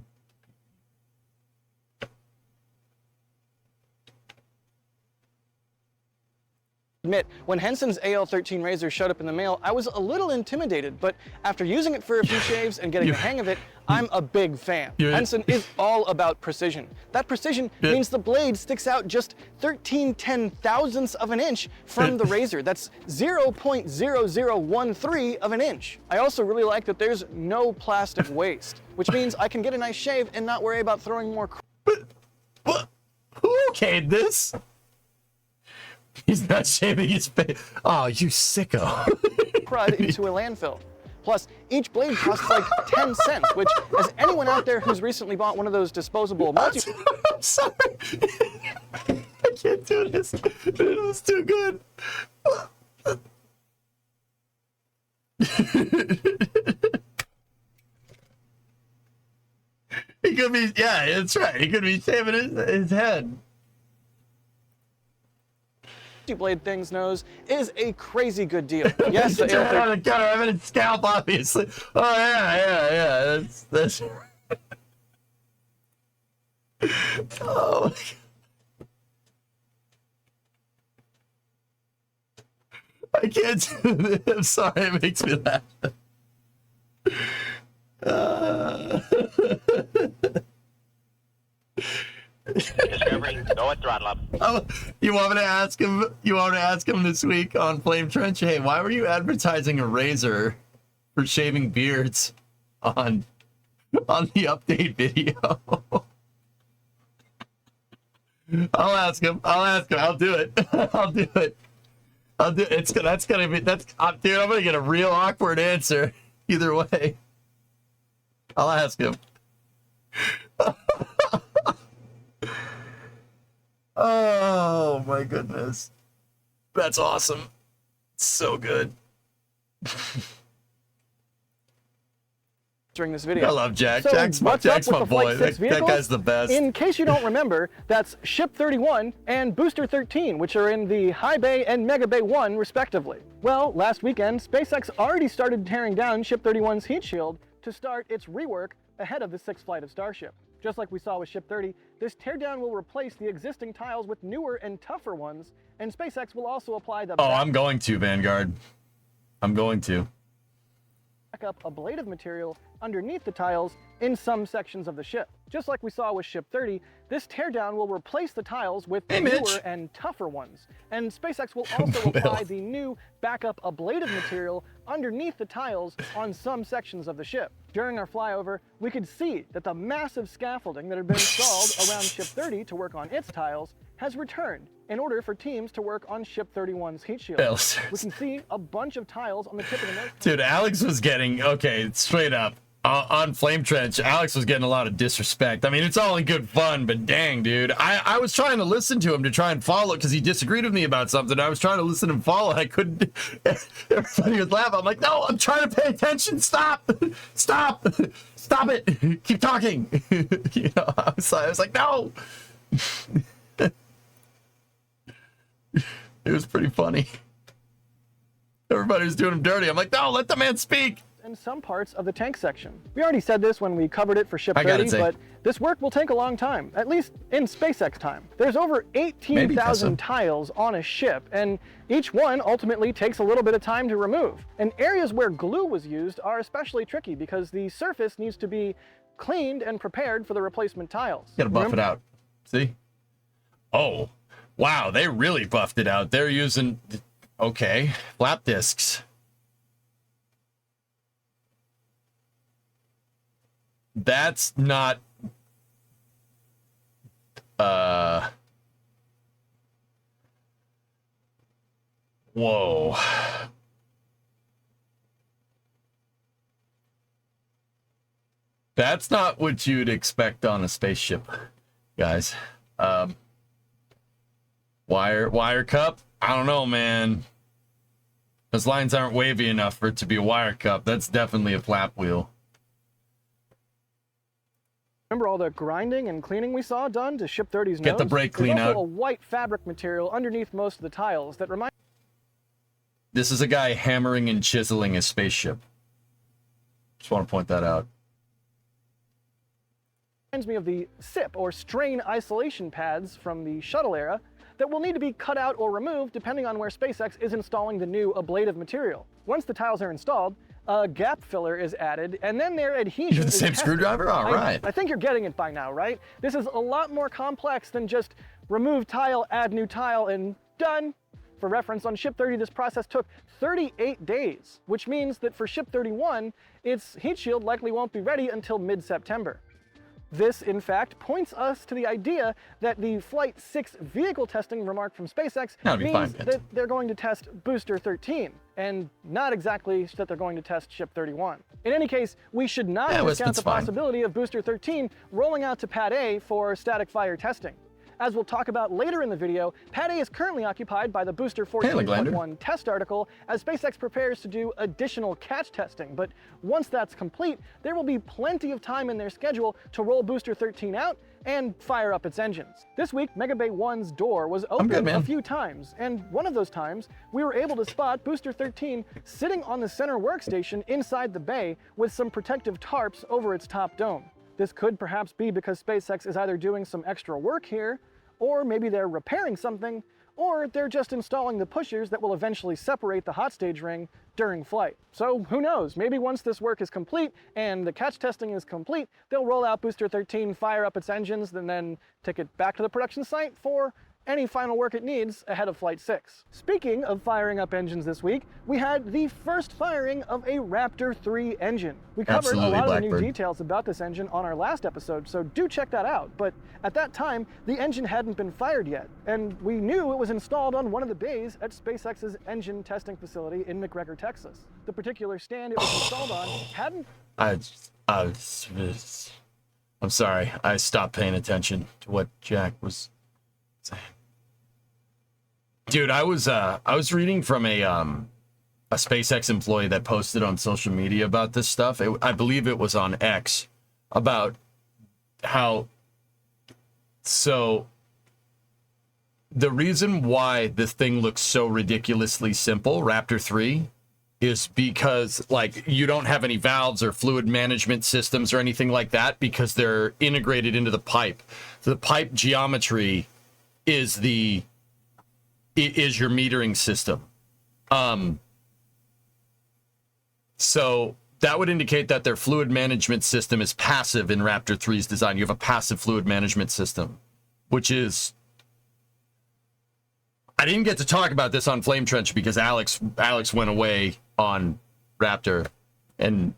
admit, when Henson's AL13 razor showed up in the mail, I was a little intimidated, but after using it for a few shaves and getting the hang of it, I'm a big fan. Henson is all about precision. That precision means the blade sticks out just 13/10,000ths of an inch from the razor. That's 0.0013 of an inch. I also really like that there's no plastic waste, which means I can get a nice shave and not worry about throwing more What? Who okayed this? He's not shaving his face. Oh, you sicko. crud into a landfill. Plus, each blade costs like 10 cents, which, as anyone out there who's recently bought one of those disposable I'm sorry. I can't do this. It was too good. He could be, yeah, that's right. He could be shaving his head. multi-blade thing's nose is a crazy good deal. Yes, the Turn AL13 on the counter. I'm in scalp, obviously. Oh yeah. That's. Oh. I can't do this. I'm sorry. It makes me laugh. Discovery, go and throttle up. Oh, you want me to ask him? You want me to ask him this week on Flame Trench? Hey, why were you advertising a razor for shaving beards on the update video? I'll ask him. I'll do it. I'll do it. That's gonna be dude. I'm gonna get a real awkward answer either way. I'll ask him. Oh my goodness, that's awesome. So good. During this video. I love Jack. So Jack's my what's up with boy. the Flight 6 That vehicles? guy's the best. In case you don't remember, that's Ship 31 and Booster 13, which are in the High Bay and Mega Bay 1, respectively. Well, last weekend, SpaceX already started tearing down Ship 31's heat shield to start its rework ahead of the sixth flight of Starship. Just like we saw with Ship 30, this teardown will replace the existing tiles with newer and tougher ones, and SpaceX will also apply the I'm going to, Vanguard. I'm going to. Up ablative material underneath the tiles in some sections of the ship. Just like we saw with Ship 30, this teardown will replace the tiles with newer and tougher ones. And SpaceX will also apply the new backup ablative material underneath the tiles on some sections of the ship. During our flyover, we could see that the massive scaffolding that had been installed around Ship 30 to work on its tiles has returned in order for teams to work on Ship 31's heat shield. We can see a bunch of tiles on the tip of the nose. Dude, Alex was getting, okay, straight up, on Flame Trench, Alex was getting a lot of disrespect. I mean, it's all in good fun, but dang, dude. I was trying to listen to him to try and follow, because he disagreed with me about something. I was trying to listen and follow, and I couldn't. Everybody was laughing. I'm like, no, I'm trying to pay attention. Stop. Stop. Stop it. Keep talking. You know, I was like, no. It was pretty funny. Everybody was doing him dirty. I'm like, no, let the man speak. And some parts of the tank section. We already said this when we covered it for Ship 30, but this work will take a long time, at least in SpaceX time. There's over 18,000 tiles on a ship, and each one ultimately takes a little bit of time to remove. And areas where glue was used are especially tricky because the surface needs to be cleaned and prepared for the replacement tiles. You gotta buff it out. See? Oh, wow, they really buffed it out. They're using, okay, flap discs. That's not, whoa. That's not what you'd expect on a spaceship, guys. Wire cup? I don't know, man. Those lines aren't wavy enough for it to be a wire cup. That's definitely a flap wheel. Remember all the grinding and cleaning we saw done to Ship 30's nose? Get the brake clean out. There's also a white fabric material underneath most of the tiles that reminds. This is a guy hammering and chiseling his spaceship. Just want to point that out. Reminds me of the SIP, or strain isolation pads from the shuttle era, that will need to be cut out or removed depending on where SpaceX is installing the new ablative material. Once the tiles are installed, a gap filler is added, and then their adhesion You're the is same tested. screwdriver? All right. I think you're getting it by now, right? This is a lot more complex than just remove tile, add new tile, and done. For reference, on Ship 30, this process took 38 days, which means that for Ship 31, its heat shield likely won't be ready until mid-September. This, in fact, points us to the idea that the Flight 6 vehicle testing remark from SpaceX means that they're going to test Booster 13, and not exactly that they're going to test Ship 31. In any case, we should not discount the possibility of Booster 13 rolling out to Pad A for static fire testing. As we'll talk about later in the video, Pad A is currently occupied by the Booster 14.1 test article as SpaceX prepares to do additional catch testing. But once that's complete, there will be plenty of time in their schedule to roll Booster 13 out and fire up its engines. This week, Mega Bay 1's door was opened a few times, and one of those times, we were able to spot Booster 13 sitting on the center workstation inside the bay with some protective tarps over its top dome. This could perhaps be because SpaceX is either doing some extra work here, or maybe they're repairing something, or they're just installing the pushers that will eventually separate the hot stage ring during flight. So who knows, maybe once this work is complete and the catch testing is complete, they'll roll out Booster 13, fire up its engines, and then take it back to the production site for any final work it needs ahead of Flight 6. Speaking of firing up engines this week, we had the first firing of a Raptor 3 engine. We covered Absolutely, a lot of the Blackbird. new details about this engine on our last episode, so do check that out. But at that time, the engine hadn't been fired yet, and we knew it was installed on one of the bays at SpaceX's engine testing facility in McGregor, Texas. The particular stand it was installed on hadn't... I'm sorry. I stopped paying attention to what Jack was saying. Dude, I was reading from a SpaceX employee that posted on social media about this stuff. I believe it was on X, about how, so the reason why this thing looks so ridiculously simple, Raptor 3, is because, like, you don't have any valves or fluid management systems or anything like that because they're integrated into the pipe. So the pipe geometry is your metering system. So that would indicate that their fluid management system is passive in Raptor 3's design. You have a passive fluid management system, which is... I didn't get to talk about this on Flame Trench because Alex went away on Raptor, and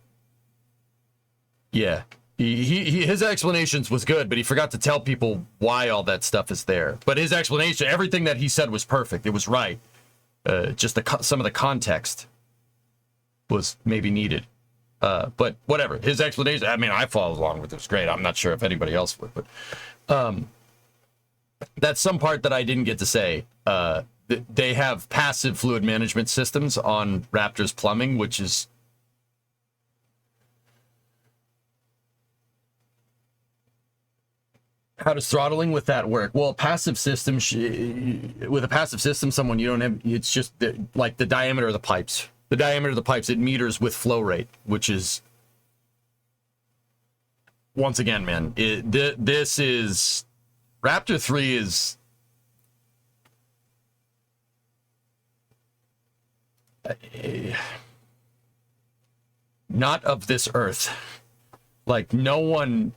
yeah, his explanations was good, but he forgot to tell people why all that stuff is there. But his explanation, everything that he said was perfect. It was right. Just some of the context was maybe needed. But whatever. His explanation, I mean, I followed along with it. It was great. I'm not sure if anybody else would, but that's some part that I didn't get to say. They have passive fluid management systems on Raptor's plumbing, which is... How does throttling with that work? Well, a passive system, with a passive system, someone you don't have, it's just like the diameter of the pipes. The diameter of the pipes, it meters with flow rate, which is... Once again, man, this is... Raptor 3 is... not of this earth. Like, no one...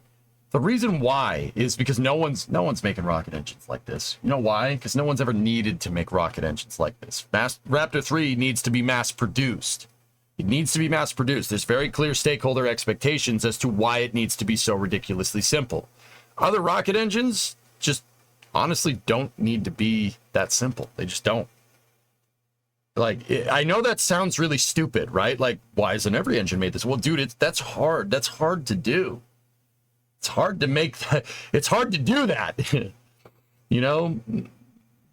The reason why is because no one's making rocket engines like this. You know why? Because no one's ever needed to make rocket engines like this. Raptor 3 needs to be mass produced. It needs to be mass produced. There's very clear stakeholder expectations as to why it needs to be so ridiculously simple. Other rocket engines just honestly don't need to be that simple. They just don't. Like, I know that sounds really stupid, right? Like, why isn't every engine made this? Well, dude, that's hard. That's hard to do. It's hard to make that. It's hard to do that. You know,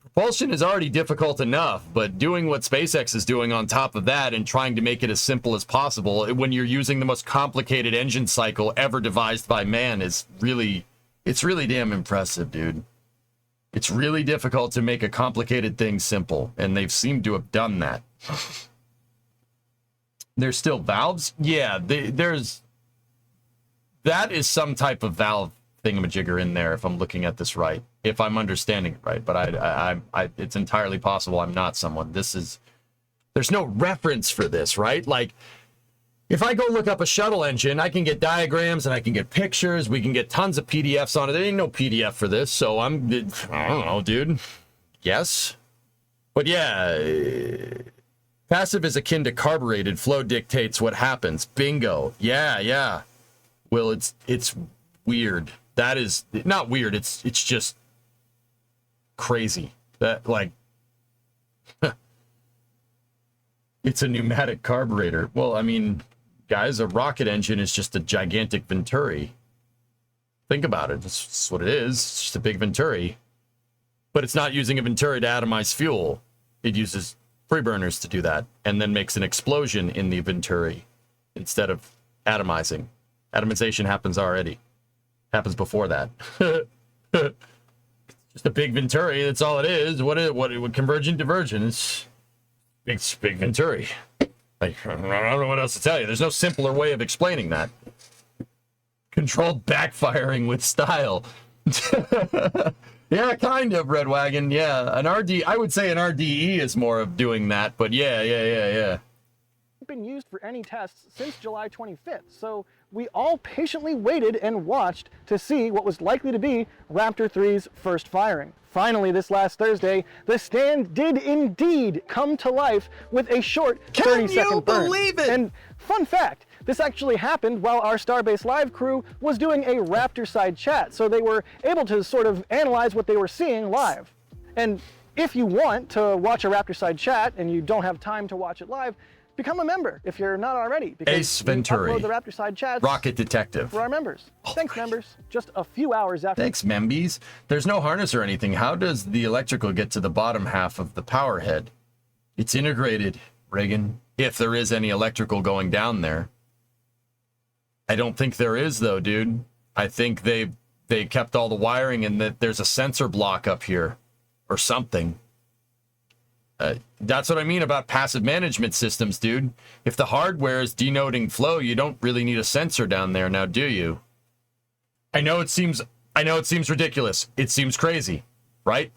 propulsion is already difficult enough, but doing what SpaceX is doing on top of that and trying to make it as simple as possible when you're using the most complicated engine cycle ever devised by man is really, it's really damn impressive, dude. It's really difficult to make a complicated thing simple, and they've seemed to have done that. There's still valves? Yeah, there's... That is some type of valve thingamajigger in there, if I'm looking at this right. If I'm understanding it right, but I it's entirely possible I'm not someone. There's no reference for this, right? Like, if I go look up a shuttle engine, I can get diagrams and I can get pictures. We can get tons of PDFs on it. There ain't no PDF for this, so I don't know, dude. Yes. But yeah, passive is akin to carbureted. Flow dictates what happens. Bingo. Yeah. Well, it's weird. That is not weird. It's just crazy. That, like, it's a pneumatic carburetor. Well, I mean, guys, a rocket engine is just a gigantic Venturi. Think about it. That's what it is. It's just a big Venturi. But it's not using a Venturi to atomize fuel. It uses freeburners to do that, and then makes an explosion in the Venturi instead of atomizing. Atomization happens already. Happens before that. Just a big Venturi. That's all it is. What convergent divergence? Big Venturi. Like, I don't know what else to tell you. There's no simpler way of explaining that. Controlled backfiring with style. Yeah, kind of, Red Wagon. Yeah, I would say an RDE is more of doing that, but yeah. Been used for any tests since July 25th, so we all patiently waited and watched to see what was likely to be Raptor 3's first firing. Finally, this last Thursday, the stand did indeed come to life with a short 30-second burn. believe it? And fun fact, this actually happened while our Starbase Live crew was doing a Raptor side chat, so they were able to sort of analyze what they were seeing live. And if you want to watch a Raptor side chat and you don't have time to watch it live, become a member if you're not already, because Ace we Venturi, upload the Raptor side chats Rocket Detective. for our members. Thanks, members. Just a few hours after. Thanks, Membies. There's no harness or anything. How does the electrical get to the bottom half of the power head? It's integrated, Reagan, if there is any electrical going down there. I don't think there is, though, dude. I think they kept all the wiring and that there's a sensor block up here or something. That's what I mean about passive management systems, dude. If the hardware is denoting flow, you don't really need a sensor down there now, do you? I know it seems ridiculous. It seems crazy, right?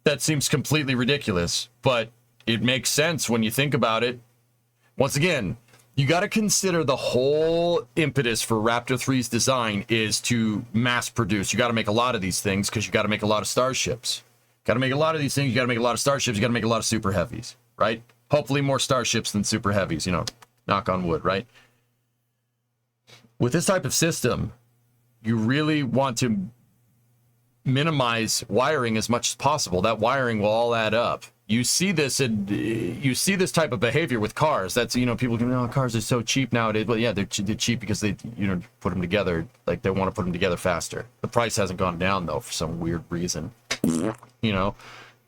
That seems completely ridiculous, but it makes sense when you think about it. Once again, you got to consider the whole impetus for Raptor 3's design is to mass produce. You got to make a lot of these things because you got to make a lot of starships. Got to make a lot of these things. You got to make a lot of starships. You got to make a lot of super heavies, right? Hopefully more starships than super heavies, you know, knock on wood, right? With this type of system, you really want to minimize wiring as much as possible. That wiring will all add up. You see this type of behavior with cars. That's, you know, people can, oh, cars are so cheap nowadays. Well, yeah, they're cheap because they, you know, put them together. Like, they want to put them together faster. The price hasn't gone down, though, for some weird reason. You know?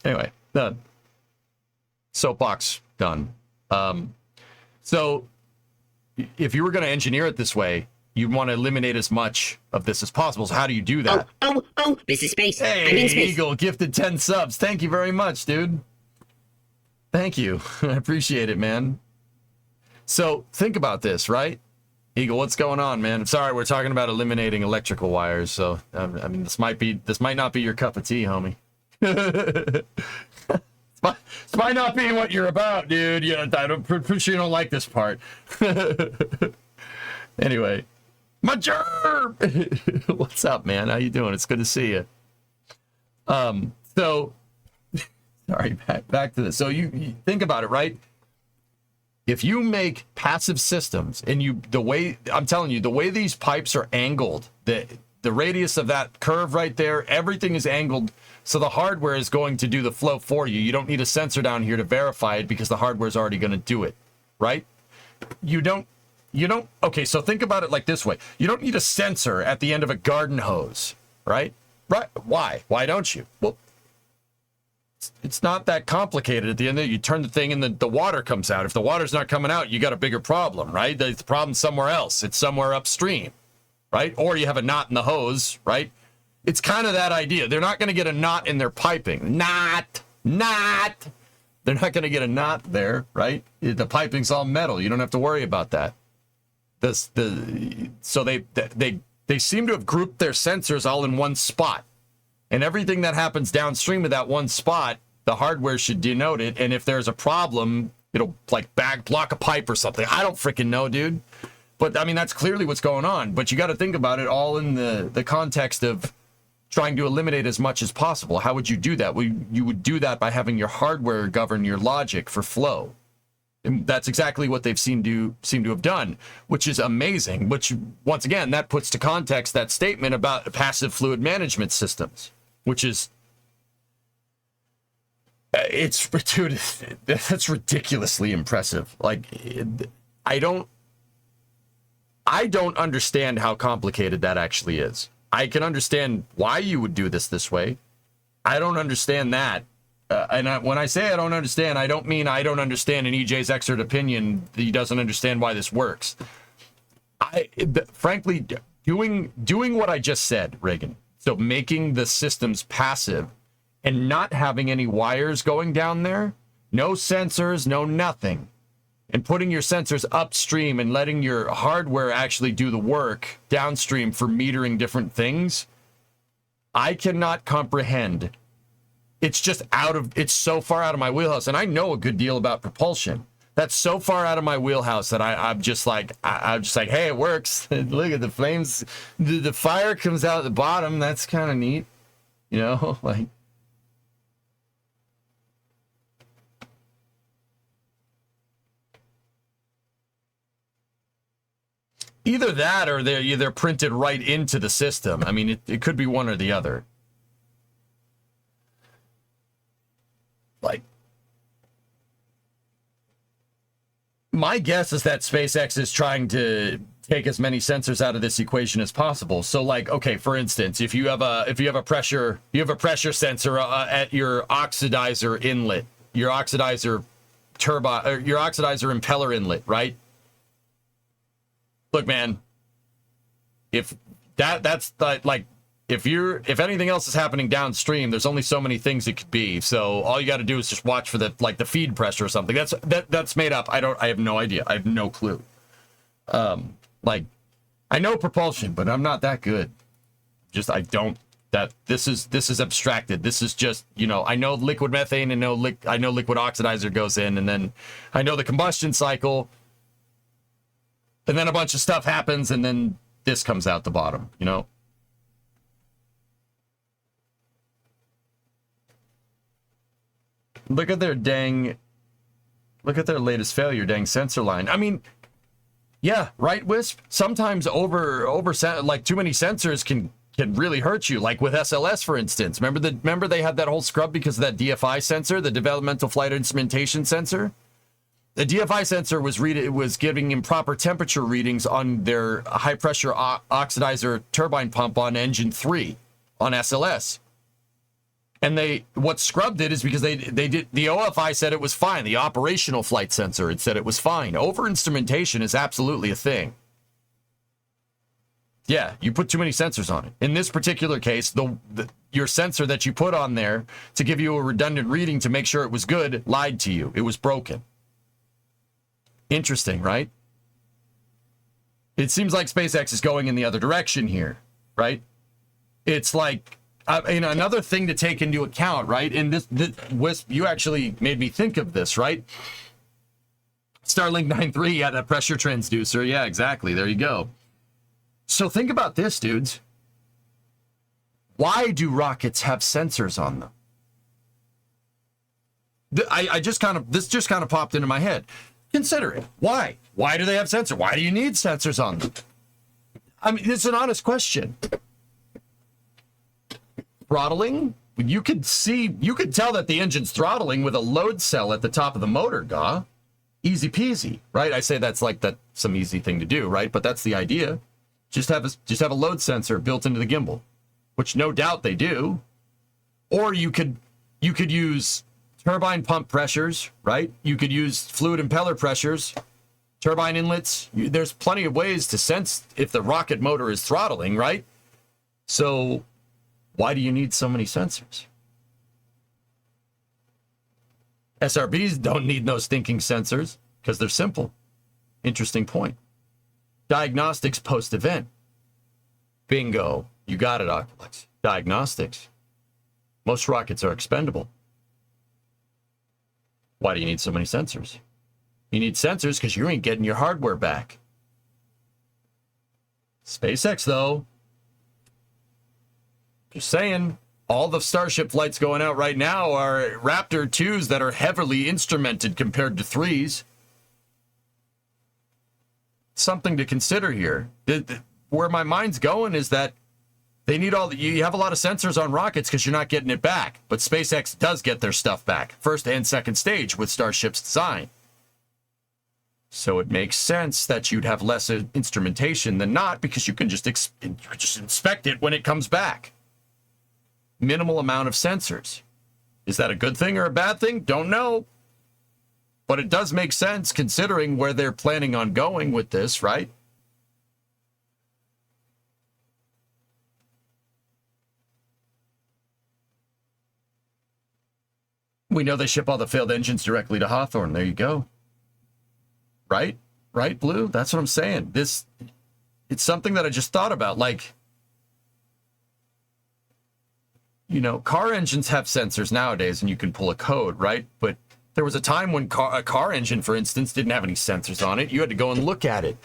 Anyway, the soapbox done. So, if you were going to engineer it this way, you want to eliminate as much of this as possible. So how do you do that? Oh, this is space. Hey, I'm in space. Eagle, gifted 10 subs. Thank you very much, dude. Thank you. I appreciate it, man. So think about this, right? Eagle, what's going on, man? I'm sorry, we're talking about eliminating electrical wires. So, I mean, this might not be your cup of tea, homie. This might not be what you're about, dude. Yeah, I'm pretty sure you don't like this part. Anyway, my gerb. What's up, man? How you doing? It's good to see you. So, sorry, back to this. So you think about it, right? If you make passive systems and I'm telling you, the way these pipes are angled, the radius of that curve right there, everything is angled. So the hardware is going to do the flow for you. You don't need a sensor down here to verify it because the hardware is already going to do it, right? You don't, okay, so think about it like this way. You don't need a sensor at the end of a garden hose, right? Right? Why? Why don't you? Well, it's not that complicated. At the end of it, you turn the thing and the water comes out. If the water's not coming out, you got a bigger problem, right? The problem's somewhere else. It's somewhere upstream, right? Or you have a knot in the hose, right? It's kind of that idea. They're not going to get a knot in their piping. Knot. They're not going to get a knot there, right? The piping's all metal. You don't have to worry about that. So they seem to have grouped their sensors all in one spot. And everything that happens downstream of that one spot, the hardware should denote it. And if there's a problem, it'll like block a pipe or something. I don't freaking know, dude. But I mean, that's clearly what's going on. But you got to think about it all in the context of trying to eliminate as much as possible. How would you do that? Well, you would do that by having your hardware govern your logic for flow. And that's exactly what they've seemed to have done, which is amazing. Which, once again, that puts to context that statement about passive fluid management systems, which is, dude, that's ridiculously impressive. Like, I don't understand how complicated that actually is. I can understand why you would do this way. I don't understand that. When I say I don't understand, I don't mean I don't understand in EJ's expert opinion that he doesn't understand why this works. Frankly, doing what I just said, Reagan, so making the systems passive and not having any wires going down there, no sensors, no nothing, and putting your sensors upstream and letting your hardware actually do the work downstream for metering different things, I cannot comprehend. It's so far out of my wheelhouse, and I know a good deal about propulsion. that's so far out of my wheelhouse that I'm just like, I'm just like, hey, it works. Look at the flames. The fire comes out at the bottom. That's kind of neat. You know, like. Either that or they're printed right into the system. I mean, it could be one or the other. Like, my guess is that SpaceX is trying to take as many sensors out of this equation as possible. So, like, okay, for instance, if you have a pressure sensor at your oxidizer inlet, your oxidizer turbine, or your oxidizer impeller inlet, right? Look, man, if that's like, if anything else is happening downstream, there's only so many things it could be. So all you got to do is just watch for the feed pressure or something. That's made up. I have no idea. I have no clue. Like, I know propulsion, but I'm not that good. Just I don't. This is abstracted. This is just, you know, I know liquid methane and I know liquid oxidizer goes in, and then I know the combustion cycle. And then a bunch of stuff happens, and then this comes out the bottom, you know? Look at their latest failure, dang sensor line. I mean, yeah, right, Wisp? Sometimes like too many sensors can really hurt you, like with SLS, for instance. Remember they had that whole scrub because of that DFI sensor, the developmental flight instrumentation sensor? The DFI sensor was giving improper temperature readings on their high pressure oxidizer turbine pump on engine 3 on SLS. And what scrubbed it is because they did, the OFI said it was fine. The operational flight sensor, it said it was fine. Over instrumentation is absolutely a thing. Yeah, you put too many sensors on it. In this particular case, your sensor that you put on there to give you a redundant reading to make sure it was good lied to you. It was broken. Interesting, right? It seems like SpaceX is going in the other direction here, right? It's like, another thing to take into account, right? And this Wisp, you actually made me think of this, right? Starlink 9.3 had a pressure transducer. Yeah, exactly. There you go. So think about this, dudes. Why do rockets have sensors on them? This just kind of popped into my head. Consider it. Why? Why do they have sensors? Why do you need sensors on them? I mean, it's an honest question. Throttling? You could tell that the engine's throttling with a load cell at the top of the motor, Gaw. Easy peasy, right? I say that's some easy thing to do, right? But that's the idea. Just have a load sensor built into the gimbal, which no doubt they do. Or you could use turbine pump pressures, right? You could use fluid impeller pressures, turbine inlets. There's plenty of ways to sense if the rocket motor is throttling, right? So why do you need so many sensors? SRBs don't need no stinking sensors because they're simple. Interesting point. Diagnostics post-event. Bingo. You got it, Octolex. Diagnostics. Most rockets are expendable. Why do you need so many sensors? You need sensors because you ain't getting your hardware back. SpaceX, though, just saying, all the Starship flights going out right now are Raptor 2s that are heavily instrumented compared to 3s. Something to consider here. Where my mind's going is that they need you have a lot of sensors on rockets because you're not getting it back. But SpaceX does get their stuff back, first and second stage with Starship's design. So it makes sense that you'd have less instrumentation than not because you can just inspect it when it comes back. Minimal amount of sensors. Is that a good thing or a bad thing? Don't know. But it does make sense considering where they're planning on going with this, right? We know they ship all the failed engines directly to Hawthorne. There you go. Right? Right, Blue? That's what I'm saying. It's something that I just thought about. Like, you know, car engines have sensors nowadays and you can pull a code, right? But There was a time when a car engine, for instance, didn't have any sensors on it. You had to go and look at it.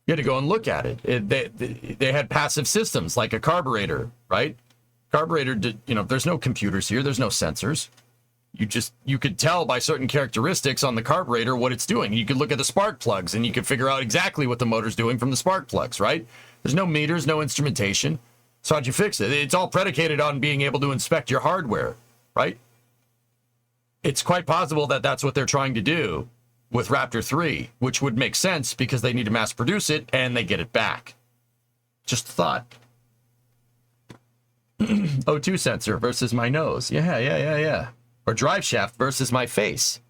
You had to go and look at it. They had passive systems like a carburetor, right? Carburetor did, there's no computers here. There's no sensors. You could tell by certain characteristics on the carburetor what it's doing. You could look at the spark plugs and you could figure out exactly what the motor's doing from the spark plugs, right? There's no meters, no instrumentation. So how'd you fix it? It's all predicated on being able to inspect your hardware, right? It's quite possible that that's what they're trying to do with Raptor 3, which would make sense because they need to mass produce it and they get it back. Just a thought. O2 sensor versus my nose. Yeah. Or drive shaft versus my face.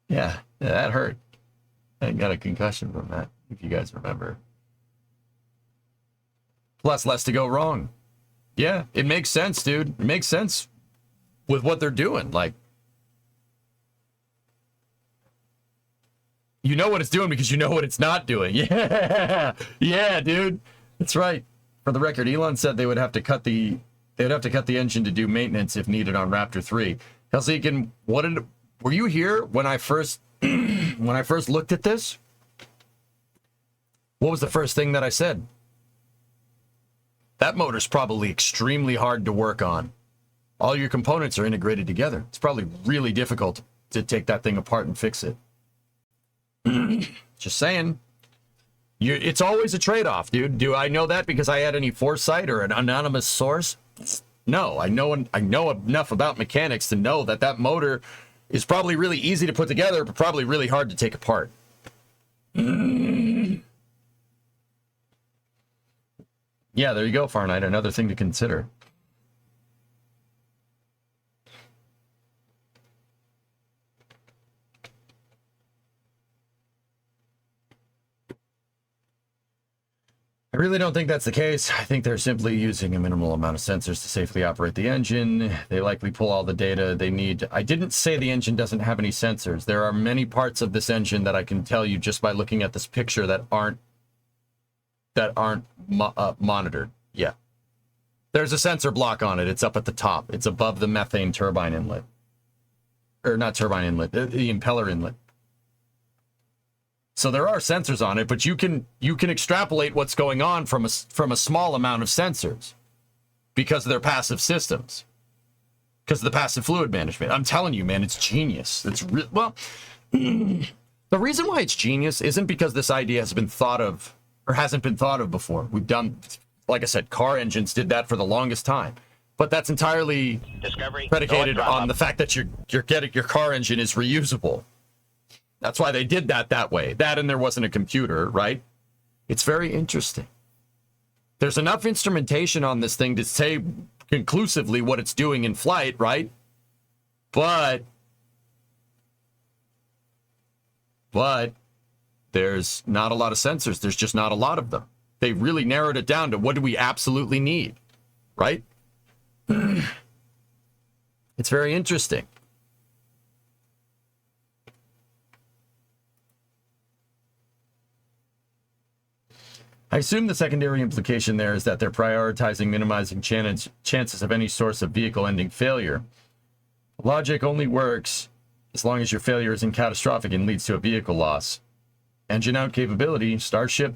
Yeah, that hurt. I got a concussion from that, if you guys remember. Plus, less to go wrong. Yeah, it makes sense, dude. It makes sense with what they're doing. Like, you know what it's doing because you know what it's not doing. Yeah, dude. That's right. For the record, Elon said they would have to cut the engine to do maintenance if needed on Raptor 3. Helsinki, were you here when I first looked at this? What was the first thing that I said? That motor's probably extremely hard to work on. All your components are integrated together. It's probably really difficult to take that thing apart and fix it. Just saying. It's always a trade-off, dude. Do I know that because I had any foresight or an anonymous source? No, I know enough about mechanics to know that motor is probably really easy to put together, but probably really hard to take apart. Yeah, there you go, Fahrenheit. Another thing to consider. I really don't think that's the case. I think they're simply using a minimal amount of sensors to safely operate the engine. They likely pull all the data they need. I didn't say the engine doesn't have any sensors. There are many parts of this engine that I can tell you just by looking at this picture that aren't monitored. Yeah. There's a sensor block on it. It's up at the top. It's above the methane turbine inlet. Or not turbine inlet, the impeller inlet. So there are sensors on it, but you can extrapolate what's going on from a small amount of sensors because of their passive systems, because of the passive fluid management. I'm telling you, man, it's genius. It's the reason why it's genius isn't because this idea has been thought of or hasn't been thought of before. We've done, like I said, car engines did that for the longest time, but that's entirely predicated on the fact that your car engine is reusable. That's why they did that way. That and there wasn't a computer, right? It's very interesting. There's enough instrumentation on this thing to say conclusively what it's doing in flight, right? But there's not a lot of sensors. There's just not a lot of them. They really narrowed it down to what do we absolutely need, right? It's very interesting. I assume the secondary implication there is that they're prioritizing minimizing chances of any source of vehicle-ending failure. Logic only works as long as your failure isn't catastrophic and leads to a vehicle loss. Engine out capability, Starship,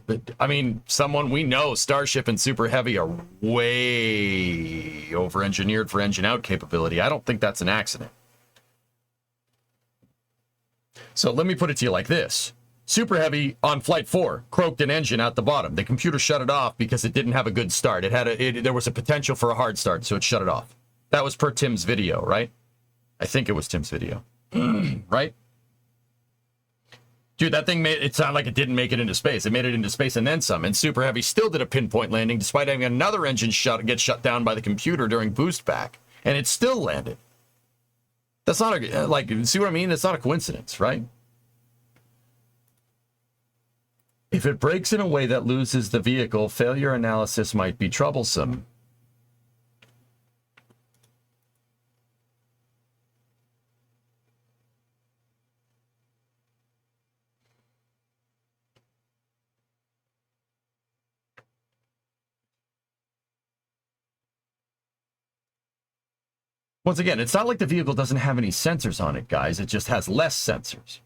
someone we know, Starship and Super Heavy are way over-engineered for engine out capability. I don't think that's an accident. So let me put it to you like this. Super Heavy on Flight 4 croaked an engine out the bottom. The computer shut it off because it didn't have a good start. There was a potential for a hard start, so it shut it off. That was per Tim's video, right? I think it was Tim's video. Right? Dude, that thing made it sound like it didn't make it into space. It made it into space and then some. And Super Heavy still did a pinpoint landing despite having another engine get shut down by the computer during boost back. And it still landed. That's not see what I mean? It's not a coincidence, right? If it breaks in a way that loses the vehicle, failure analysis might be troublesome. Once again, it's not like the vehicle doesn't have any sensors on it, guys. It just has less sensors.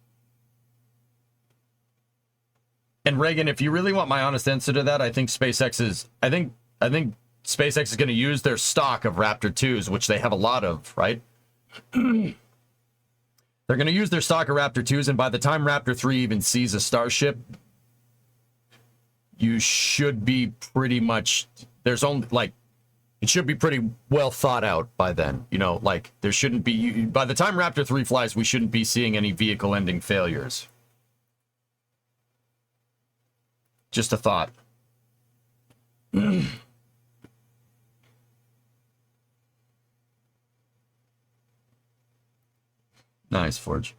And Reagan, if you really want my honest answer to that, I think SpaceX is going to use their stock of Raptor 2s, which they have a lot of, right? They're going to use their stock of Raptor 2s, and by the time Raptor 3 even sees a Starship, you should be pretty much, there's only, like, it should be pretty well thought out by then. You know, like, there shouldn't be, by the time Raptor 3 flies, we shouldn't be seeing any vehicle-ending failures. Just a thought. Nice, Forge.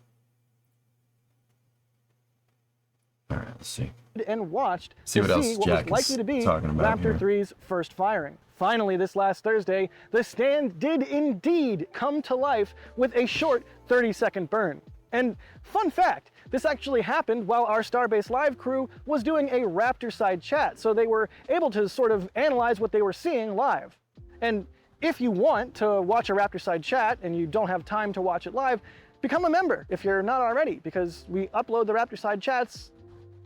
All right, let's see. And watched See what else what Jack was is likely to be talking about Raptor here. 3's first firing. Finally, this last Thursday, the stand did indeed come to life with a short 30-second burn. And fun fact, this actually happened while our Starbase Live crew was doing a Raptor side chat, so they were able to sort of analyze what they were seeing live. And if you want to watch a Raptor side chat and you don't have time to watch it live, become a member if you're not already, because we upload the Raptor side chats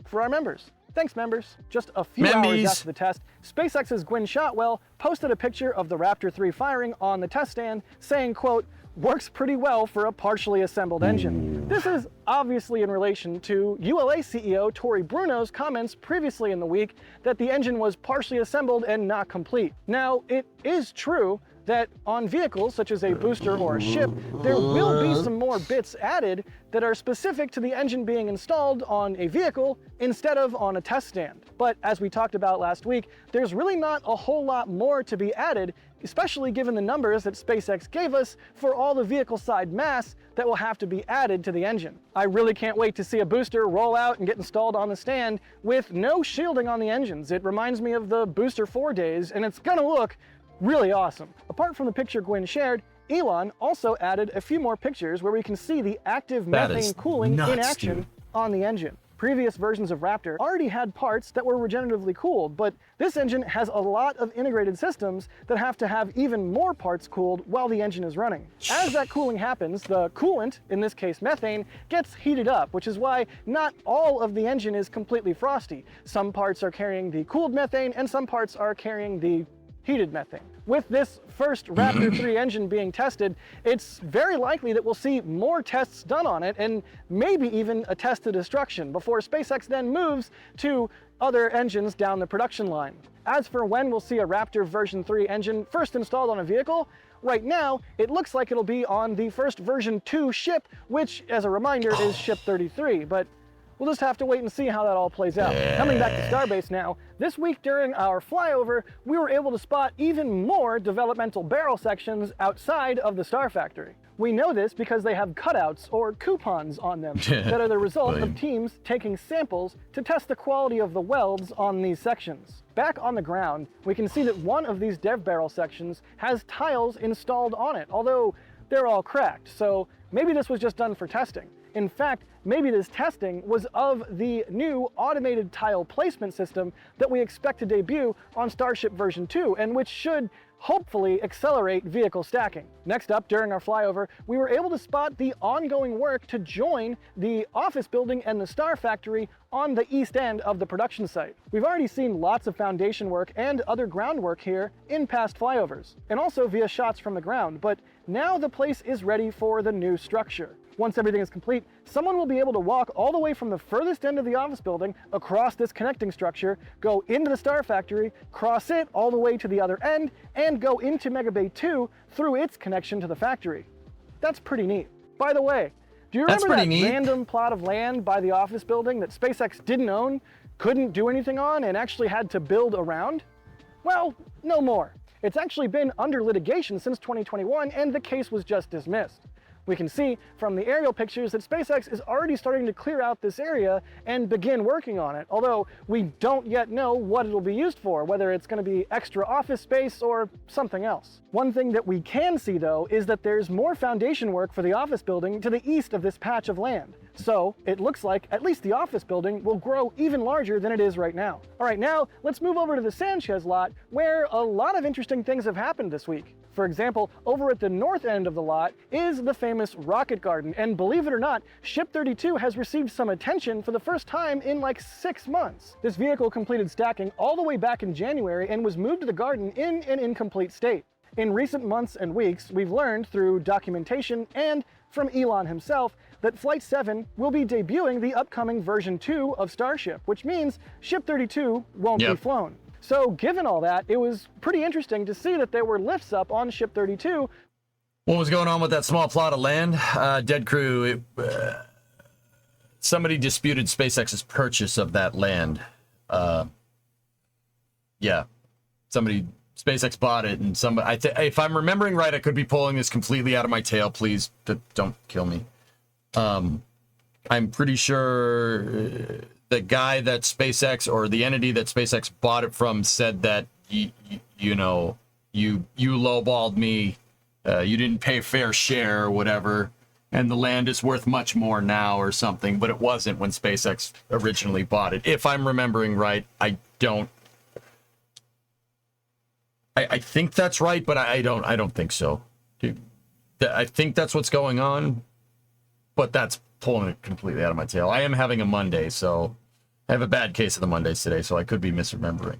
for our members. Thanks, members. Just a few hours after the test, SpaceX's Gwynne Shotwell posted a picture of the Raptor 3 firing on the test stand, saying, quote, "Works pretty well for a partially assembled engine." This is obviously in relation to ULA CEO Tory Bruno's comments previously in the week that the engine was partially assembled and not complete. Now, it is true that on vehicles such as a booster or a ship, there will be some more bits added that are specific to the engine being installed on a vehicle instead of on a test stand. But as we talked about last week, there's really not a whole lot more to be added, especially given the numbers that SpaceX gave us for all the vehicle side mass that will have to be added to the engine. I really can't wait to see a booster roll out and get installed on the stand with no shielding on the engines. It reminds me of the Booster 4 days, and it's gonna look really awesome. Apart from the picture Gwynne shared, Elon also added a few more pictures where we can see the active methane cooling in action on the engine. Previous versions of Raptor already had parts that were regeneratively cooled, but this engine has a lot of integrated systems that have to have even more parts cooled while the engine is running. As that cooling happens, the coolant, in this case methane, gets heated up, which is why not all of the engine is completely frosty. Some parts are carrying the cooled methane and some parts are carrying the heated methane. With this first Raptor 3 engine being tested, it's very likely that we'll see more tests done on it and maybe even a test to destruction before SpaceX then moves to other engines down the production line. As for when we'll see a Raptor version 3 engine first installed on a vehicle, right now it looks like it'll be on the first version 2 ship, which as a reminder is Ship 33, but we'll just have to wait and see how that all plays out. Coming back to Starbase now, this week during our flyover, we were able to spot even more developmental barrel sections outside of the Star Factory. We know this because they have cutouts or coupons on them that are the result of teams taking samples to test the quality of the welds on these sections. Back on the ground, we can see that one of these dev barrel sections has tiles installed on it, although they're all cracked, so maybe this was just done for testing. In fact, maybe this testing was of the new automated tile placement system that we expect to debut on Starship version 2, and which should hopefully accelerate vehicle stacking. Next up, during our flyover, we were able to spot the ongoing work to join the office building and the Star Factory on the east end of the production site. We've already seen lots of foundation work and other groundwork here in past flyovers, and also via shots from the ground, but now the place is ready for the new structure. Once everything is complete, someone will be able to walk all the way from the furthest end of the office building across this connecting structure, go into the Star Factory, cross it all the way to the other end, and go into Mega Bay 2 through its connection to the factory. That's pretty neat. By the way, do you remember that random plot of land by the office building that SpaceX didn't own, couldn't do anything on, and actually had to build around? Well, no more. It's actually been under litigation since 2021, and the case was just dismissed. We can see from the aerial pictures that SpaceX is already starting to clear out this area and begin working on it, although we don't yet know what it'll be used for, whether it's going to be extra office space or something else. One thing that we can see though is that there's more foundation work for the office building to the east of this patch of land. So it looks like at least the office building will grow even larger than it is right now. All right, now let's move over to the Sanchez lot, where a lot of interesting things have happened this week. For example, over at the north end of the lot is the famous Rocket Garden, and believe it or not, Ship 32 has received some attention for the first time in like 6 months. This vehicle completed stacking all the way back in January and was moved to the garden in an incomplete state. In recent months and weeks, we've learned through documentation and from Elon himself that Flight 7 will be debuting the upcoming version 2 of Starship, which means Ship 32 won't be flown. So given all that, it was pretty interesting to see that there were lifts up on Ship 32. What was going on with that small plot of land? Dead crew, somebody disputed SpaceX's purchase of that land. Yeah, SpaceX bought it, and somebody, if I'm remembering right, I could be pulling this completely out of my tail. Please don't kill me. I'm pretty sure the guy that SpaceX, or the entity that SpaceX bought it from, said that you lowballed me, you didn't pay fair share or whatever, and the land is worth much more now or something, but it wasn't when SpaceX originally bought it. If I'm remembering right, I think that's right, but I don't think so. I think that's what's going on, but that's pulling it completely out of my tail. I am having a Monday, so I have a bad case of the Mondays today, so I could be misremembering.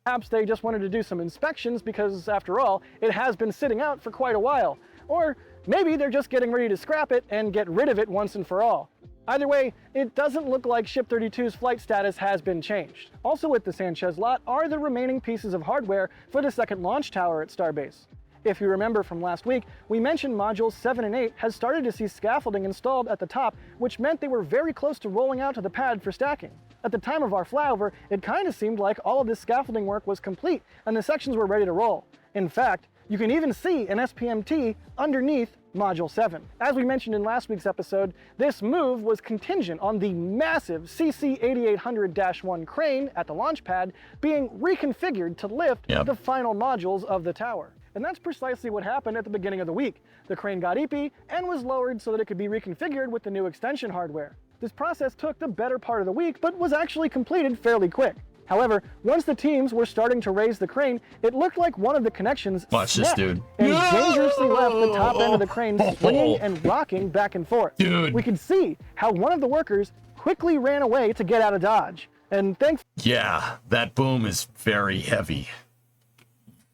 Perhaps they just wanted to do some inspections because, after all, it has been sitting out for quite a while. Or maybe they're just getting ready to scrap it and get rid of it once and for all. Either way, it doesn't look like Ship 32's flight status has been changed. Also at the Sanchez lot are the remaining pieces of hardware for the second launch tower at Starbase. If you remember from last week, we mentioned modules 7 and 8 had started to see scaffolding installed at the top, which meant they were very close to rolling out to the pad for stacking. At the time of our flyover, it kind of seemed like all of this scaffolding work was complete and the sections were ready to roll. In fact, you can even see an SPMT underneath Module 7. As we mentioned in last week's episode, this move was contingent on the massive CC8800-1 crane at the launch pad being reconfigured to lift the final modules of the tower. And that's precisely what happened at the beginning of the week. The crane got eepy and was lowered so that it could be reconfigured with the new extension hardware. This process took the better part of the week, but was actually completed fairly quick. However, once the teams were starting to raise the crane, it looked like one of the connections snapped and dangerously left the top end of the crane swinging and rocking back and forth. We could see how one of the workers quickly ran away to get out of Dodge. And yeah, that boom is very heavy.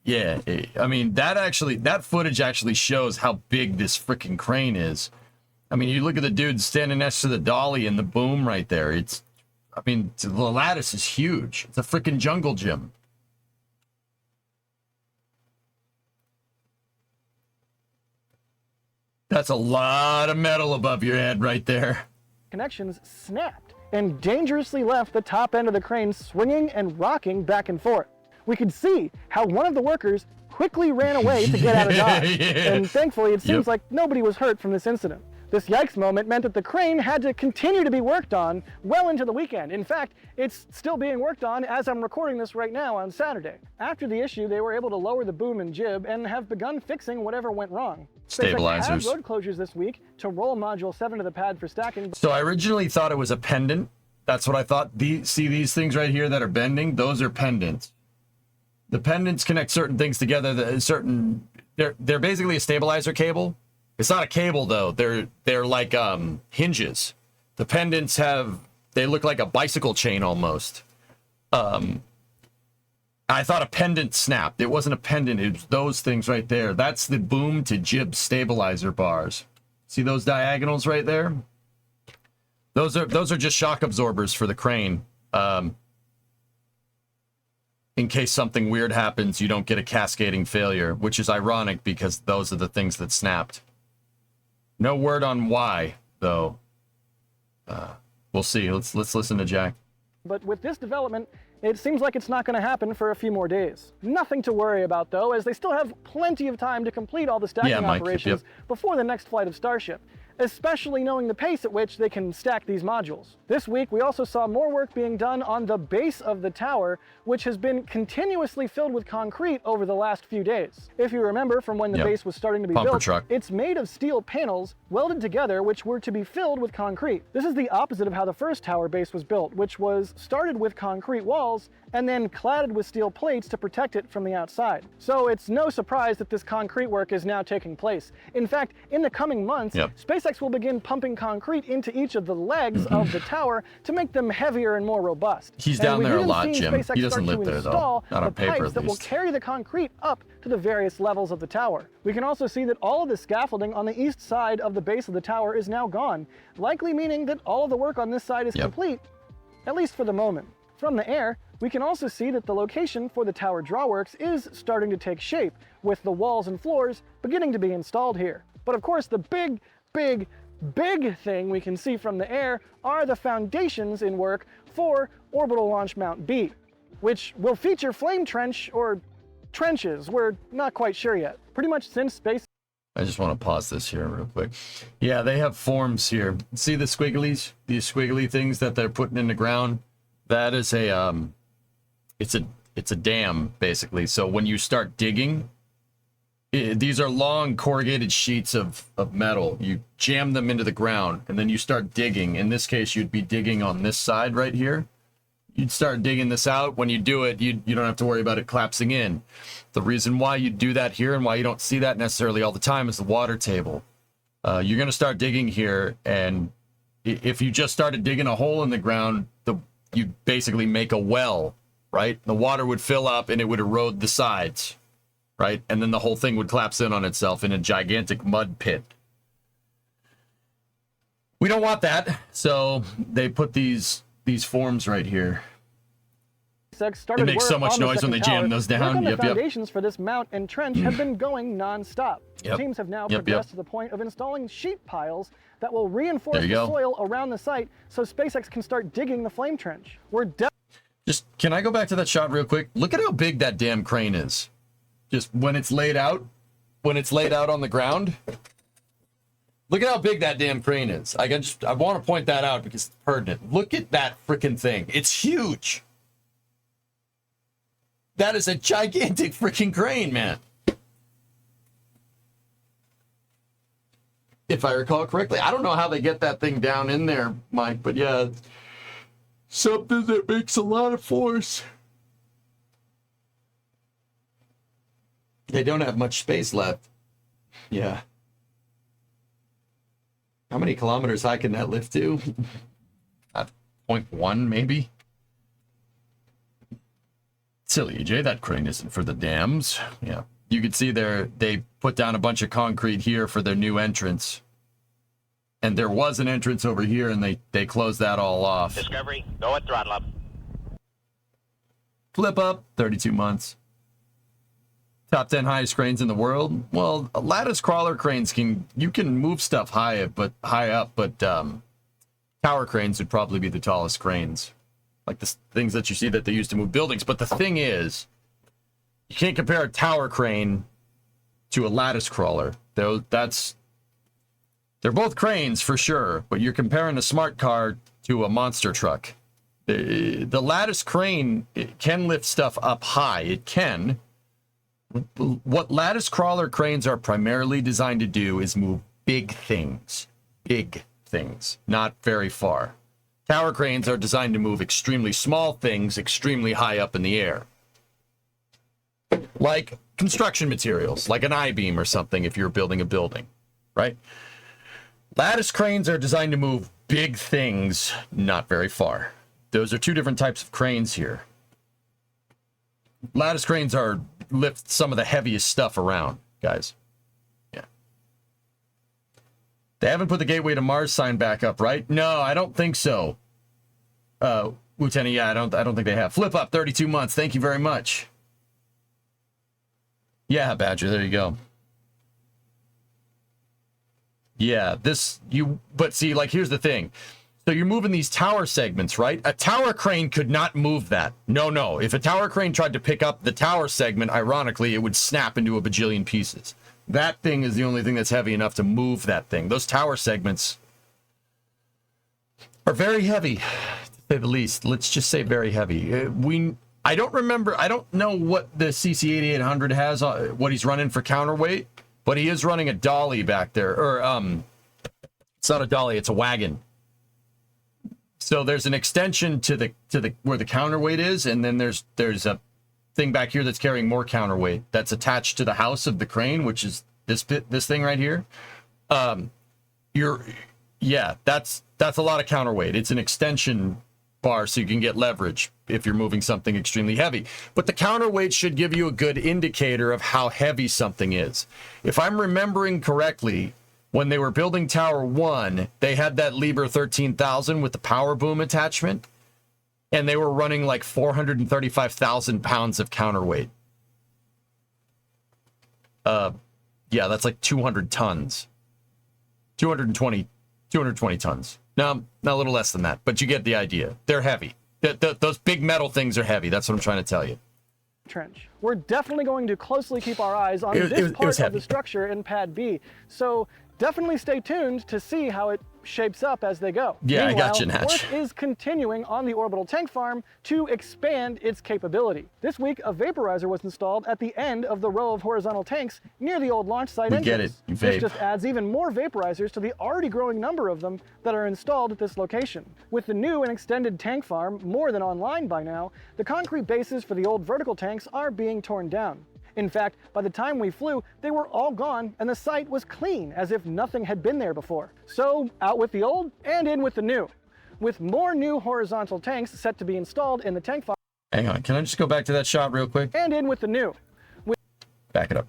Yeah, I mean, that footage actually shows how big this freaking crane is. I mean, you look at the dude standing next to the dolly and the boom right there. The lattice is huge. It's a freaking jungle gym. That's a lot of metal above your head right there. Connections snapped and dangerously left the top end of the crane swinging and rocking back and forth. We could see how one of the workers quickly ran away to get out of Dodge. And thankfully, it seems like nobody was hurt from this incident. This yikes moment meant that the crane had to continue to be worked on well into the weekend. In fact, it's still being worked on as I'm recording this right now on Saturday. After the issue, they were able to lower the boom and jib and have begun fixing whatever went wrong. Stabilizers. SpaceX had road closures this week to roll Module 7 to the pad for stacking. So I originally thought it was a pendant. That's what I thought. See these things right here that are bending? Those are pendants. The pendants connect certain things together. They're basically a stabilizer cable. It's not a cable though. They're like hinges. The pendants they look like a bicycle chain almost. I thought a pendant snapped. It wasn't a pendant. It was those things right there. That's the boom to jib stabilizer bars. See those diagonals right there? Those are just shock absorbers for the crane. In case something weird happens, you don't get a cascading failure, which is ironic because those are the things that snapped. No word on why, though. We'll see. Let's listen to Jack. But with this development, it seems like it's not going to happen for a few more days. Nothing to worry about, though, as they still have plenty of time to complete all the stacking operations before the next flight of Starship. especially knowing the pace at which they can stack these modules. This week, we also saw more work being done on the base of the tower, which has been continuously filled with concrete over the last few days. If you remember from when the base was starting to be built, it's made of steel panels welded together, which were to be filled with concrete. This is the opposite of how the first tower base was built, which was started with concrete walls and then cladded with steel plates to protect it from the outside. So it's no surprise that this concrete work is now taking place. In fact, in the coming months, SpaceX will begin pumping concrete into each of the legs of the tower to make them heavier and more robust. He's down there a lot, Jim. He doesn't live there, though. Not on paper, at least. That will carry the concrete up to the various levels of the tower. We can also see that all of the scaffolding on the east side of the base of the tower is now gone, likely meaning that all of the work on this side is complete, at least for the moment. From the air, we can also see that the location for the tower drawworks is starting to take shape, with the walls and floors beginning to be installed here. But of course, the big thing we can see from the air are the foundations in work for Orbital Launch Mount B, which will feature flame trench or trenches. We're not quite sure yet. Pretty much since space. I just want to pause this here real quick. Yeah, they have forms here. See the squigglies? These squiggly things that they're putting in the ground? That is a it's a dam, basically. So when you start digging, these are long corrugated sheets of metal. You jam them into the ground and then you start digging. In this case, you'd be digging on this side right here. You'd start digging this out. When you do it, you don't have to worry about it collapsing in. The reason why you do that here and why you don't see that necessarily all the time is the water table. You're going to start digging here, and if you just started digging a hole in the ground, you basically make a well, right? The water would fill up and it would erode the sides, right? And then the whole thing would collapse in on itself in a gigantic mud pit. We don't want that, so they put these forms right here. It makes so much noise when they jam those down. The foundations for this mount and trench have been going non-stop. Teams have now progressed to the point of installing sheet piles that will reinforce the soil around the site so SpaceX can start digging the flame trench. Can I go back to that shot real quick? Look at how big that damn crane is. Just when it's laid out on the ground. Look at how big that damn crane is. I want to point that out because it's pertinent. Look at that freaking thing. It's huge. That is a gigantic freaking crane, man. If I recall correctly. I don't know how they get that thing down in there, Mike, but yeah. Something that makes a lot of force. They don't have much space left. Yeah. How many kilometers high can that lift to? 0.1 maybe? Silly, EJ, that crane isn't for the dams. Yeah. You can see they put down a bunch of concrete here for their new entrance. And there was an entrance over here, and they closed that all off. Discovery, go at throttle up. Flip up, 32 months. Top 10 highest cranes in the world. Well, lattice crawler cranes you can move stuff high up, but tower cranes would probably be the tallest cranes. Like the things that you see that they use to move buildings. But the thing is, you can't compare a tower crane to a lattice crawler. They're both cranes for sure, but you're comparing a smart car to a monster truck. The lattice crane, it can lift stuff up high. It can. What lattice crawler cranes are primarily designed to do is move big things, not very far. Tower cranes are designed to move extremely small things extremely high up in the air. Like construction materials, like an I-beam or something if you're building a building, right? Lattice cranes are designed to move big things not very far. Those are two different types of cranes here. Lattice cranes lift some of the heaviest stuff around, guys. Yeah. They haven't put the Gateway to Mars sign back up, right? No, I don't think so. Lieutenant, yeah, I don't think they have. Flip up, 32 months. Thank you very much. Yeah, Badger, there you go. Yeah, but see, like, here's the thing. So you're moving these tower segments, right? A tower crane could not move that. No. If a tower crane tried to pick up the tower segment, ironically, it would snap into a bajillion pieces. That thing is the only thing that's heavy enough to move that thing. Those tower segments are very heavy, to say the least. Let's just say very heavy. I don't remember. I don't know what the CC8800 has, what he's running for counterweight, but he is running a dolly back there. Or it's not a dolly, it's a wagon. So there's an extension to the where the counterweight is, and then there's a thing back here that's carrying more counterweight that's attached to the house of the crane, which is this thing right here. That's a lot of counterweight. It's an extension bar so you can get leverage if you're moving something extremely heavy. But the counterweight should give you a good indicator of how heavy something is. If I'm remembering correctly, when they were building Tower 1, they had that Liebherr 13,000 with the power boom attachment, and they were running like 435,000 pounds of counterweight. Yeah, that's like 200 tons. 220 tons. No, a little less than that, but you get the idea. They're heavy. Those big metal things are heavy. That's what I'm trying to tell you. Trench. We're definitely going to closely keep our eyes on this part of the structure in Pad B. So definitely stay tuned to see how it shapes up as they go. Yeah, meanwhile, I got you, Natch. work is continuing on the orbital tank farm to expand its capability. This week, a vaporizer was installed at the end of the row of horizontal tanks near the old launch site entrance. Get it, you This vape. just adds even more vaporizers to the already growing number of them that are installed at this location. With the new and extended tank farm more than online by now, the concrete bases for the old vertical tanks are being torn down. In fact, by the time we flew, they were all gone and the site was clean, as if nothing had been there before. So, out with the old and in with the new. With more new horizontal tanks set to be installed in the tank farm. Hang on, can I just go back to that shot real quick? And in with the new. Back it up.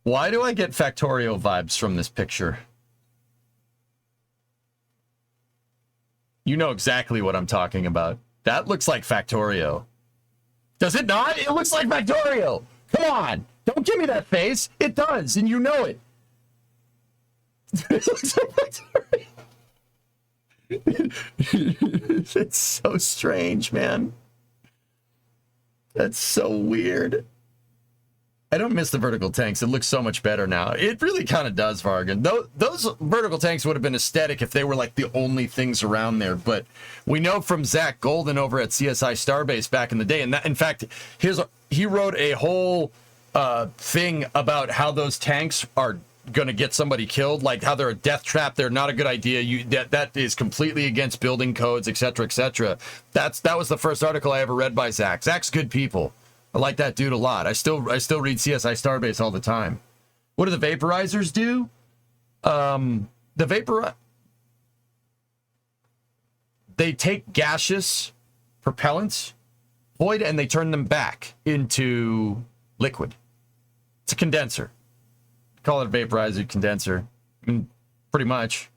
Why do I get Factorio vibes from this picture? You know exactly what I'm talking about. That looks like Factorio. Does it not? It looks like Factorio. Come on. Don't give me that face. It does, and you know it. It looks like Factorio. It's so strange, man. That's so weird. I don't miss the vertical tanks. It looks so much better now. It really kind of does, Vargan. Those vertical tanks would have been aesthetic if they were like the only things around there. But we know from Zach Golden over at CSI Starbase back in the day, and that, in fact, he wrote a whole thing about how those tanks are going to get somebody killed, like how they're a death trap. They're not a good idea. That is completely against building codes, etc., etc. That was the first article I ever read by Zach. Zach's good people. I like that dude a lot. I still read CSI Starbase all the time. What do the vaporizers do? They take gaseous propellants, void, and they turn them back into liquid. It's a condenser. Call it a vaporizer, condenser. I mean, pretty much.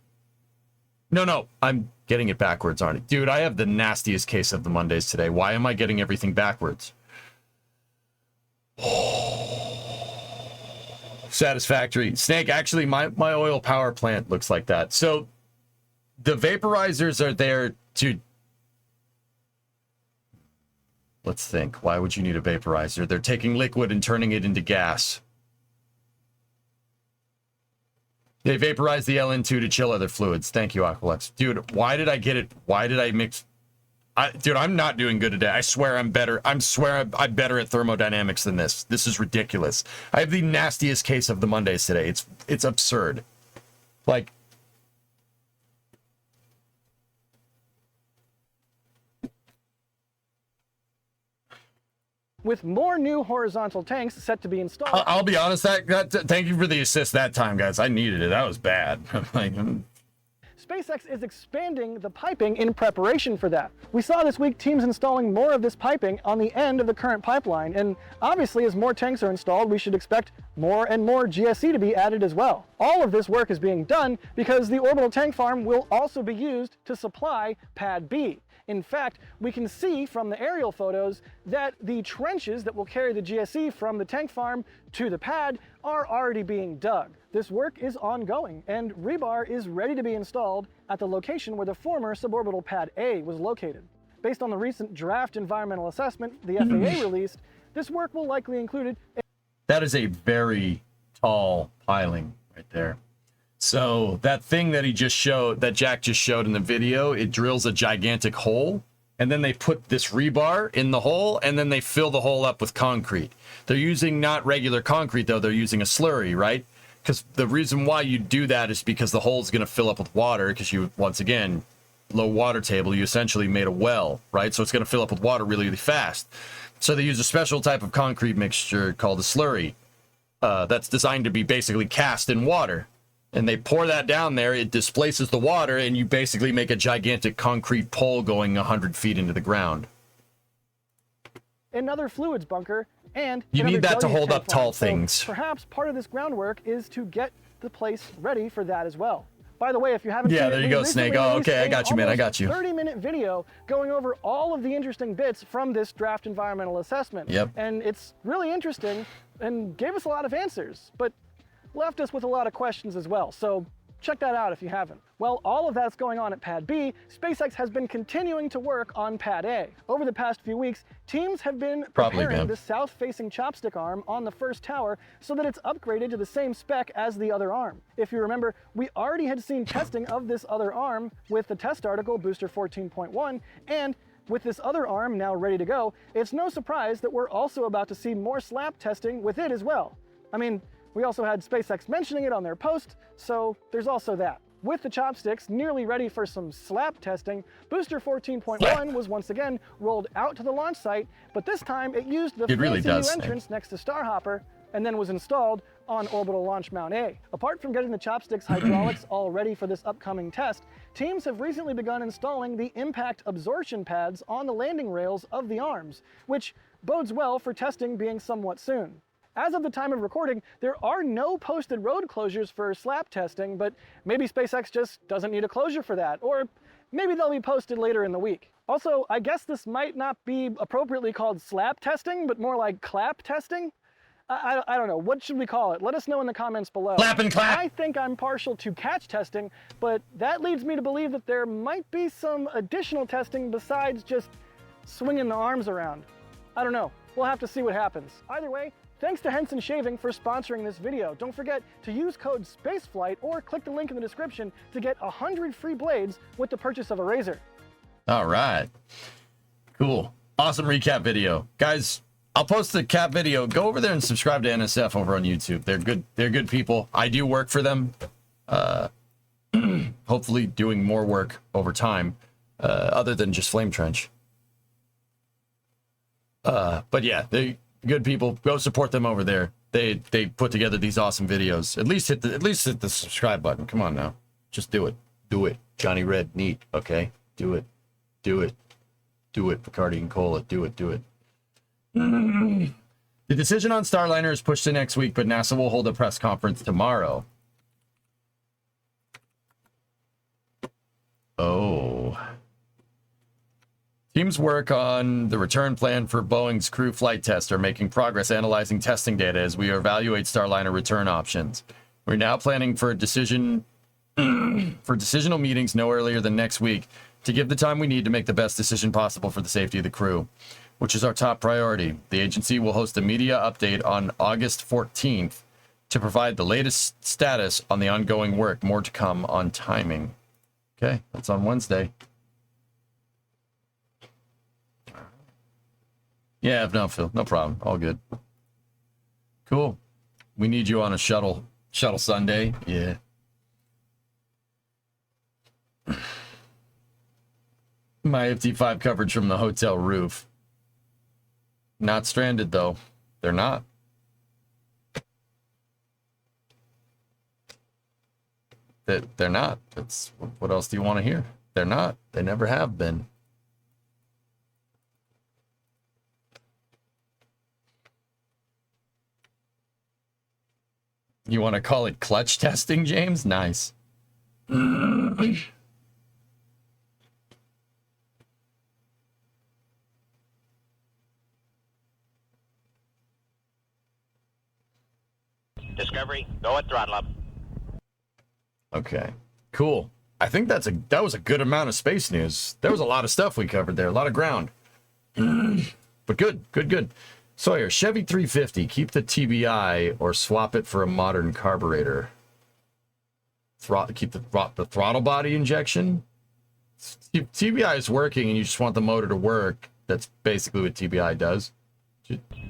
No, I'm getting it backwards, aren't I? Dude, I have the nastiest case of the Mondays today. Why am I getting everything backwards? Satisfactory. Snake, actually, my oil power plant looks like that. So the vaporizers are there to... Let's think. Why would you need a vaporizer? They're taking liquid and turning it into gas. They vaporize the LN2 to chill other fluids. Thank you, Aqualex. Dude, why did I get it? Why did I mix... Dude, I'm not doing good today. I swear I'm better. I'm better at thermodynamics than this. This is ridiculous. I have the nastiest case of the Mondays today. It's absurd. Like, with more new horizontal tanks set to be installed. I'll be honest. Thank you for the assist that time, guys. I needed it. That was bad. SpaceX is expanding the piping in preparation for that. We saw this week teams installing more of this piping on the end of the current pipeline, and obviously as more tanks are installed, we should expect more and more GSE to be added as well. All of this work is being done because the orbital tank farm will also be used to supply Pad B. In fact, we can see from the aerial photos that the trenches that will carry the GSE from the tank farm to the pad are already being dug. This work is ongoing, and rebar is ready to be installed at the location where the former suborbital Pad A was located. Based on the recent draft environmental assessment the FAA released, this work will likely include That is a very tall piling right there. So that thing that he just showed, that Jack just showed in the video, it drills a gigantic hole, and then they put this rebar in the hole, and then they fill the hole up with concrete. They're using not regular concrete, though. They're using a slurry, right? Because the reason why you do that is because the hole is going to fill up with water, because you, once again, low water table, you essentially made a well, right? So it's going to fill up with water really, really fast. So they use a special type of concrete mixture called a slurry that's designed to be basically cast in water. And they pour that down there, it displaces the water, and you basically make a gigantic concrete pole going 100 feet into the ground. Another fluids bunker, and you need that to deluge hold tank up tall line. So things. perhaps part of this groundwork is to get the place ready for that as well. By the way, if you haven't seen there it, you we go, recently Snake. Oh, released okay, I a got you, man. I got you. 30-minute video going over all of the interesting bits from this draft environmental assessment. Yep. And it's really interesting and gave us a lot of answers, but left us with a lot of questions as well. So check that out if you haven't. While all of that's going on at Pad B, SpaceX has been continuing to work on Pad A. Over the past few weeks, teams have been preparing the south-facing chopstick arm on the first tower so that it's upgraded to the same spec as the other arm. If you remember, we already had seen testing of this other arm with the test article Booster 14.1, and with this other arm now ready to go, it's no surprise that we're also about to see more slap testing with it as well. I mean, we also had SpaceX mentioning it on their post, so there's also that. With the chopsticks nearly ready for some slap testing, Booster 14.1 was once again rolled out to the launch site, but this time it used the fancy new entrance next to Starhopper and then was installed on Orbital Launch Mount A. Apart from getting the chopsticks hydraulics all ready for this upcoming test, teams have recently begun installing the impact absorption pads on the landing rails of the arms, which bodes well for testing being somewhat soon. As of the time of recording, there are no posted road closures for slap testing, but maybe SpaceX just doesn't need a closure for that, or maybe they'll be posted later in the week. Also, I guess this might not be appropriately called slap testing, but more like clap testing? I don't know. What should we call it? Let us know in the comments below. Clap and clap! I think I'm partial to catch testing, but that leads me to believe that there might be some additional testing besides just swinging the arms around. I don't know. We'll have to see what happens. Either way, thanks to Henson Shaving for sponsoring this video. Don't forget to use code SPACEFLIGHT or click the link in the description to get 100 free blades with the purchase of a razor. All right. Cool. Awesome recap video. Guys, I'll post the cap video. Go over there and subscribe to NSF over on YouTube. They're good. They're good people. I do work for them. Hopefully doing more work over time, other than just Flame Trench. But yeah, they good people. Go support them over there. They put together these awesome videos. At least hit the subscribe button. Come on now. Just do it. Do it. Johnny Red, neat. Okay? Do it. Do it. Do it. Bacardi and Cola. Do it. Do it. The decision on Starliner is pushed to next week, but NASA will hold a press conference tomorrow. Oh. Teams work on the return plan for Boeing's crew flight test are making progress analyzing testing data as we evaluate Starliner return options. We're now planning for a decision for decisional meetings no earlier than next week to give the time we need to make the best decision possible for the safety of the crew, which is our top priority. The agency will host a media update on August 14th to provide the latest status on the ongoing work. More to come on timing. Okay, that's on Wednesday. Yeah, no, Phil, no problem. All good. Cool. We need you on a shuttle Sunday. Yeah. My FT5 coverage from the hotel roof. Not stranded, though. They're not. They're not. That's what else do you want to hear? They're not. They never have been. You want to call it clutch testing, James? Nice. Discovery, go at throttle up. Okay, cool. I think that was a good amount of space news. There was a lot of stuff we covered there, a lot of ground. But good. Sawyer, Chevy 350, keep the TBI or swap it for a modern carburetor. Keep the throttle body injection. TBI is working and you just want the motor to work. That's basically what TBI does.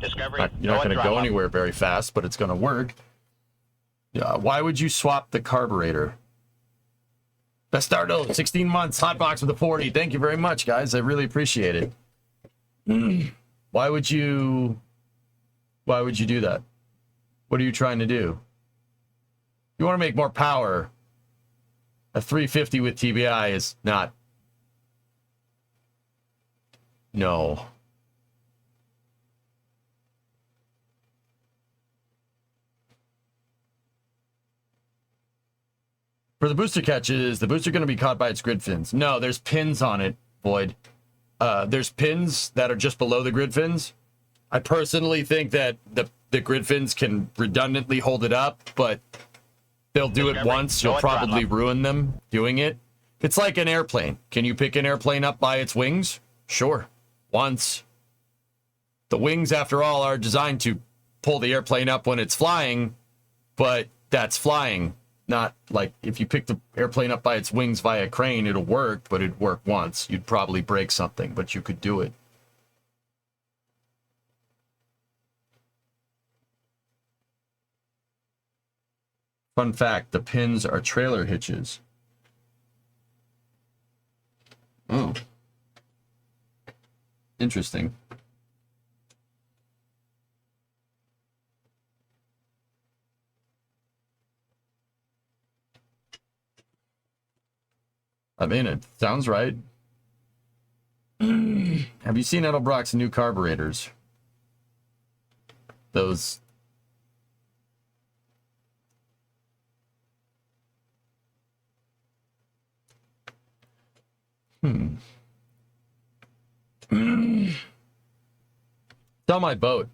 Discovery. You're not going to go anywhere very fast, but it's going to work. Why would you swap the carburetor? Bastardo, 16 months, hot box with a 40. Thank you very much, guys. I really appreciate it. Why would you do that? What are you trying to do? You want to make more power. A 350 with TBI is not. No. For the booster catches, the booster going to be caught by its grid fins. No, there's pins on it, Void. There's pins that are just below the grid fins. I personally think that the grid fins can redundantly hold it up, but they'll do it once. You'll probably ruin them doing it. It's like an airplane. Can you pick an airplane up by its wings? Sure. Once. The wings, after all, are designed to pull the airplane up when it's flying, but that's flying. Not like if you pick the airplane up by its wings via crane, it'll work, but it'd work once. You'd probably break something, but you could do it. Fun fact, the pins are trailer hitches. Oh. Interesting. I mean, it sounds right. Have you seen Edelbrock's new carburetors? Those... Sell my boat.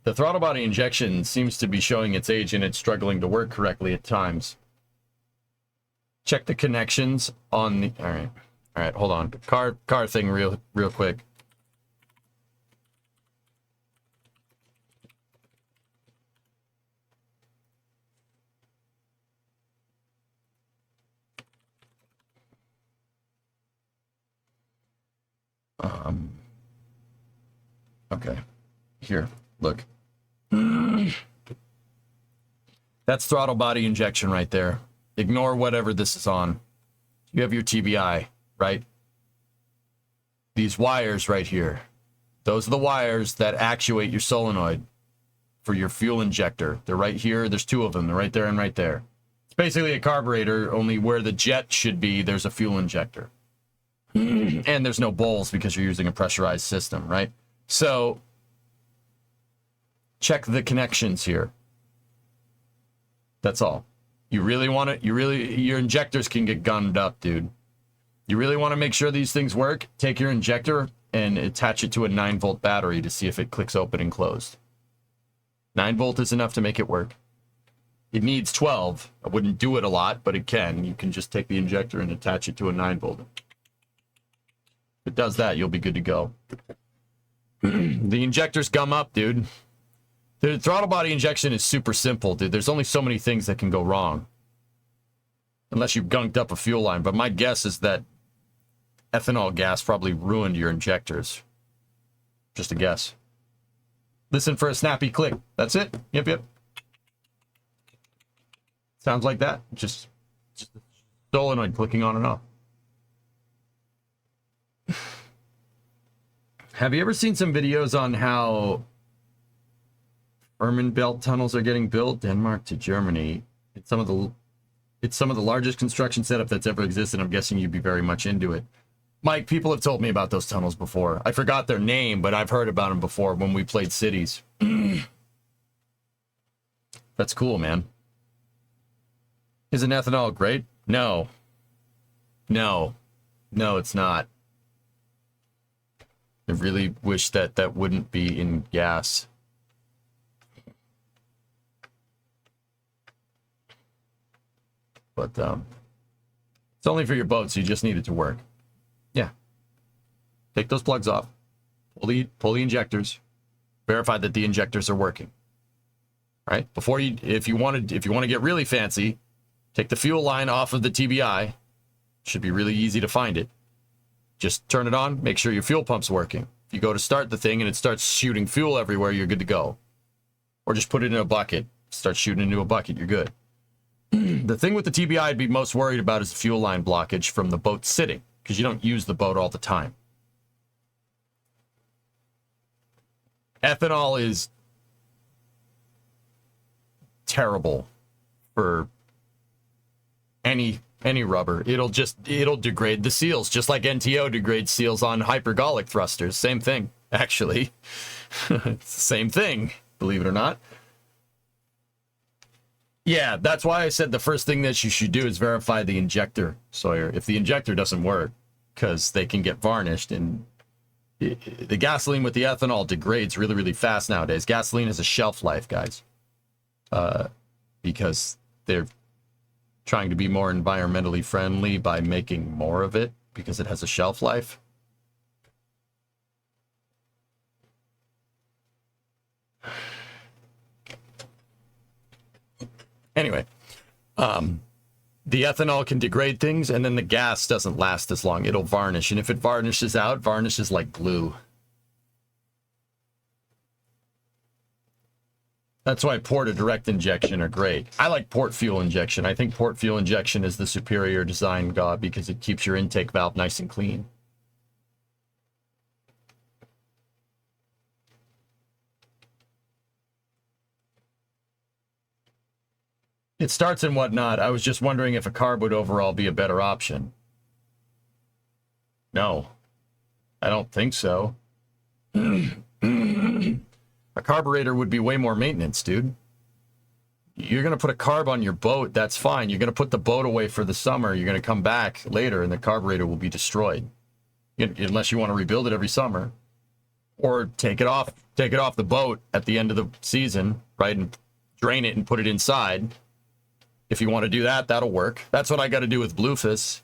The throttle body injection seems to be showing its age and it's struggling to work correctly at times. Check the connections on the... All right, hold on. Car thing real quick. Okay. Here, look. That's throttle body injection right there. Ignore whatever this is on. You have your TBI, right? These wires right here. Those are the wires that actuate your solenoid for your fuel injector. They're right here. There's two of them. They're right there and right there. It's basically a carburetor, only where the jet should be, there's a fuel injector. And there's no bowls because you're using a pressurized system, right? So, check the connections here. That's all. You really want it? Your injectors can get gunned up, dude. You really want to make sure these things work? Take your injector and attach it to a 9-volt battery to see if it clicks open and closed. 9-volt is enough to make it work. It needs 12. I wouldn't do it a lot, but it can. You can just take the injector and attach it to a 9-volt. If it does that, you'll be good to go. The injectors gum up, dude. The throttle body injection is super simple, dude. There's only so many things that can go wrong. Unless you've gunked up a fuel line. But my guess is that ethanol gas probably ruined your injectors. Just a guess. Listen for a snappy click. That's it. Yep. Sounds like that. Just solenoid clicking on and off. Have you ever seen some videos on how Erman belt tunnels are getting built, Denmark to Germany? It's some of the largest construction setup that's ever existed. I'm guessing you'd be very much into it. Mike, people have told me about those tunnels before. I forgot their name, but I've heard about them before when we played cities. That's cool, man. Isn't ethanol great? No, it's not. I really wish that wouldn't be in gas. But it's only for your boat, so you just need it to work. Yeah. Take those plugs off. Pull the injectors. Verify that the injectors are working. Right? Before you, if you want to get really fancy, take the fuel line off of the TBI. Should be really easy to find it. Just turn it on, make sure your fuel pump's working. If you go to start the thing and it starts shooting fuel everywhere, you're good to go. Or just put it in a bucket. Start shooting into a bucket, you're good. The thing with the TBI I'd be most worried about is the fuel line blockage from the boat sitting, because you don't use the boat all the time. Ethanol is terrible for any rubber. It'll degrade the seals, just like NTO degrades seals on hypergolic thrusters. Same thing, actually. It's the same thing, believe it or not. Yeah, that's why I said the first thing that you should do is verify the injector, Sawyer. If the injector doesn't work, because they can get varnished, and the gasoline with the ethanol degrades really, really fast nowadays. Gasoline has a shelf life, guys, because they're trying to be more environmentally friendly by making more of it because it has a shelf life. Anyway, the ethanol can degrade things, and then the gas doesn't last as long. It'll varnish, and if it varnishes out, varnish is like glue. That's why port or direct injection are great. I like port fuel injection. I think port fuel injection is the superior design, God, because it keeps your intake valve nice and clean. It starts and whatnot. I was just wondering if a carb would overall be a better option. No, I don't think so. A carburetor would be way more maintenance, dude. You're going to put a carb on your boat, that's fine. You're going to put the boat away for the summer. You're going to come back later and the carburetor will be destroyed. Unless you want to rebuild it every summer. Or take it off the boat at the end of the season, right? And drain it and put it inside. If you want to do that, that'll work. That's what I got to do with Bluefus.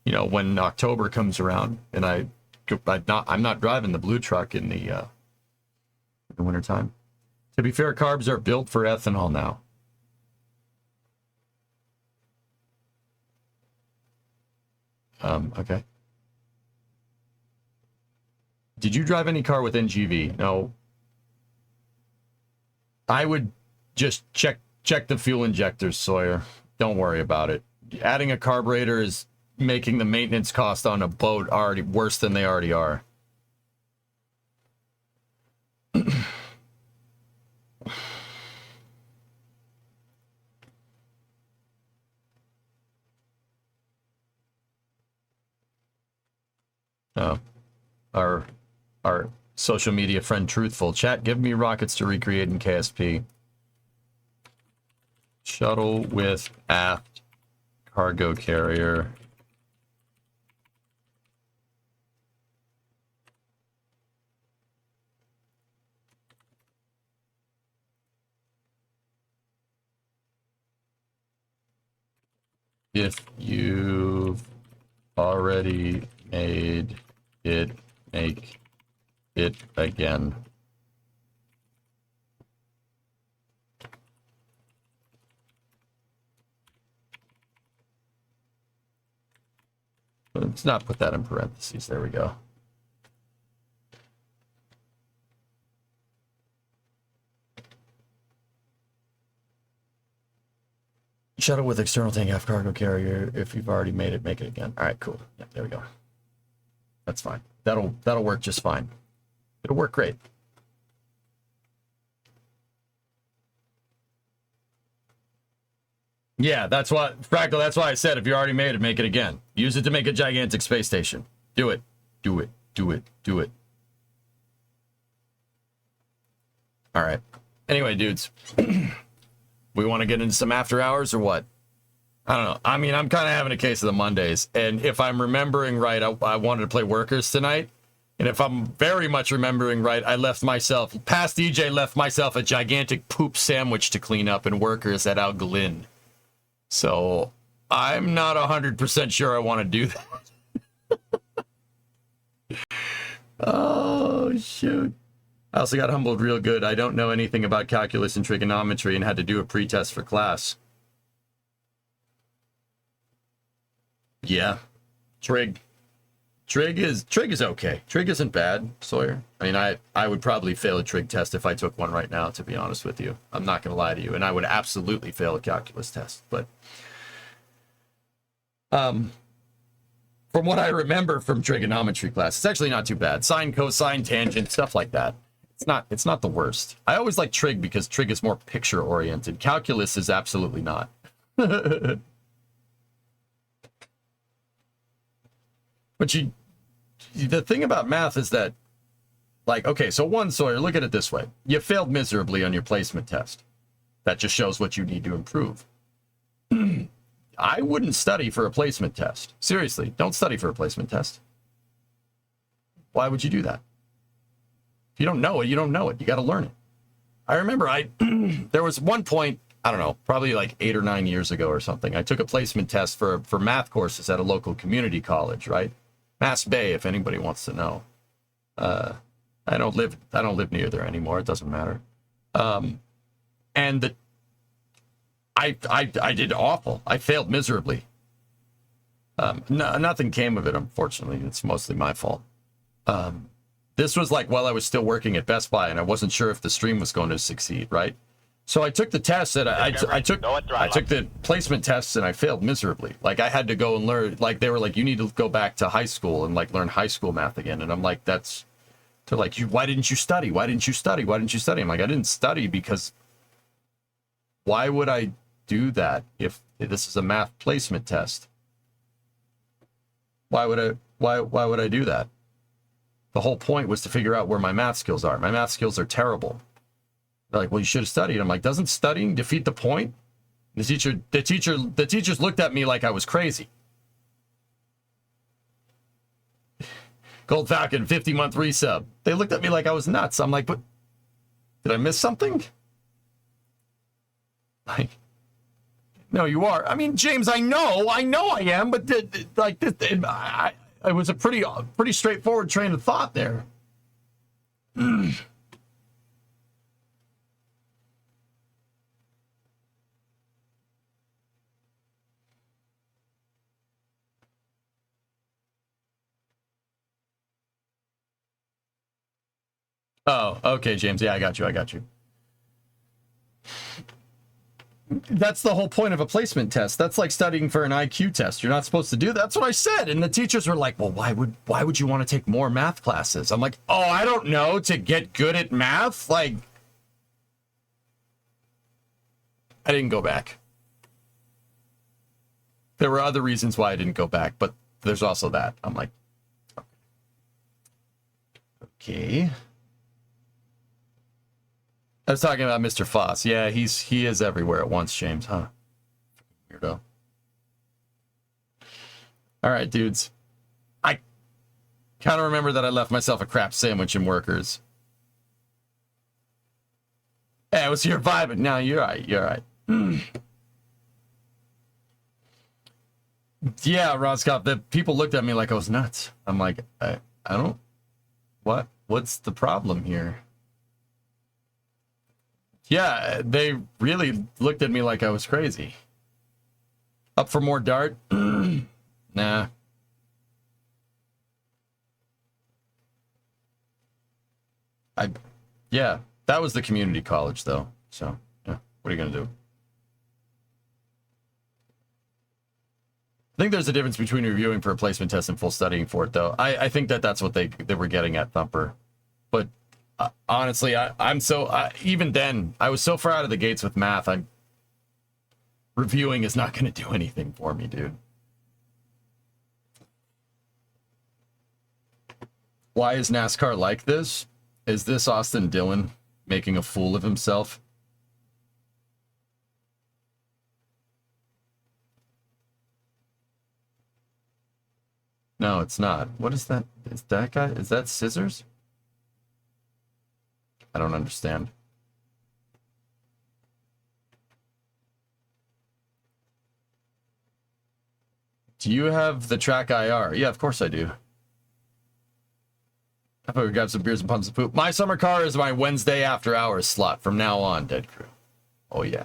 You know, when October comes around and I'm not driving the blue truck in the wintertime. To be fair, carbs are built for ethanol now. Okay. Did you drive any car with NGV? No. I would just check the fuel injectors, Sawyer. Don't worry about it. Adding a carburetor is making the maintenance cost on a boat already worse than they already are. Our social media friend Truthful chat, give me rockets to recreate in KSP. Shuttle with aft cargo carrier. If you've already made it, make it again. Let's not put that in parentheses. There we go. Shuttle with external tank half cargo carrier. If you've already made it, make it again. All right, cool. Yeah, there we go. That's fine. That'll work just fine. It'll work great. Yeah, that's what, Fractal, that's why I said if you already made it, make it again. Use it to make a gigantic space station. Do it. Do it. Do it. Do it. All right. Anyway, dudes. We want to get into some after hours or what? I don't know. I mean, I'm kind of having a case of the Mondays. And if I'm remembering right, I wanted to play Workers tonight. And if I'm very much remembering right, past EJ left myself a gigantic poop sandwich to clean up in Workers at Al Glynn. So I'm not 100% sure I want to do that. Oh, shoot. I also got humbled real good. I don't know anything about calculus and trigonometry and had to do a pretest for class. Yeah. Trig is okay. Trig isn't bad, Sawyer. I mean, I would probably fail a trig test if I took one right now, to be honest with you. I'm not going to lie to you. And I would absolutely fail a calculus test. But from what I remember from trigonometry class, it's actually not too bad. Sine, cosine, tangent, stuff like that. It's not the worst. I always like trig because trig is more picture oriented. Calculus is absolutely not. But the thing about math is that, like, okay, so one, Sawyer, look at it this way. You failed miserably on your placement test. That just shows what you need to improve. I wouldn't study for a placement test. Seriously, don't study for a placement test. Why would you do that? If you don't know it, you don't know it. You got to learn it. I remember there was one point, I don't know, probably like 8 or 9 years ago or something. I took a placement test for math courses at a local community college, right? Mass Bay, if anybody wants to know. I don't live near there anymore. It doesn't matter. And I did awful. I failed miserably. Nothing came of it, unfortunately. It's mostly my fault. This was like while I was still working at Best Buy, and I wasn't sure if the stream was going to succeed, right? So I took the test, and I took the placement tests, and I failed miserably. Like, I had to go and learn, like, they were like, you need to go back to high school and, like, learn high school math again. And I'm like, they're like, why didn't you study? Why didn't you study? Why didn't you study? I'm like, I didn't study because why would I do that if this is a math placement test? Why would I do that? The whole point was to figure out where my math skills are. My math skills are terrible. They're like, well, you should have studied. I'm like, doesn't studying defeat the point? The teachers looked at me like I was crazy. Gold Falcon, 50-month resub. They looked at me like I was nuts. I'm like, but did I miss something? Like, no, you are. I mean, James, I know I am, but it was a pretty straightforward train of thought there. Oh, okay, James. Yeah, I got you. That's the whole point of a placement test. That's like studying for an IQ test. You're not supposed to do that. That's what I said. And the teachers were like, well, why would you want to take more math classes? I'm like, oh, I don't know, to get good at math? Like, I didn't go back. There were other reasons why I didn't go back, but there's also that. I'm like, okay. I was talking about Mr. Foss. Yeah, he is everywhere at once, James, huh? Weirdo. All right, dudes. I kind of remember that I left myself a crap sandwich in Workers. Hey, I was here vibing. No, you're all right. Yeah, Roscoff, the people looked at me like I was nuts. I'm like, I don't... What's the problem here? Yeah, they really looked at me like I was crazy. Up for more dart? Nah. Yeah, that was the community college, though. So, yeah, what are you going to do? I think there's a difference between reviewing for a placement test and full studying for it, though. I think that's what they were getting at, Thumper. But honestly, even then, I was so far out of the gates with math. Reviewing is not going to do anything for me, dude. Why is NASCAR like this? Is this Austin Dillon making a fool of himself? No, it's not. What is that? Is that guy? Is that Scissors? I don't understand. Do you have the track IR? Yeah, of course I do. I thought we'd grab some beers and pump some food. My summer car is my Wednesday after hours slot from now on, Dead Crew. Oh, yeah.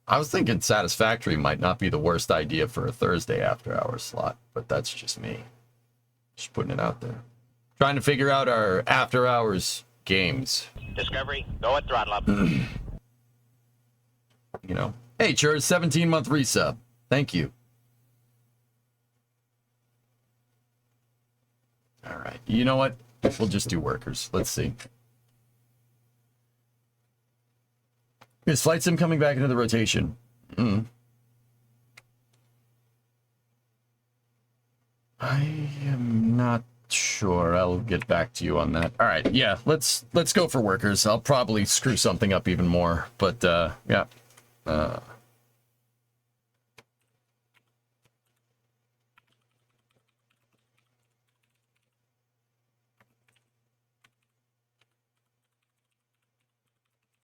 I was thinking Satisfactory might not be the worst idea for a Thursday after hours slot, but that's just me. Just putting it out there. Trying to figure out our after hours games. Discovery, go at throttle up. You know. Hey, Church, 17-month resub. Thank you. All right. You know what? We'll just do workers. Let's see. Is Flight Sim coming back into the rotation? I am not sure. I'll get back to you on that. All right. Yeah, let's go for workers. I'll probably screw something up even more, but yeah.